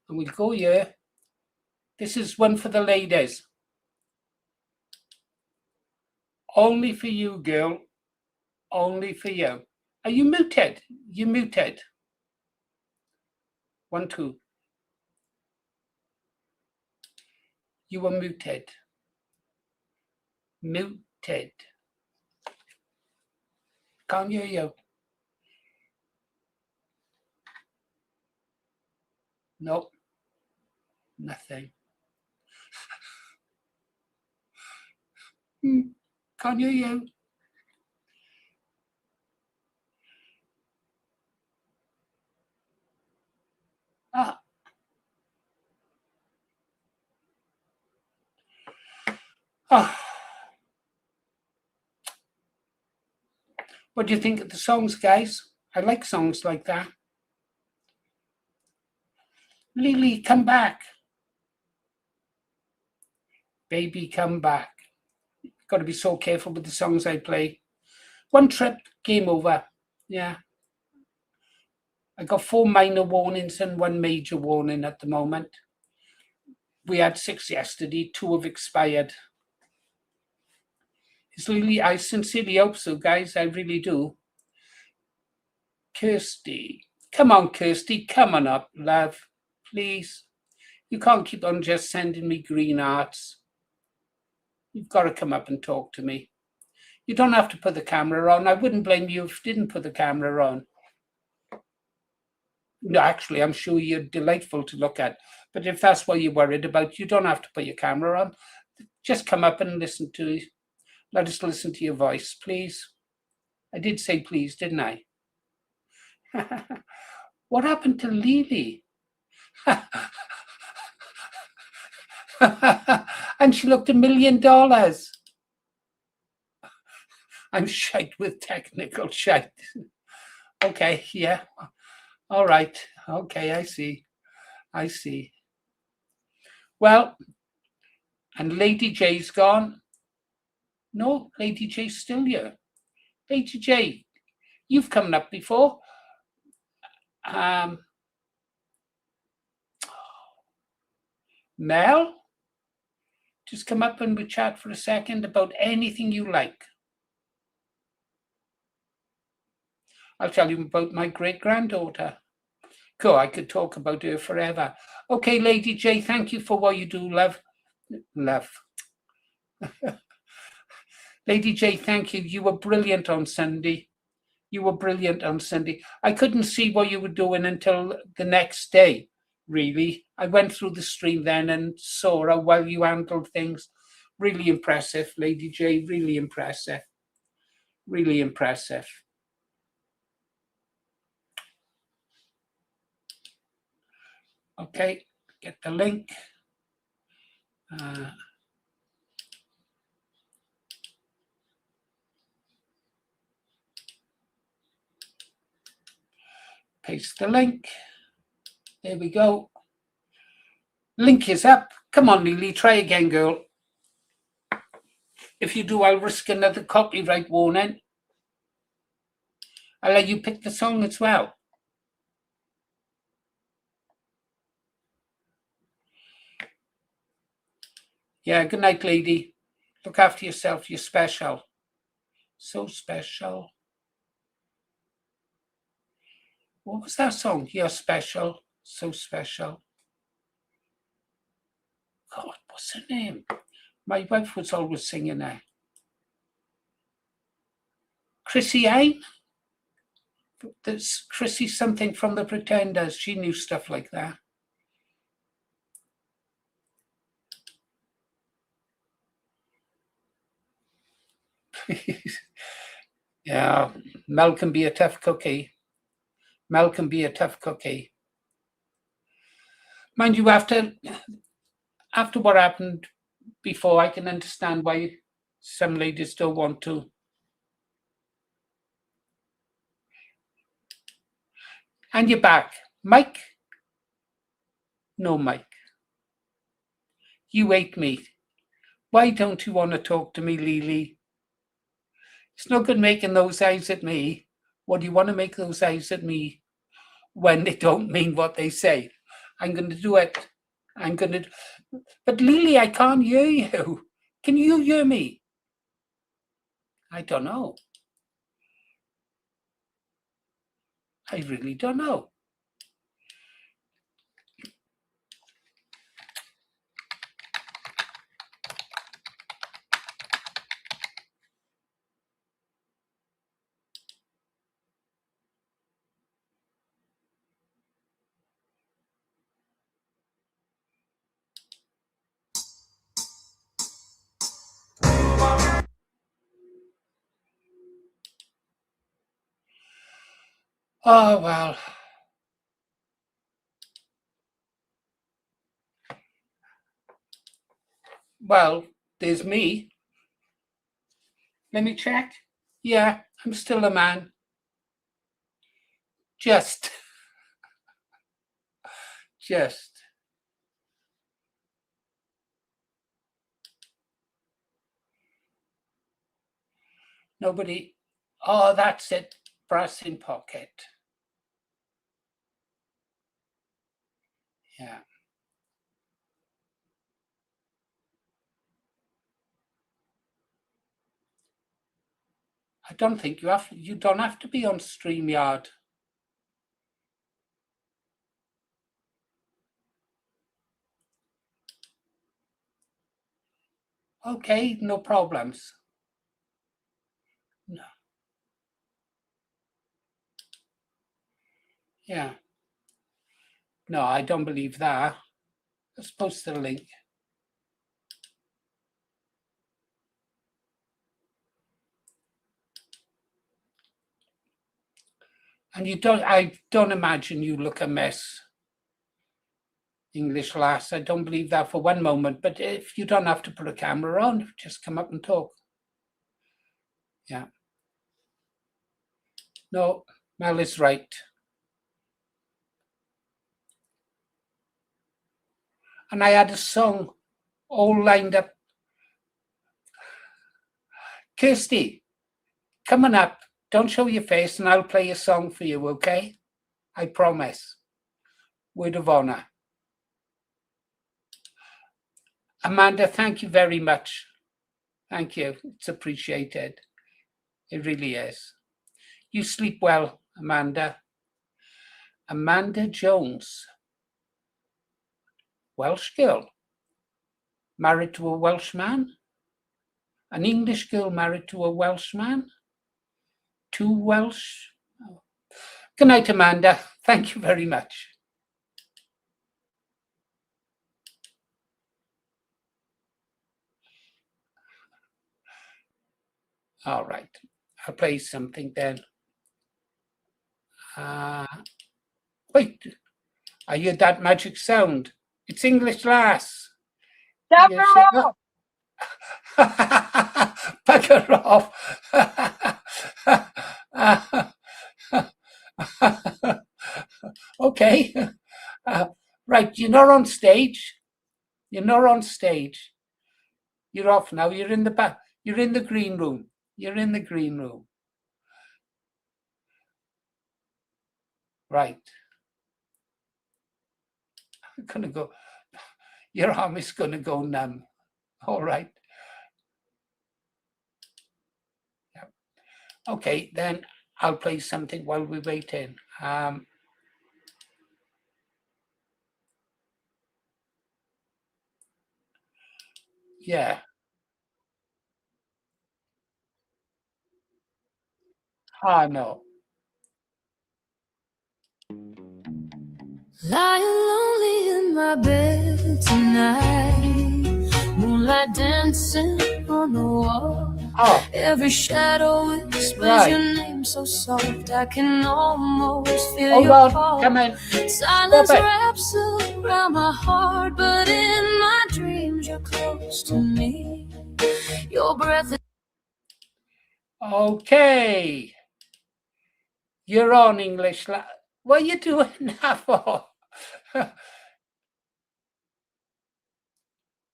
and we'll go here. This is one for the ladies. Only for you, girl. Only for you. Are you muted? You muted. 1, 2. You were muted. Muted. Can't hear you. Nope. Nothing. Can't hear you. Ah. Oh. What do you think of the songs, guys? I like songs like that. Lily, come back. Baby, come back. Got to be so careful with the songs I play. One trip, game over. Yeah. I got 4 minor warnings and 1 major warning at the moment. We had 6 yesterday, 2 have expired. It's Lily, I sincerely hope so, guys. I really do. Kirsty. Come on, Kirsty. Come on up, love. Please. You can't keep on just sending me green hearts. You've got to come up and talk to me. You don't have to put the camera on. I wouldn't blame you if you didn't put the camera on. No, actually, I'm sure you're delightful to look at. But if that's what you're worried about, you don't have to put your camera on. Just come up and listen to it. Let us listen to your voice, please. I did say please, didn't I? What happened to Lily? And she looked $1 million. I'm shite with technical shite. Okay, yeah. All right. Okay, I see. I see. Well, and Lady J's gone. No, Lady J's still here. Lady J, you've come up before. Mel, just come up and we chat for a second about anything you like. I'll tell you about my great-granddaughter. Cool, I could talk about her forever. Okay, Lady J, thank you for what you do, love. Love. Lady J, thank you. You were brilliant on Sunday. You were brilliant on Sunday. I couldn't see what you were doing until the next day, really. I went through the stream then and saw how well you handled things. Really impressive, Lady J, really impressive. Really impressive. Okay, get the link. Paste the link. There we go. Link is up. Come on, Lily, try again, girl. If you do, I'll risk another copyright warning. I'll let you pick the song as well. Yeah, good night, lady. Look after yourself. You're special. So special. What was that song? You're special. So special. God, what's her name? My wife was always singing that. Chrissy Hine? There's Chrissy something from the Pretenders. She knew stuff like that. Yeah, Mel can be a tough cookie. Mel can be a tough cookie. Mind you, after what happened before, I can understand why some ladies don't want to. And you're back. Mike? No, Mike. You hate me. Why don't you want to talk to me, Lily? It's no good making those eyes at me. What do you want to make those eyes at me when they don't mean what they say? I'm going to do it. I'm going to. But Lily, I can't hear you. Can you hear me? I don't know. I really don't know. Oh, well. Well, there's me. Let me check. Yeah, I'm still a man. Just Just. Nobody. Oh, that's it. Brass in pocket. Yeah. I don't think you don't have to be on StreamYard. Okay, no problems. No. Yeah. No, I don't believe that. Let's post the link. And I don't imagine you look a mess, English lass. I don't believe that for one moment. But if you don't have to put a camera on, just come up and talk. Yeah. No, Mel is right. And I had a song all lined up. Kirsty, come on up. Don't show your face and I'll play a song for you, okay? I promise. Word of honor. Amanda, thank you very much. Thank you. It's appreciated. It really is. You sleep well, Amanda. Amanda Jones. Welsh girl. Married to a Welshman. An English girl married to a Welshman. 2 Welsh. Good night, Amanda. Thank you very much. All right. I'll play something then. Wait. I hear that magic sound. It's English lass. Bugger off! Bugger off. Okay. Right, you're not on stage. You're not on stage. You're off now. You're in the back. You're in the green room. You're in the green room. Right. I'm gonna go. Your arm is gonna go numb. All right. Yeah. Okay, then I'll play something while we wait in. Yeah. No. Lying lonely in my bed tonight, moonlight dancing on the wall. Every shadow whispers your name so soft, I can almost feel your call. Come in. Silence wraps around my heart, but in my dreams you're close to me. Your breath is okay. You're on, English. What are you doing that for?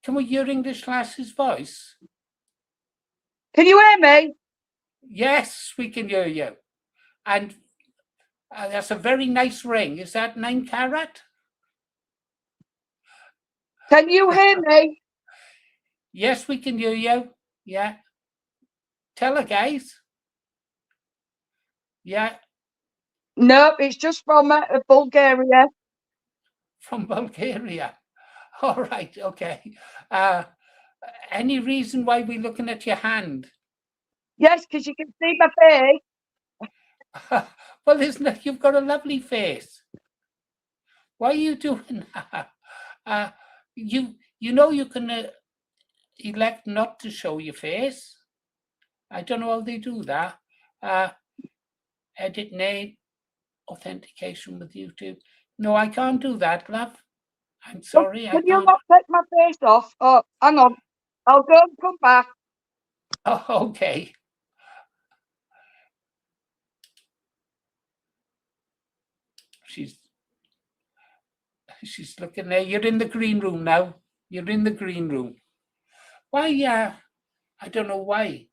Can we hear English lass's voice? Can you hear me? Yes, we can hear you. And that's a very nice ring. Is that 9 carat? Can you hear me? Yes, we can hear you. Yeah. Tell her, guys. Yeah. No, it's just from Bulgaria. From Bulgaria. All right. Okay. Any reason why we're looking at your hand? Yes, because you can see my face. Well, you've got a lovely face. Why are you doing that? You know you can elect not to show your face. I don't know how they do that. Edit name, authentication with YouTube. No, I can't do that, love. I'm sorry. Can you not take my face off? Oh, hang on. I'll go and come back. Oh, okay. she's looking there. You're in the green room now. You're in the green room. Why? I don't know why.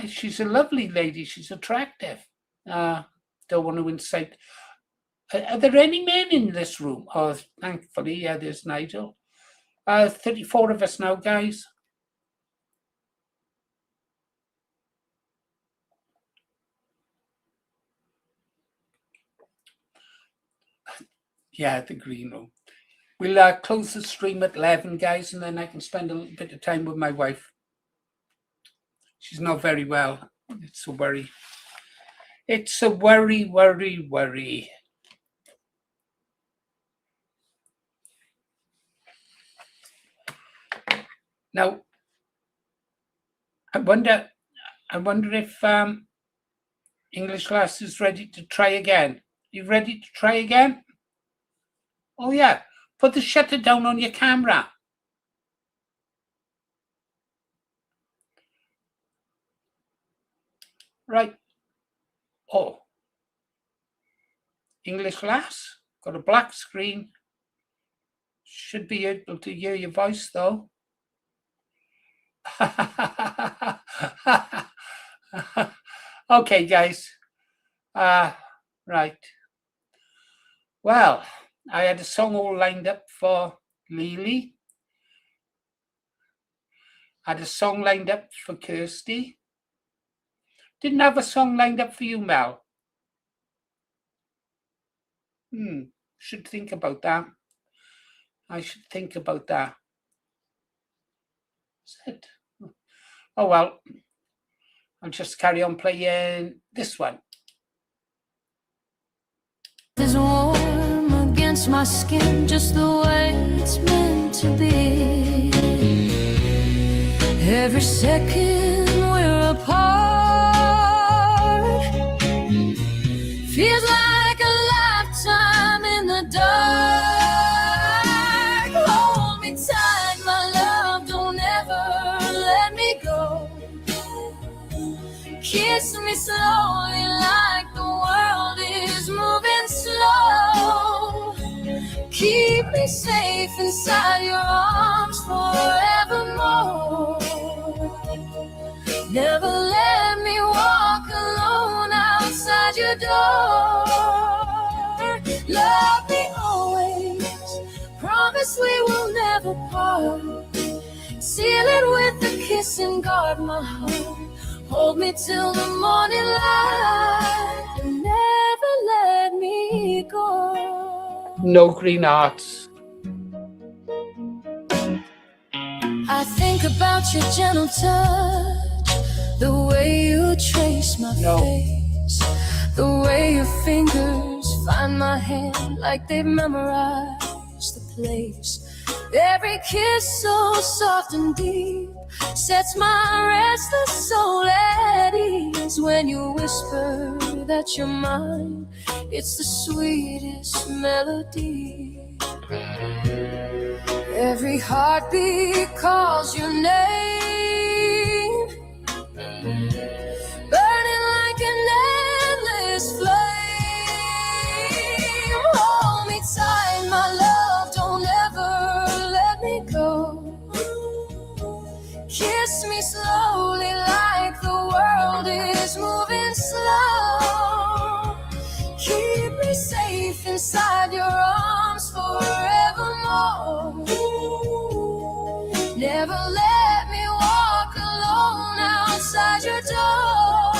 She's a lovely lady. She's attractive. Don't want to incite. Are there any men in this room? Oh, thankfully, yeah, there's Nigel. 34 of us now, guys. Yeah, the green room. We'll close the stream at 11, guys, and then I can spend a little bit of time with my wife. She's not very well. It's a worry. It's a worry, worry, worry. Now, I wonder if English class is ready to try again. You ready to try again? Oh yeah, put the shutter down on your camera. Right. Oh. English class, got a black screen. Should be able to hear your voice though. Okay, guys. Right. Well, I had a song all lined up for Lily. I had a song lined up for Kirsty. Didn't have a song lined up for you, Mel. Should think about that. I should think about that. That's it. Oh well, I'll just carry on playing this one. Is warm against my skin, just the way it's meant to be. Every second we're apart feels like a lifetime in the dark. Hold me tight, my love, don't ever let me go. Kiss me slowly like the world is moving slow. Keep me safe inside your arms forevermore. Never let me walk alone outside your door. Love me always, promise we will never part. Seal it with a kiss and guard my heart. Hold me till the morning light and never let me go. No green hearts. I think about your gentle touch, the way you trace my face, the way your fingers find my hand like they've memorized the place. Every kiss so soft and deep sets my restless soul at ease. When you whisper that you're mine, it's the sweetest melody. Every heartbeat calls your name, burning like an endless flame. Hold me tight, my love, don't ever let me go. Kiss me slowly like the world is moving slow. Keep me safe inside your arms forevermore. Never let me walk alone outside your door.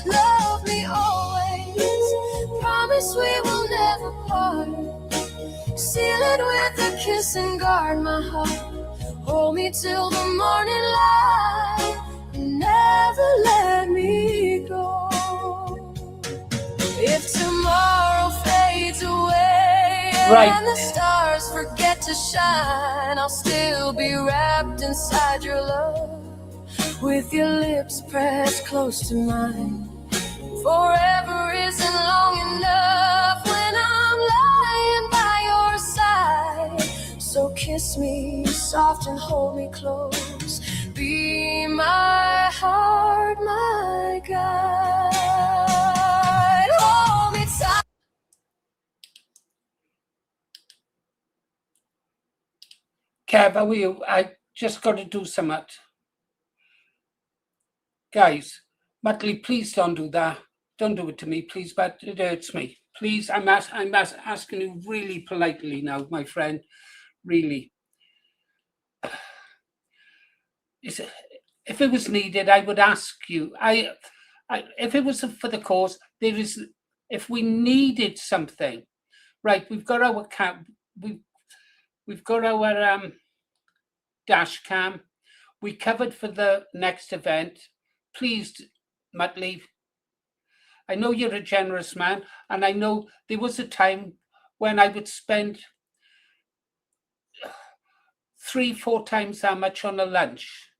Love me always, promise we will never part. Seal it with a kiss and guard my heart. Hold me till the morning light and never let me go. If tomorrow fades away and the stars forget to shine, I'll still be wrapped inside your love, with your lips pressed close to mine. Forever isn't long enough when I'm lying by your side. So kiss me soft and hold me close. Be my heart, my guide. Hold me tight. Kev, how are you? I just got to do something. Guys, Muttley, please don't do that. Don't do it to me, please, but it hurts me. Please, I'm asking you really politely now, my friend, really. If it was needed, I would ask you. If it was for the cause, if we needed something, right? We've got our we've got our dash cam. We covered for the next event. Please, Muttley, I know you're a generous man, and I know there was a time when I would spend 3-4 times that much on a lunch.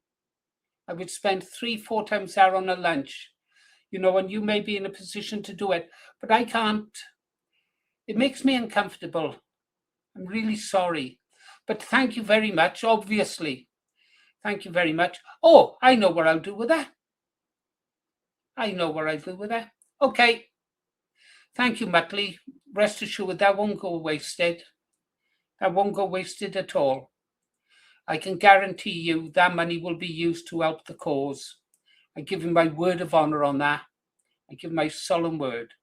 I would spend 3-4 times that on a lunch, and you may be in a position to do it, but I can't. It makes me uncomfortable. I'm really sorry, but thank you very much, obviously. Thank you very much. Oh, I know what I'll do with that. Okay. Thank you, Muttley. Rest assured that won't go wasted. That won't go wasted at all. I can guarantee you that money will be used to help the cause. I give you my word of honor on that. I give my solemn word.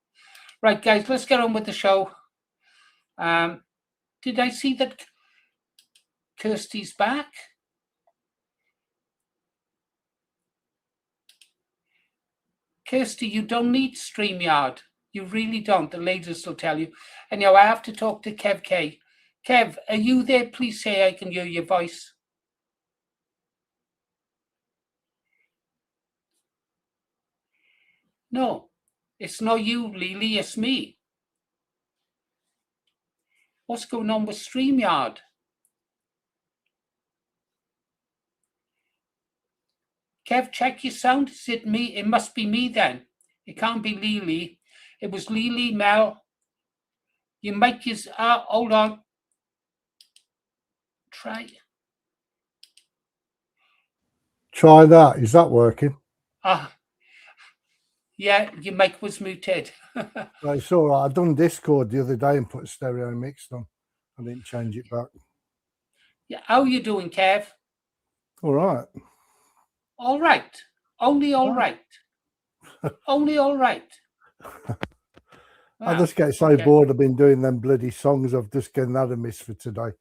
Right, guys, let's get on with the show. Did I see that Kirsty's back? Kirsty, you don't need StreamYard. You really don't. The ladies will tell you. Anyhow, I have to talk to Kev K. Kev, are you there? Please say I can hear your voice. No, it's not you, Lily, it's me. What's going on with StreamYard? Kev, check your sound. Is it me? It must be me then. It can't be Lily. It was Lily, Mel. Your mic is... hold on. Try that. Is that working? Yeah, your mic was muted. Right, it's all right. I done Discord the other day and put stereo mixed on. I didn't change it back. Yeah, how are you doing, Kev? All right. All right. Only all right. Only all right. I just get so bored. I've been doing them bloody songs. I've just getting that a miss for today.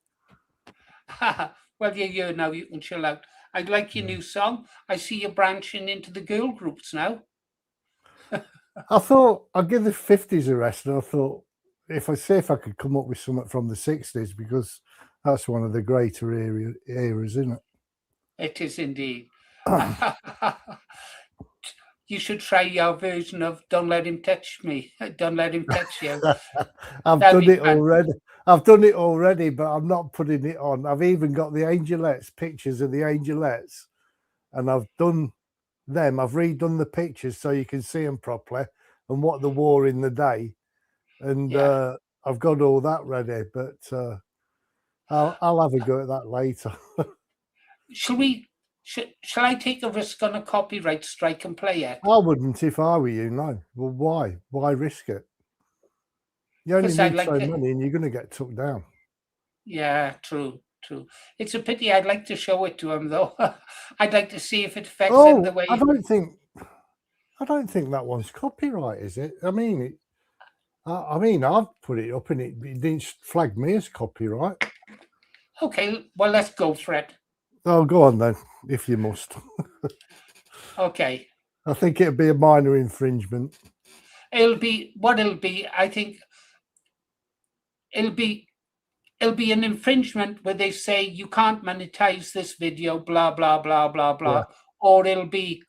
Well, you're here now. You can chill out. I like your new song. I see you branching into the girl groups now. I thought I'd give the 50s a rest, and I thought if I could come up with something from the 60s, because that's one of the greater eras, isn't it? It is indeed. You should try your version of "Don't Let Him Touch Me." Don't let him touch you. I've done it already. I've done it already, but I'm not putting it on. I've even got the Angelettes, pictures of the Angelettes, and I've done them. I've redone the pictures so you can see them properly and what they wore in the day. And I've got all that ready, but I'll have a go at that later. Shall I take a risk on a copyright strike and play it? I wouldn't if I were you, no. Well, why? Why risk it? You only need so money and you're going to get took down. Yeah, true. It's a pity. I'd like to show it to him, though. I'd like to see if it affects him the way... I don't think that one's copyright, is it? I mean, I've put it up and it didn't flag me as copyright. Okay, well, let's go for it. Oh, go on then, if you must. Okay. I think it'll be a minor infringement. I think it'll be an infringement where they say you can't monetize this video, blah, blah, blah, blah, blah. Yeah. Or it'll be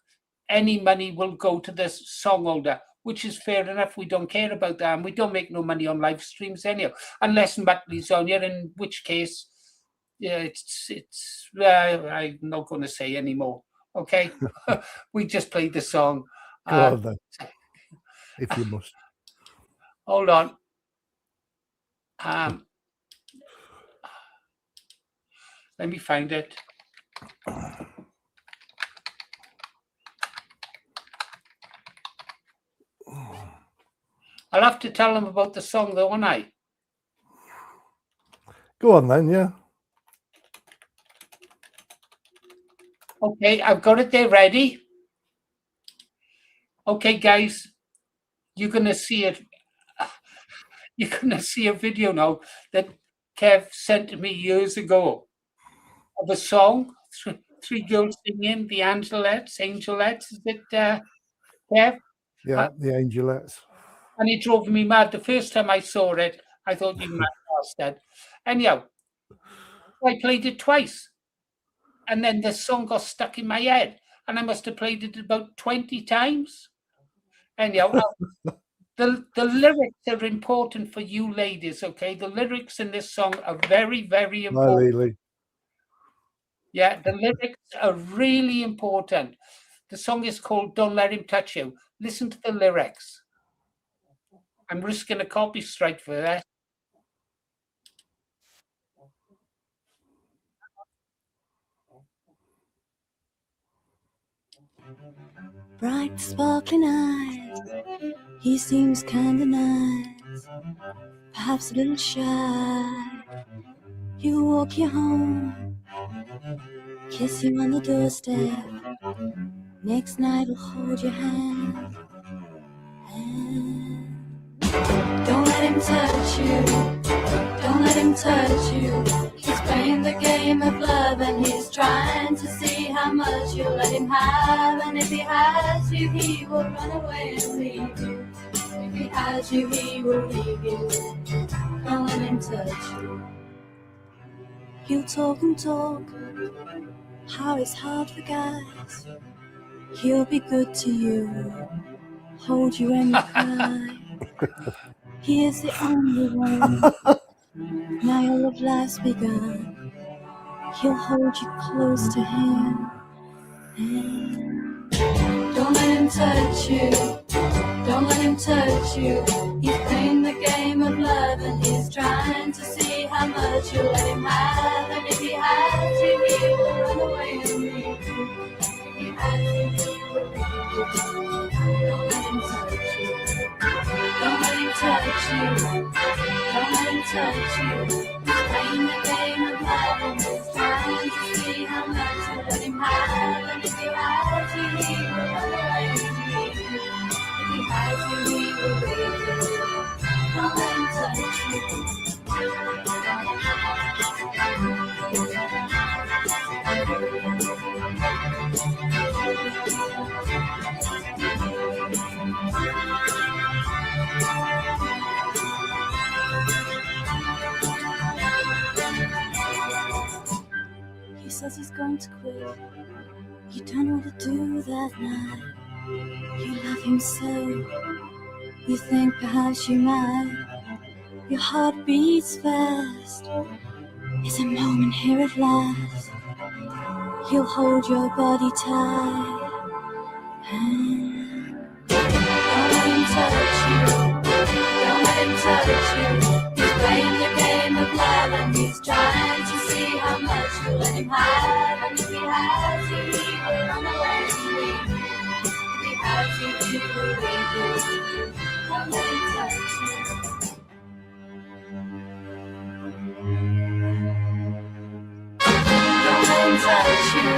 any money will go to this song holder, which is fair enough. We don't care about that. And we don't make no money on live streams anyhow, unless Muttley's on here, in which case, yeah, I'm not going to say anymore. Okay. We just played the song. Go on then, if you must. Hold on. Let me find it. I'll have to tell them about the song, though, won't I? Go on then, yeah. Okay, I've got it there ready. Okay, guys, you're gonna see it. You're gonna see a video now that Kev sent to me years ago of a song, three girls singing, the Angelettes. Is it, Kev? Yeah, the Angelettes. And it drove me mad. The first time I saw it, I thought, you mad bastard. Anyhow, I played it twice. And then the song got stuck in my head. And I must have played it about 20 times. Anyhow, the lyrics are important for you ladies, okay? The lyrics in this song are very, very Hi, important. Lily. Yeah, the lyrics are really important. The song is called Don't Let Him Touch You. Listen to the lyrics. I'm risking a copy strike for that. Bright sparkling eyes, he seems kinda nice, perhaps a little shy. You walk you home, kiss you on the doorstep, next night he'll hold your hand. Don't let him touch you, don't let him touch you. He's playing the game of love and he's trying to see how much you'll let him have. And if he has you, he will run away and leave you. If he has you, he will leave you. Don't let him touch you. He'll talk and talk, how it's hard for guys. He'll be good to you, hold you when you cry. He is the only one. Now your love life's begun. He'll hold you close to him. And don't let him touch you. Don't let him touch you. He's playing the game of love and he's trying to see how much you'll let him have. And if he has you, he will run away and leave you. If he has you, he will leave you. Don't let him touch you. Don't let him touch you. Don't let him touch you. He's playing the game of love and he's trying to see how much you'll let him have. And if he has you, he will run away and leave you. If he has you, he will leave you. Don't let him touch you. He says he's going to quit. You don't know what to do that night. You love him so. You think perhaps you might. Your heart beats fast. It's a moment here at last. He'll hold your body tight. And don't let him touch you. Don't let him touch you. He's playing the game of love and he's trying to see how much you'll let him have. And if he has you, he will run away and leave you. If he has you, he will leave you. Don't let him touch you. Don't let him touch you.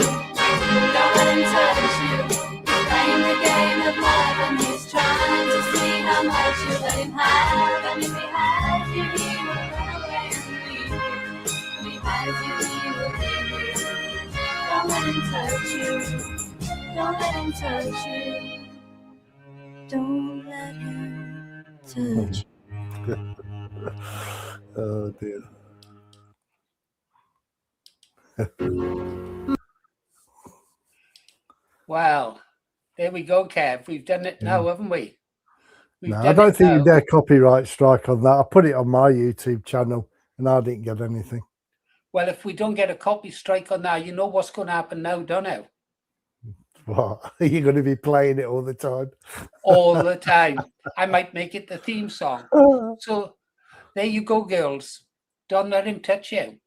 Don't let him touch you. He's playing the game of love and he's trying to see how much you let him have. And if he has you, he will run away and leave you. If he has you, he will leave you. Don't let him touch you. Don't let him touch you. Don't let him touch you. Oh dear. Well, there we go, Kev. We've done it now, haven't we? No, I don't think you dare copyright strike on that. I put it on my YouTube channel and I didn't get anything. Well, if we don't get a copy strike on that, you know what's going to happen now, don't you? What? Are you going to be playing it all the time? All the time. I might make it the theme song. So there you go, girls. Don't let him touch you.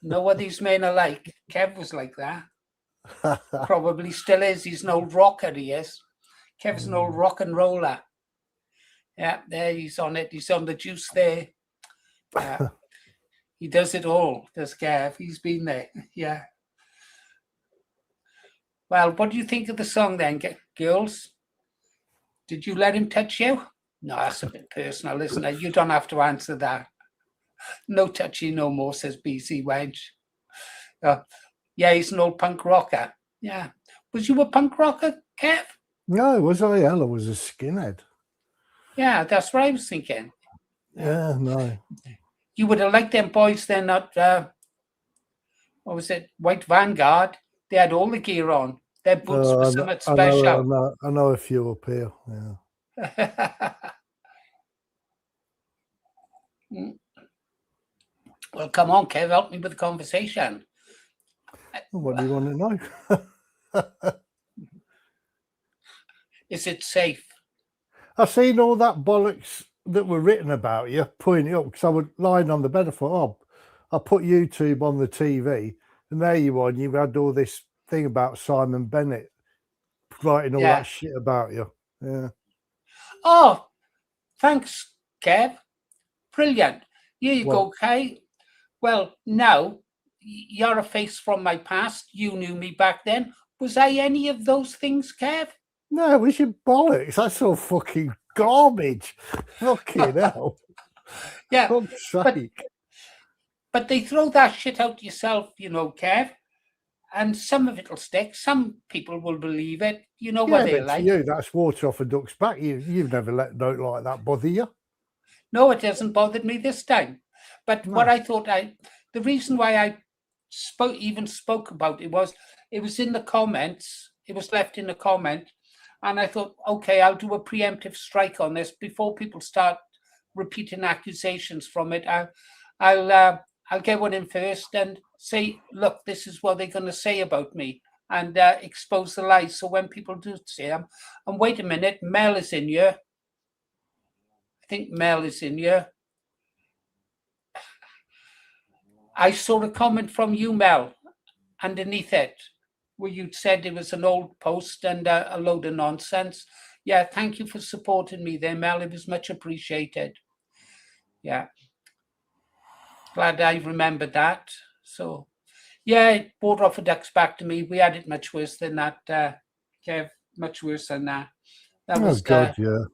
Know what these men are like. Kev was like that. Probably still is. He's an old rocker, he is. Kev's an old rock and roller. Yeah, there he's on it. He's on the juice there. He does it all, does Kev. He's been there. Yeah. Well, what do you think of the song then, girls? Did you let him touch you? No, that's a bit personal, isn't it? You don't have to answer that. No touchy no more, says BC Wedge. Yeah, he's an old punk rocker. Yeah. Was you a punk rocker, Kev? No, was I? Hell, I was a skinhead. Yeah, that's what I was thinking. Yeah, no. You would have liked them boys. They're not, what was it? White Vanguard. They had all the gear on. Their boots were somewhat special. I know a few up here. Yeah. Well, come on, Kev, help me with the conversation. What do you want to know? Is it safe? I've seen all that bollocks that were written about you, putting it up, because I was lying on the bed. I thought, I put YouTube on the TV, and there you are, and you've had all this thing about Simon Bennett writing all that shit about you. Yeah. Oh, thanks, Kev. Brilliant. Here you go, Kay. Well, now you're a face from my past. You knew me back then. Was I any of those things, Kev? No, it was your bollocks. That's all fucking garbage. Fucking hell. Yeah. Fuck's sake. But they throw that shit out yourself, you know, Kev. And some of it'll stick. Some people will believe it. You know what they like. You, that's water off a duck's back. You've never let a note like that bother you. No, it hasn't bothered me this time. But what I thought, the reason why I spoke about it was in the comments. It was left in the comment. And I thought, okay, I'll do a preemptive strike on this before people start repeating accusations from it. I'll get one in first and say, look, this is what they're going to say about me, and expose the lies. So when people do say them, and wait a minute, Mel is in here. I think Mel is in here. I saw a comment from you, Mel, underneath it, where you said it was an old post and a load of nonsense. Yeah, thank you for supporting me there, Mel. It was much appreciated. Yeah. Glad I remembered that. So, yeah, it brought off a duck's back to me. We had it much worse than that, Kev. Much worse than that. That was God, yeah.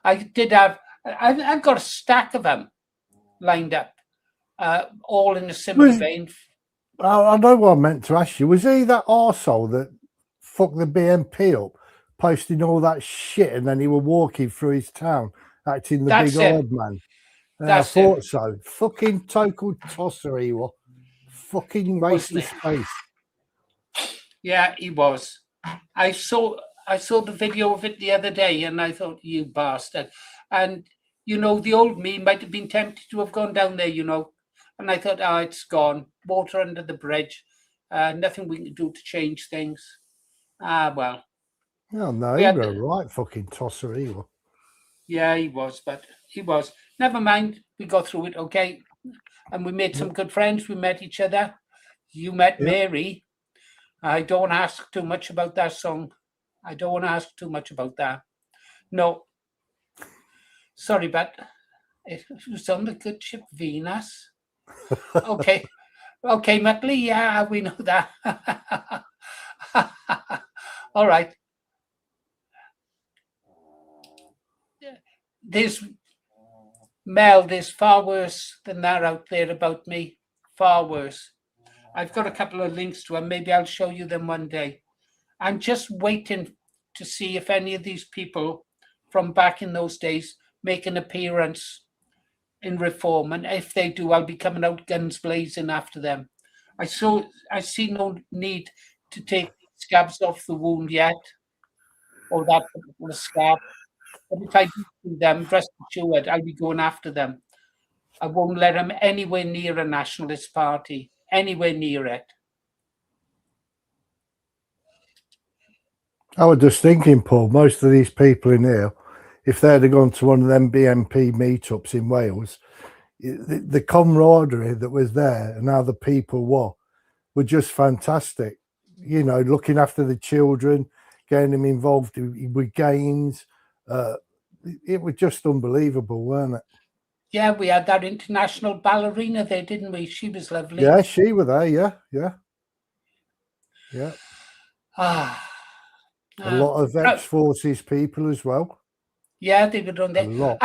I did have. I've got a stack of them lined up, all in a similar vein. I know what I meant to ask you. Was he that arsehole that fucked the BNP up, posting all that shit, and then he was walking through his town, acting the big old man? I thought so. Fucking total tosser he was. Fucking waste of space. Yeah, he was. I saw the video of it the other day, and I thought, you bastard. And you know, the old me might have been tempted to have gone down there, you know. And I thought, it's gone. Water under the bridge. Nothing we can do to change things. Well. Oh, no, he was a right fucking tosser, he was. Yeah, he was, but he was. Never mind. We got through it, okay? And we made some good friends. We met each other. You met Mary. I don't ask too much about that song. I don't want to ask too much about that. No. Sorry, but it was on the good ship Venus. Okay. Okay, Muttley, yeah, we know that. All right. There's far worse than that out there about me. Far worse. I've got a couple of links to them. Maybe I'll show you them one day. I'm just waiting to see if any of these people from back in those days make an appearance in Reform, and if they do, I'll be coming out guns blazing after them. I see no need to take scabs off the wound yet, or that particular scab. But if I do see them, rest assured, I'll be going after them. I won't let them anywhere near a nationalist party, anywhere near it. I was just thinking, Paul, most of these people in here, if they'd have gone to one of them BNP meetups in Wales, the camaraderie that was there and how the people were just fantastic. You know, looking after the children, getting them involved with games. It was just unbelievable, weren't it? Yeah, we had that international ballerina there, didn't we? She was lovely. Yeah, she was there. Yeah. Ah, A lot of ex-forces people as well. Yeah, they were done there. A lot.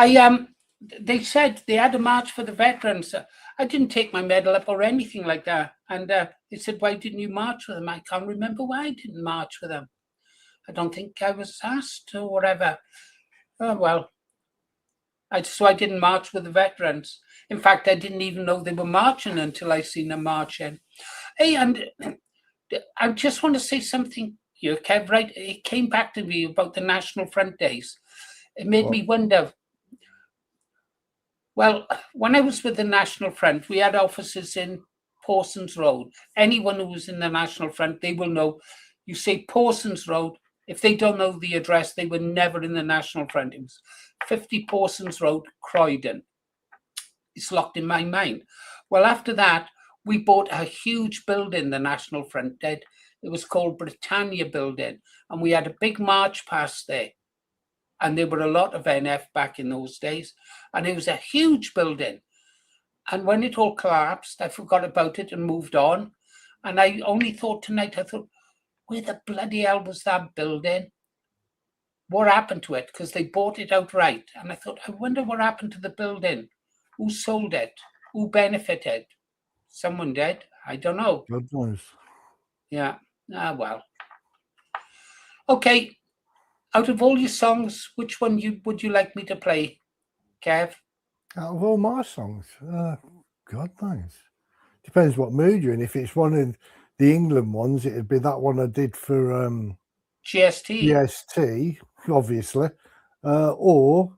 They said they had a march for the veterans. I didn't take my medal up or anything like that. And they said, why didn't you march with them? I can't remember why I didn't march with them. I don't think I was asked or whatever. Oh, well, so I didn't march with the veterans. In fact, I didn't even know they were marching until I seen them marching. Hey, and I just want to say something here, Kev, right? It came back to me about the National Front days. It made me wonder. Well, when I was with the National Front, we had offices in Pawson's Road. Anyone who was in the National Front, they will know. You say Pawson's Road. If they don't know the address, they were never in the National Front. It was 50 Pawson's Road, Croydon. It's locked in my mind. Well, after that, we bought a huge building the National Front did. It was called Britannia Building. And we had a big march past there. And there were a lot of NF back in those days. And it was a huge building. And when it all collapsed, I forgot about it and moved on. And I only thought tonight, I thought, where the bloody hell was that building? What happened to it? Because they bought it outright. And I thought, I wonder what happened to the building. Who sold it? Who benefited? Someone did. I don't know. God knows. Yeah. Ah, well. Okay. Out of all your songs, which one would you like me to play, Kev? Out of all my songs? God knows. Depends what mood you're in. If it's one of the England ones, it'd be that one I did for GST, obviously. Or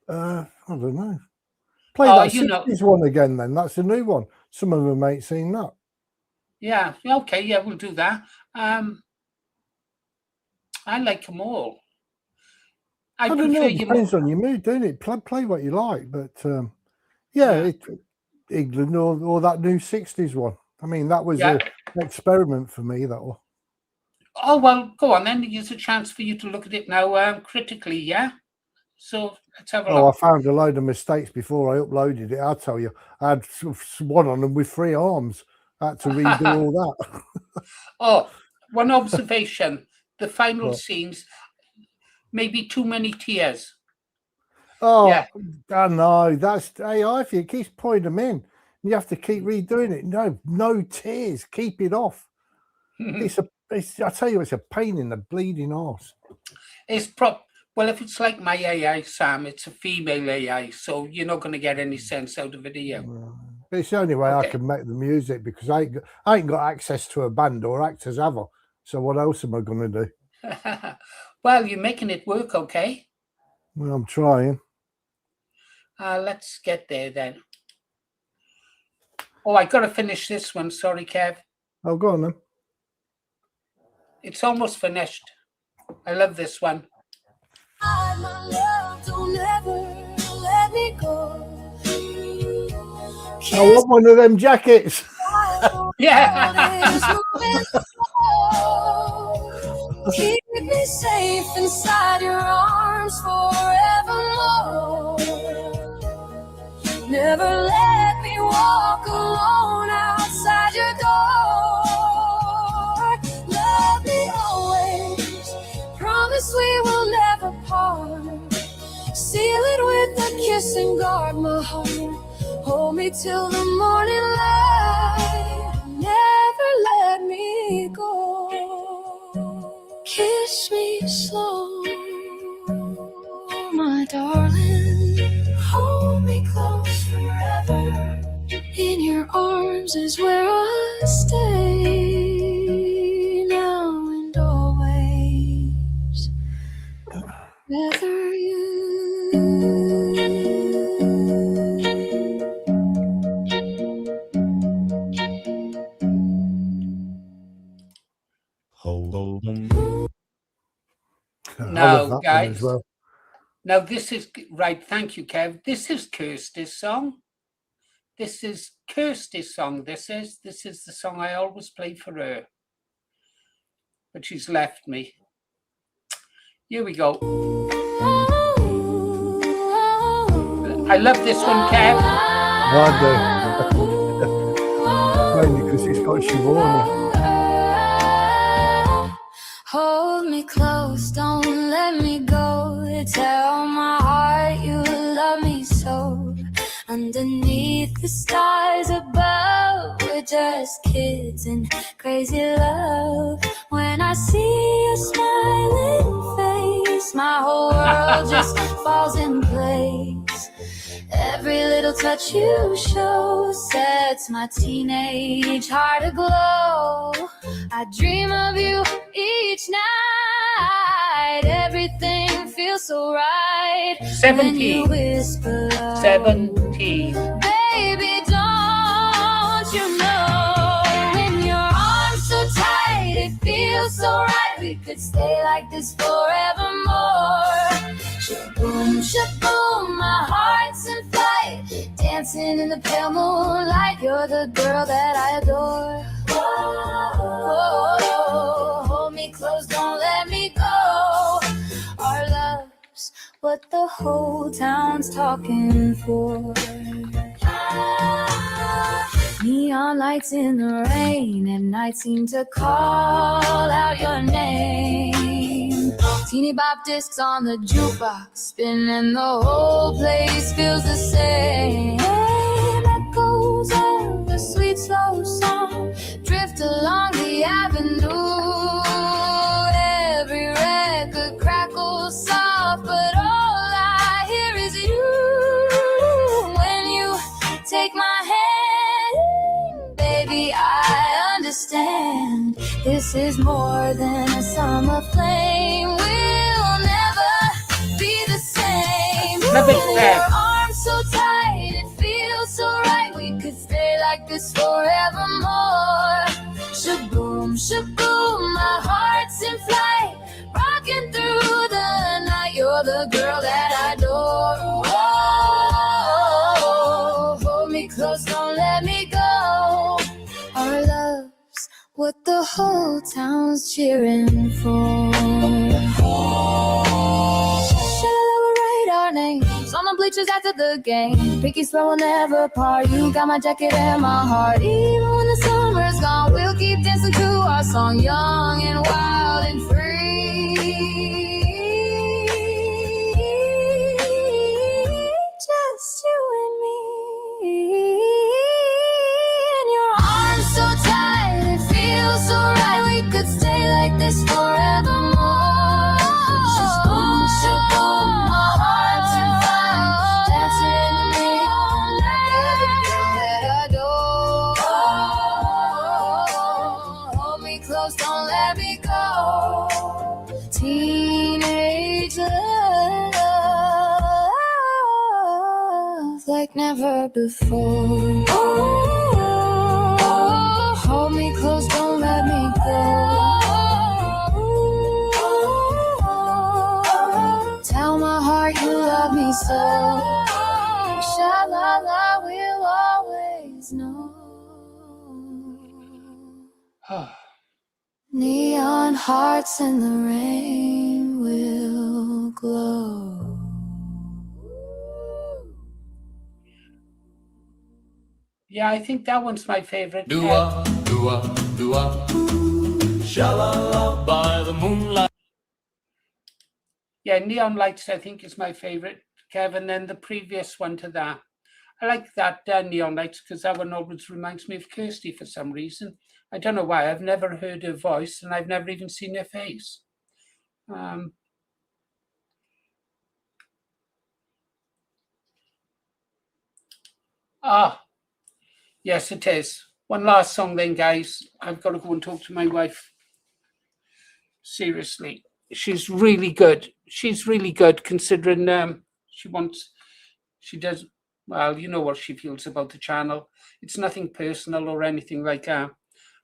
I don't know. Play that 60s one again then. That's a new one. Some of them ain't seen that. Yeah, okay, yeah, we'll do that. I like them all. I don't know, it depends on your mood, don't it? Play what you like, but England or that new 60s one. I mean, that was an experiment for me, that one. Oh, well, go on then. Here's a chance for you to look at it now critically, yeah? So let's have a look. I found a load of mistakes before I uploaded it. I'll tell you, I had one on them with 3 arms. I had to redo all that. Oh, one observation. The final scenes, maybe too many tears. Oh, yeah. I know. That's AI for you. It keeps putting them in. You have to keep redoing it. No tears. Keep it off. I tell you, it's a pain in the bleeding arse. Well, if it's like my AI, Sam, it's a female AI, so you're not going to get any sense out of it, are you? But it's the only way I can make the music, because I ain't got access to a band or actors ever. So what else am I going to do? Well, you're making it work, okay? Well, I'm trying. Let's get there then. Oh, I got to finish this one. Sorry, Kev. Oh, go on then. It's almost finished. I love this one. My love, don't ever let me go. I want one of them jackets. Yeah. Keep me safe inside your arms forevermore. Never let me walk alone outside your door. Love me always. Promise we will never part. Seal it with a kiss and guard my heart. Hold me till the morning light. Never let me go. Kiss me slow, my darling. Hold me close forever. In your arms is where I stay now and always. Whether you No, guys. Well. Now this is right. Thank you, Kev. This is Kirsty's song. This is Kirsty's song. This is the song I always play for her, but she's left me. Here we go. I love this one, Kev. I do. Mainly because it's got Siobhan. me close, don't let me go. Tell my heart you love me so. Underneath the stars above, we're just kids in crazy love. When I see your smiling face, my whole world just falls in place. Every little touch you show sets my teenage heart aglow. I dream of you each night. Everything feels so right. 17. When you whisper, 17. baby, don't you know? In your arms so tight, it feels so right. We could stay like this forevermore. Shaboom, shaboom, my heart's in flight, dancing in the pale moonlight. You're the girl that I adore. Oh, hold me close, don't let me go. Our love's what the whole town's talking for. Neon lights in the rain at night seem to call out your name. Teeny bop discs on the jukebox spinning, the whole place feels the same. Echoes of a sweet slow song drift along the avenue. Every record crackles soft, but all I hear is you. When you take my hand, baby, I understand. This is more than a summer flame. We'll never be the same. In your arms so tight, it feels so right. We could stay like this forevermore. Shaboom, shaboom, my heart's in flight, rocking through the night. You're the girl that I adore. Oh, hold me close, don't let me go. Our love's what the whole town's cheering for. Shall write our names on the bleachers after the game? Pinky swear we'll never part. You got my jacket and my heart. Even when the summer's gone, we'll keep dancing to our song, young and wild and free. Just you and me. In your arms so tight, it feels so right. We could stay like this forevermore. Shaboom, shaboom, my heart's in fire, dancing to me all night. Every girl that I adore. Hold me close, don't let me go. Teenage love like never before. Oh, hold me close, don't let me go. Tell my heart you love me so. Sha-la-la, we'll always know. Neon hearts in the rain will glow. Yeah, I think that one's my favorite. Dua, dua, dua. Sha-la-la by the moonlight. Yeah, Neon Lights, I think, is my favorite, Kevin. And the previous one to that, I like that Neon Lights because that one always reminds me of Kirsty for some reason. I don't know why. I've never heard her voice and I've never even seen her face. Yes, it is. One last song then, guys. I've got to go and talk to my wife. Seriously. She's really good. She's really good considering she does, well, you know what she feels about the channel. It's nothing personal or anything like that.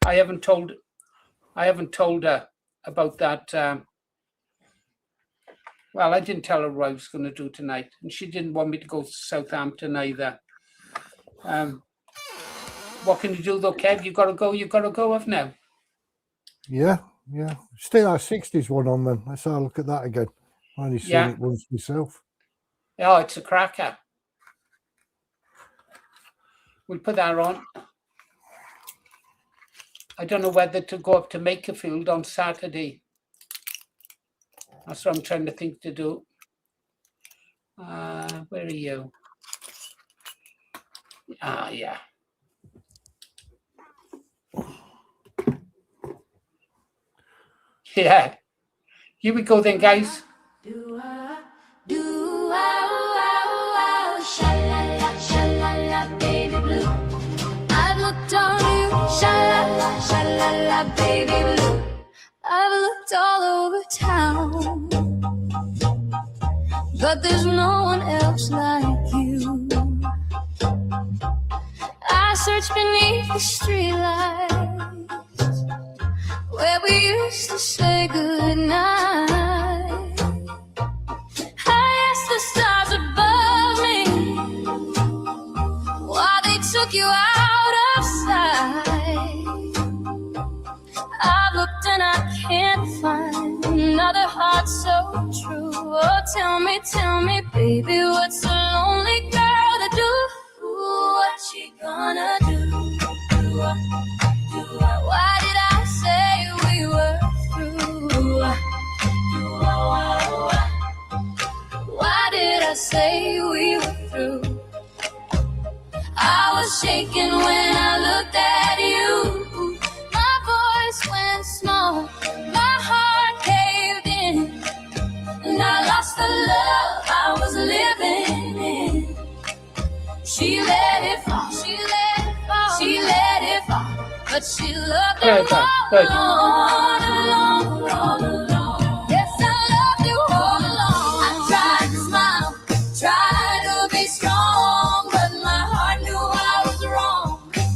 I haven't told her about that. Well, I didn't tell her what I was going to do tonight, and she didn't want me to go to Southampton either. What can you do though, Kev? You got to go, haven't you? Yeah. Still our 60s one on then. Let's have a look at that again. I only seen it once myself. Oh, it's a cracker. We'll put that on. I don't know whether to go up to Makerfield on Saturday. That's what I'm trying to think to do. Where are you? Yeah. Yeah. Here we go then, guys. Sha-la-la, baby blue. I've looked on you, sha-la-la, sha-la-la, baby blue. I've looked all over town, but there's no one else like you. I searched beneath the streetlights where we used to say goodnight. I asked the stars above me why they took you out of sight. I've looked and I can't find another heart so true. Oh, tell me, baby, what's a lonely girl to do? What's she gonna do? Why did I say we were through? Why did I say we were through? I was shaking when I looked at you. My voice went small, my heart caved in, and I lost the love I was living in. She let it fall, she let it fall, she let it fall, but she loved him all alone. Yes, I loved you all along. I tried to smile, tried to be strong, but my heart knew I was wrong.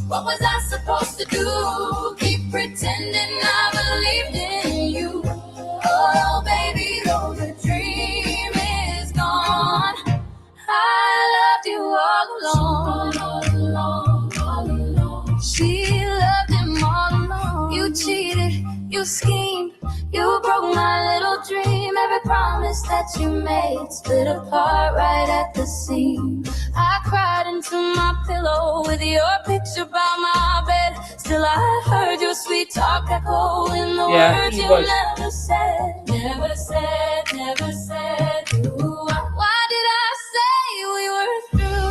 What was I supposed to do? Keep pretending I believed in you. Oh, baby, though the dream is gone, I loved you all along. She loved him all along. You cheated, you schemed, you broke my little dream. Every promise that you made split apart right at the seam. I cried into my pillow with your picture by my bed. Still I heard your sweet talk echo in the words you never said. Never said, never said. Why did I say we were through?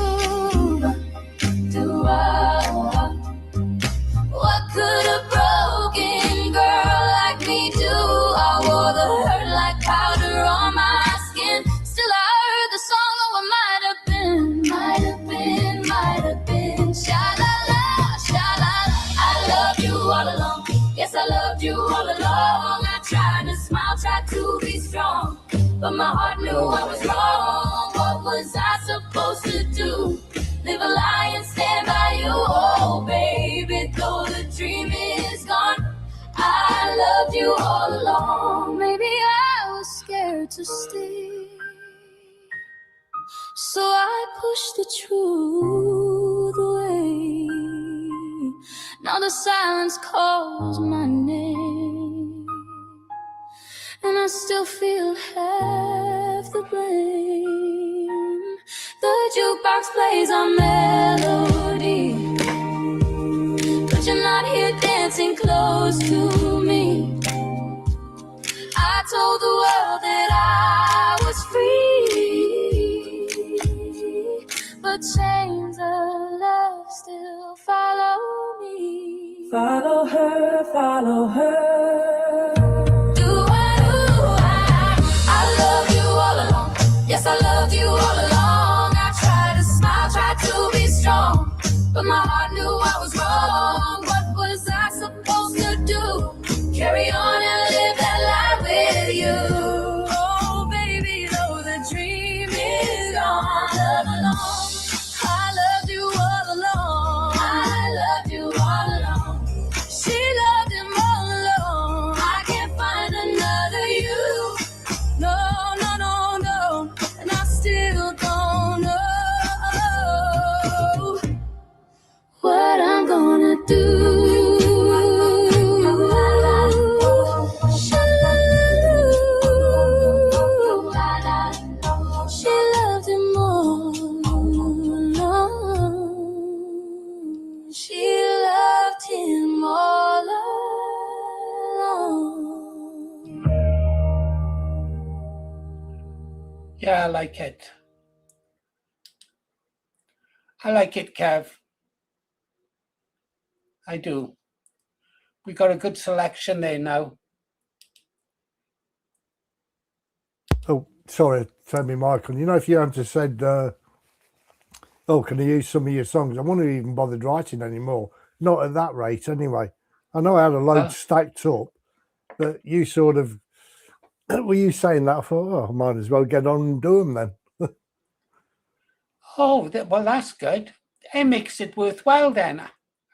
What could a broken girl like me do? I wore the hurt like powder on my skin. Still I heard the song, oh, it might have been. Sha-la-la, sha-la-la. I loved you all along. Yes, I loved you all along. I tried to smile, tried to be strong, but my heart knew I was wrong. What was I supposed to do? Live a lie and stand by you? Oh, baby, though the dream is gone, I loved you all along. Maybe I was scared to stay, so I pushed the truth away. Now the silence calls my name, and I still feel half the blame. The jukebox plays our melody, but you're not here dancing close to me. I told the world that I was free, but chains of love still follow me. Follow her, follow her. I love you all along. Yes, I loved you all along. I tried to smile, tried to be strong, but my heart knew I was wrong. What was I supposed to do? Carry on and live that life with you. Oh, baby, though the dream is gone, love alone. I loved you all along. I loved you all along. She loved him all alone. I can't find another you. No, no, no, no. And I still don't know what I'm gonna do. She loved him all. Yeah, I like it. I like it, Kev. I do. We got a good selection there now. Oh, sorry, tell me, Michael. You know, if you hadn't said, "Oh, can I use some of your songs?" I wouldn't have even bothered writing anymore. Not at that rate, anyway. I know I had a load stacked up, but you sort of were you saying that? I thought, oh, I might as well get on and do them then. Oh, well, that's good. It makes it worthwhile then.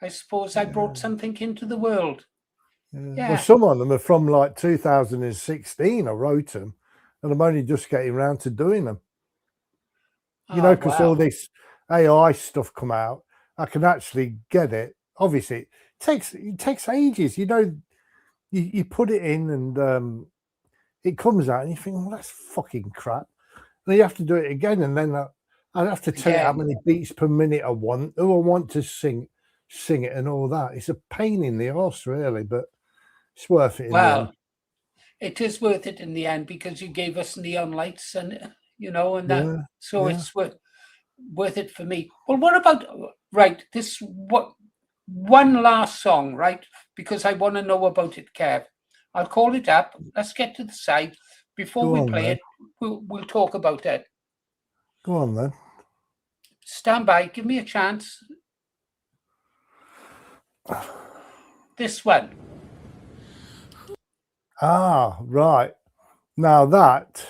I suppose I brought something into the world. Yeah. Well, some of them are from like 2016. I wrote them, and I'm only just getting around to doing them. You know, because all this AI stuff come out, I can actually get it. Obviously, it takes ages. You know, you put it in and it comes out, and you think, well, that's fucking crap. And you have to do it again, and then I'd have to tell it how many beats per minute I want, who I want to sing it, and all that. It's a pain in the arse, really, but it's worth it in the end. It is worth it in the end because you gave us neon lights, and you know, and that. It's worth it for me. Well, what about one last song, right? Because I want to know about it, Kev. I'll call it up. Let's get to the side. Before we play it, we'll talk about it. Go on, then. Stand by. Give me a chance. This one. Ah, right. Now that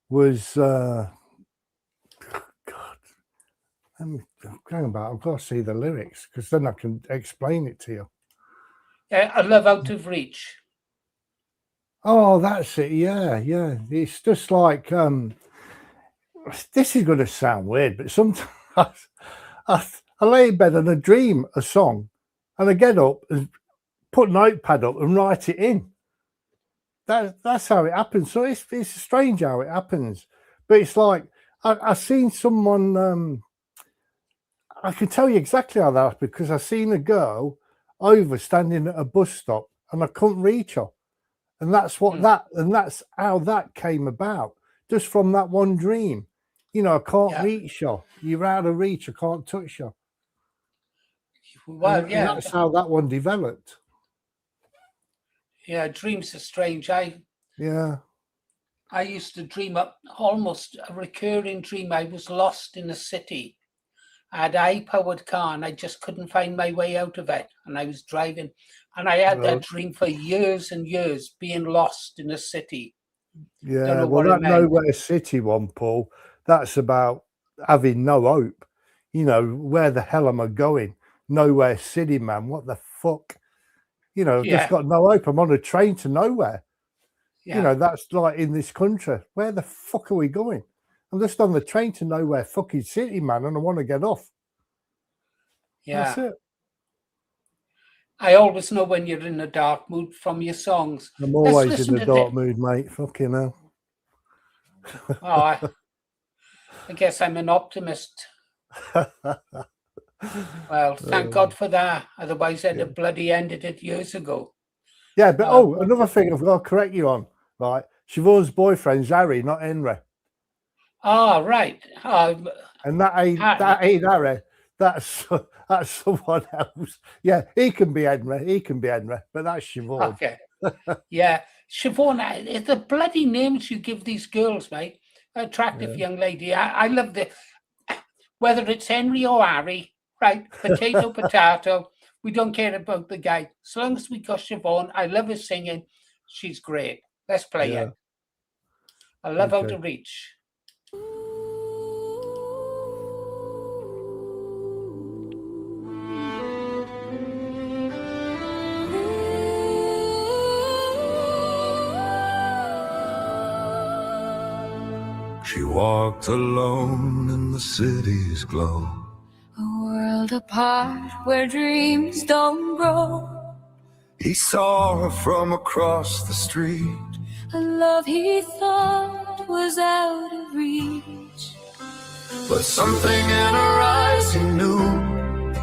was God. Hang about. I've got to see the lyrics because then I can explain it to you. A Love Out of Reach. Oh, that's it. Yeah. It's just like this is going to sound weird, but sometimes I lay in bed and I dream a song, and I get up and put a notepad up and write it in. That's how it happens. So it's strange how it happens, but it's like I've seen someone. I can tell you exactly how that happened because I seen a girl over standing at a bus stop, and I couldn't reach her. And that's that's how that came about, just from that one dream. You know, I can't reach you. You're out of reach. I can't touch you. Well, and that's how that one developed. Yeah, dreams are strange. I used to dream up almost a recurring dream. I was lost in a city. I had a high-powered car, and I just couldn't find my way out of it. And I was driving, and I had that dream for years and years, being lost in a city. Yeah, well, that nowhere city one, Paul, that's about having no hope. You know, where the hell am I going? Nowhere city, man. What the fuck? You know, just got no hope. I'm on a train to nowhere. You know, that's like in this country. Where the fuck are we going? I'm just on the train to nowhere fucking city, man, and I want to get off. Yeah. That's it. I always know when you're in a dark mood from your songs. I'm always in a dark mood, mate. Fucking hell. I guess I'm an optimist. Well, thank God for that. Otherwise, I'd have bloody ended it years ago. Yeah, but another thing I've got to correct you on, right? Siobhan's boyfriend's Harry, not Henry. Ah, right. And that ain't Harry. That's someone else. Yeah, he can be Henry, but that's Siobhan. Okay. Yeah, Siobhan, the bloody names you give these girls, mate. Attractive young lady. I love whether it's Henry or Harry, right? Potato, potato. We don't care about the guy. As long as we got Siobhan, I love her singing. She's great. Let's play it. A Love Out of Reach. She walked alone in the city's glow. A world apart where dreams don't grow. He saw her from across the street. A love he thought was out of reach. But something in her eyes he knew.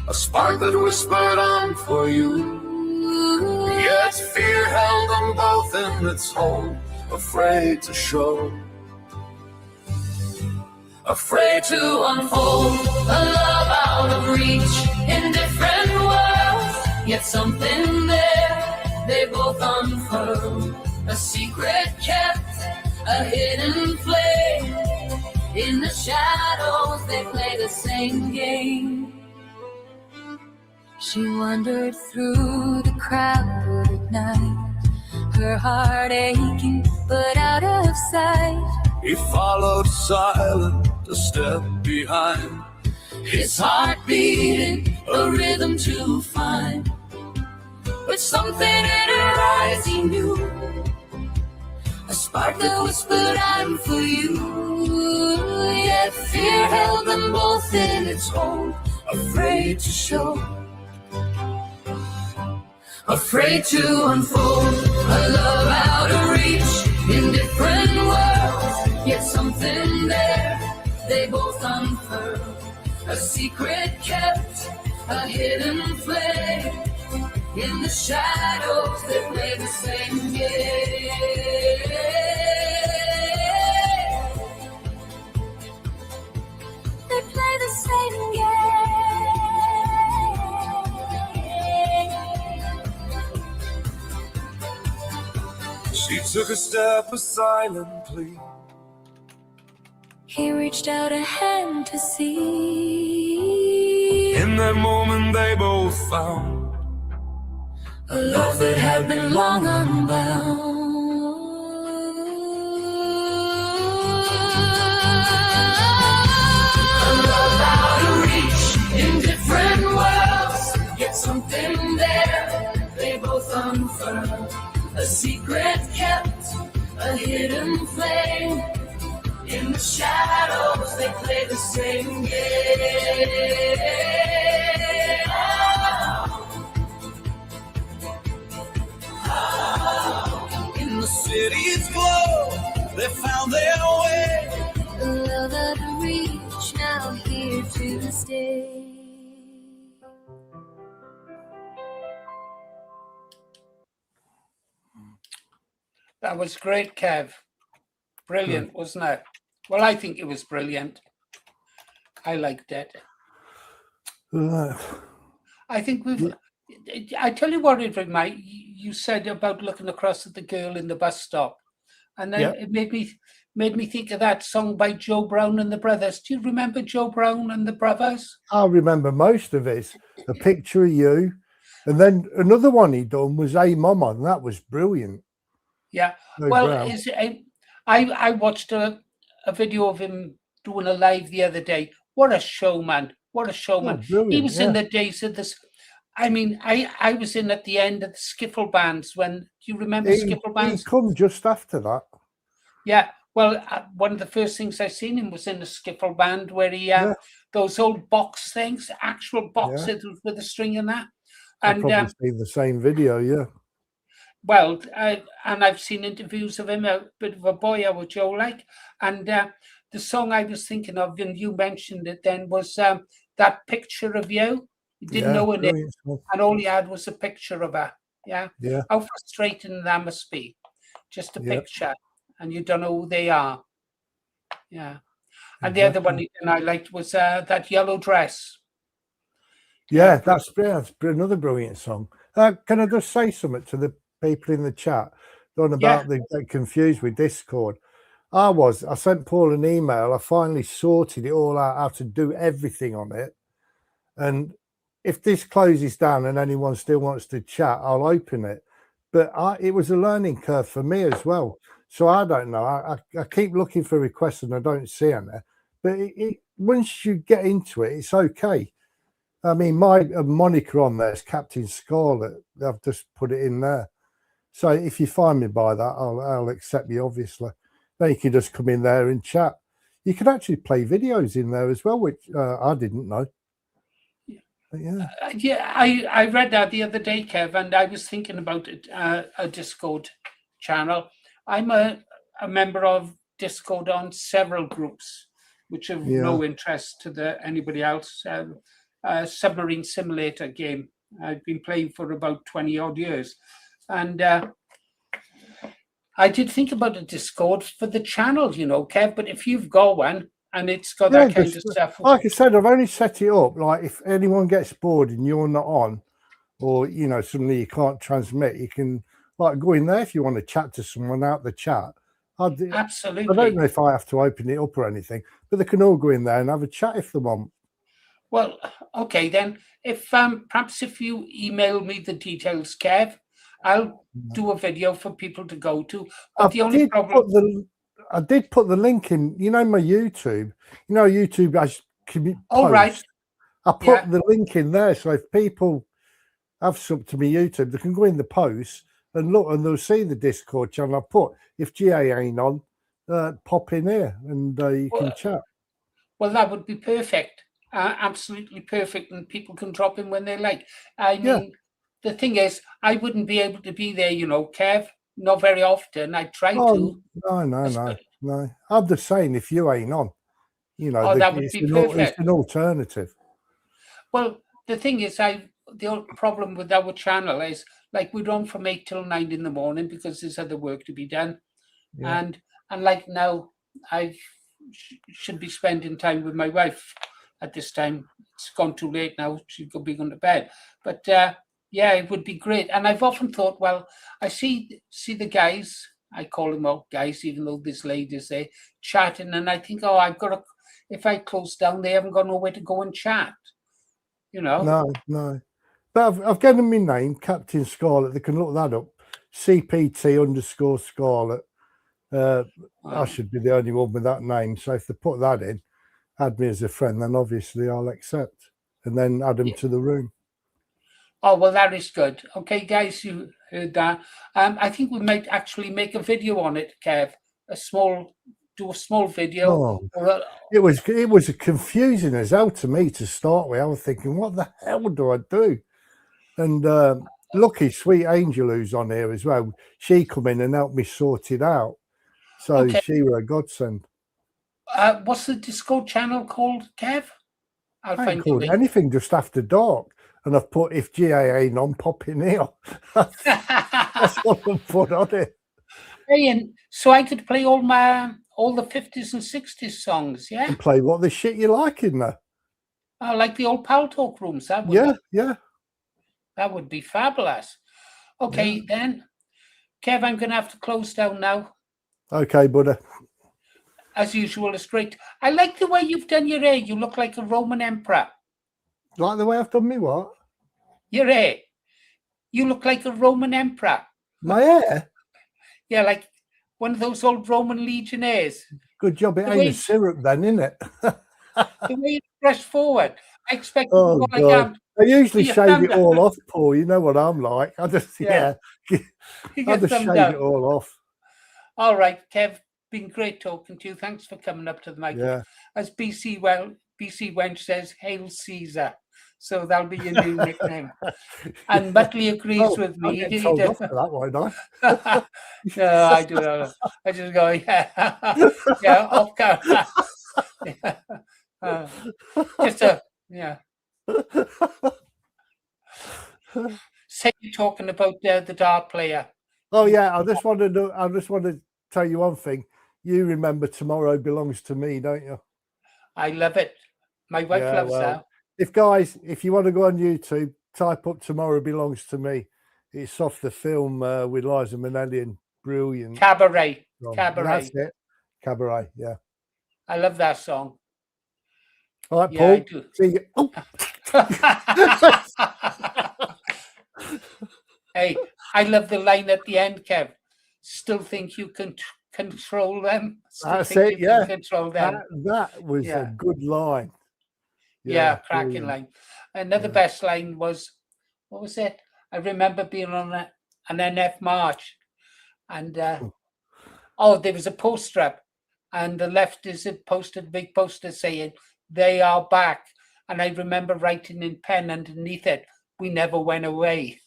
A spark that whispered, "I'm for you." Yet fear held them both in its hold, afraid to show. afraid to unfold a love out of reach in different worlds, yet something there they both unfurled, a secret kept, a hidden flame. In the shadows they play the same game. She wandered through the crowd at night, her heart aching but out of sight. He followed silent, a step behind, His heart beating, a rhythm to find. But something in her eyes he knew, a spark that whispered, I'm for you. Yet fear held them both in its hold, afraid to show, afraid to unfold a love out of reach in different worlds, yet something there they both unfurled, a secret kept, a hidden flame. In the shadows they play the same game. They play the same game. she took a step, a silent plea. He reached out a hand to see. In that moment they both found a love that had been long unbound. A love out of reach in different worlds, yet something there they both unfurled, a secret kept, a hidden flame. In the shadows they play the same game. in the city's glow. They found their way. A love out of reach, now here to stay. That was great, Kev. Brilliant, wasn't it? Well, I think it was brilliant. I liked it. I think I tell you what it reminded you said about looking across at the girl in the bus stop, and then it made me think of that song by Joe Brown and the Brothers. Do you remember Joe Brown and the Brothers? I remember most of it. A Picture of You, and then another one he done was Hey Mama, and that was brilliant. Yeah. Joe Well, Brown. I watched a video of him doing a live the other day. What a showman! What a showman! He was in the days of this. I mean, I was in at the end of the skiffle bands when. Do you remember skiffle bands? He come just after that. Yeah. Well, one of the first things I seen him was in the skiffle band where he those old box things, actual boxes with a string in that. And I've probably seen the same video, yeah. Well, I've seen interviews of him, a bit of a boy, our Joe like, and the song I was thinking of, and you mentioned it then, was That Picture of You. You didn't know her name, and all he had was a picture of her. Yeah. How frustrating that must be. Just a picture, and you don't know who they are. Yeah. And the other one I liked was That Yellow Dress. Yeah, that's another brilliant song. Can I just say something to the people in the chat on about they get confused with Discord? I sent Paul an email. I finally sorted it all out, how to do everything on it. And if this closes down and anyone still wants to chat, I'll open it. But it was a learning curve for me as well. So I don't know. I keep looking for requests and I don't see them there. But once you get into it, it's okay. I mean, my moniker on there is Captain Scarlet. I've just put it in there. So if you find me by that, I'll accept you, obviously. Then you can just come in there and chat. You can actually play videos in there as well, which I didn't know. I read that the other day, Kev, and I was thinking about it, a Discord channel. I'm a member of Discord on several groups, which have no interest to anybody else. Submarine simulator game I've been playing for about 20 odd years, and I did think about a Discord for the channel, you know, Kev. But if you've got one, and it's got Yeah, that kind of just stuff. like I said, I've only set it up. Like if anyone gets bored and you're not on, or you know, suddenly you can't transmit, you can like go in there if you want to chat to someone out the chat. I don't Absolutely. know if I have to open it up or anything, but they can all go in there and have a chat if they want. Well, okay then. If perhaps if you email me the details, Kev, I'll do a video for people to go to. But the only problem, I did put the link in. You know my YouTube. You know YouTube has post. Oh, right. I put the link in there, so if people have sub to me YouTube, they can go in the post and look, and they'll see the Discord channel. I put if GA ain't on, pop in here and you can chat. Well, that would be perfect. Absolutely perfect, and people can drop in when they like. I mean, the thing is, I wouldn't be able to be there, you know, Kev, not very often. I try to. No. I'm just saying, if you ain't on, you know, that would be perfect. It's an alternative. Well, the thing is, the problem with our channel is, like, we're on from 8 till 9 in the morning because there's other work to be done, and like now, I should be spending time with my wife at this time. It's gone too late now. She could be going to bed, but yeah, it would be great. And I've often thought, well, I see the guys. I call them all guys, even though there's ladies there chatting, and I think, oh, I've got to. If I close down, they haven't got nowhere to go and chat. You know. No. But I've given them my name, Captain Scarlet. They can look that up. CPT_Scarlet. I should be the only one with that name. So if they put that in, add me as a friend, then obviously I'll accept, and then add them to the room. Oh, well, that is good. Okay, guys, you heard that. I think we might actually make a video on it, Kev. Do a small video. It was confusing as hell to me to start with. I was thinking, what the hell do I do? And lucky sweet Angel, who's on here as well, she come in and helped me sort it out. So she was a godsend. What's the Discord channel called, Kev? I ain't called anything, just after dark. And I've put if GA ain't on, pop in here. That's what I've put on it. Hey, and so I could play all the 50s and 60s songs, yeah? And play what the shit you like in there. Like the old Pal Talk rooms, that would yeah. That would be fabulous. Okay, then. Kev, I'm going to have to close down now. Okay, buddy. As usual, it's great. I like the way you've done your hair. You look like a Roman emperor. Like the way I've done me what? Your hair. You look like a Roman emperor. My hair? Yeah, like one of those old Roman legionnaires. Good job. It ain't a syrup then, innit? The way you press forward. I expect you Oh, to go God. like I usually shave it all off, Paul. You know what I'm like. I just, I just shave it all off. All right, Kev, been great talking to you. Thanks for coming up to the mic. Yeah. As BC Wench says, Hail Caesar. So that'll be your new nickname. And Muttley agrees with me. I'll get told off for that, won't I? No, I do not. I just go, yeah, off camera. Say you're talking about the dart player. Oh yeah, I just want to tell you one thing. You remember tomorrow belongs to me, don't you? I love it. My wife loves that. If you want to go on YouTube, type up Tomorrow Belongs to Me. It's off the film with Liza Minnelli and brilliant. Cabaret. That's it. Cabaret, yeah. I love that song. All right, Paul. I do. See you. Oh. Hey, I love the line at the end, Kev. Still think you can control them? That's it, yeah. Control them. That was a good line. Yeah, cracking line. Another best line was, what was it? I remember being on an NF march, and there was a poster up, and the left is a big poster saying, "They are back." And I remember writing in pen underneath it, "We never went away."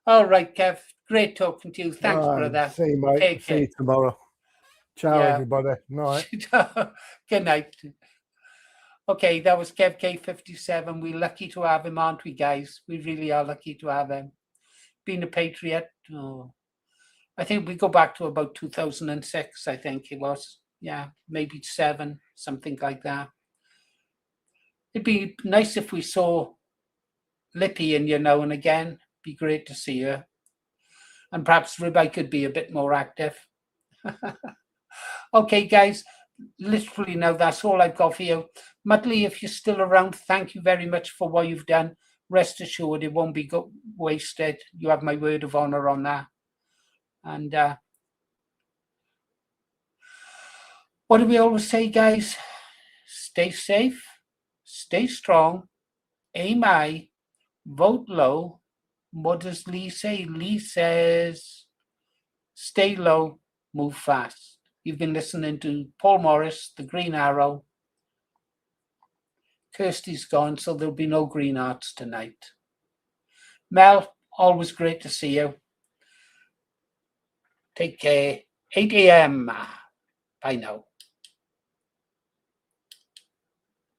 All right, Kev. Great talking to you. Thanks, brother. See you, mate. Take See you tomorrow. Ciao, everybody. Night. Good night. Okay, that was Kev K57. We're lucky to have him, aren't we, guys? We really are lucky to have him. Being a patriot. Oh. I think we go back to about 2006, I think it was. Yeah, maybe 7, something like that. It'd be nice if we saw Lippy in you now and again. Be great to see her. And perhaps Ribeye could be a bit more active. Okay, guys, literally now that's all I've got for you. Mudley, if you're still around, thank you very much for what you've done. Rest assured it won't be wasted. You have my word of honor on that. And what do we always say, guys? Stay safe, stay strong, aim high, vote low. What does Lee say? Lee says, stay low, move fast. You've been listening to Paul Morris, the Green Arrow. Kirsty's gone, so there'll be no green arts tonight. Mel, always great to see you. Take care. 8 a.m. Bye now.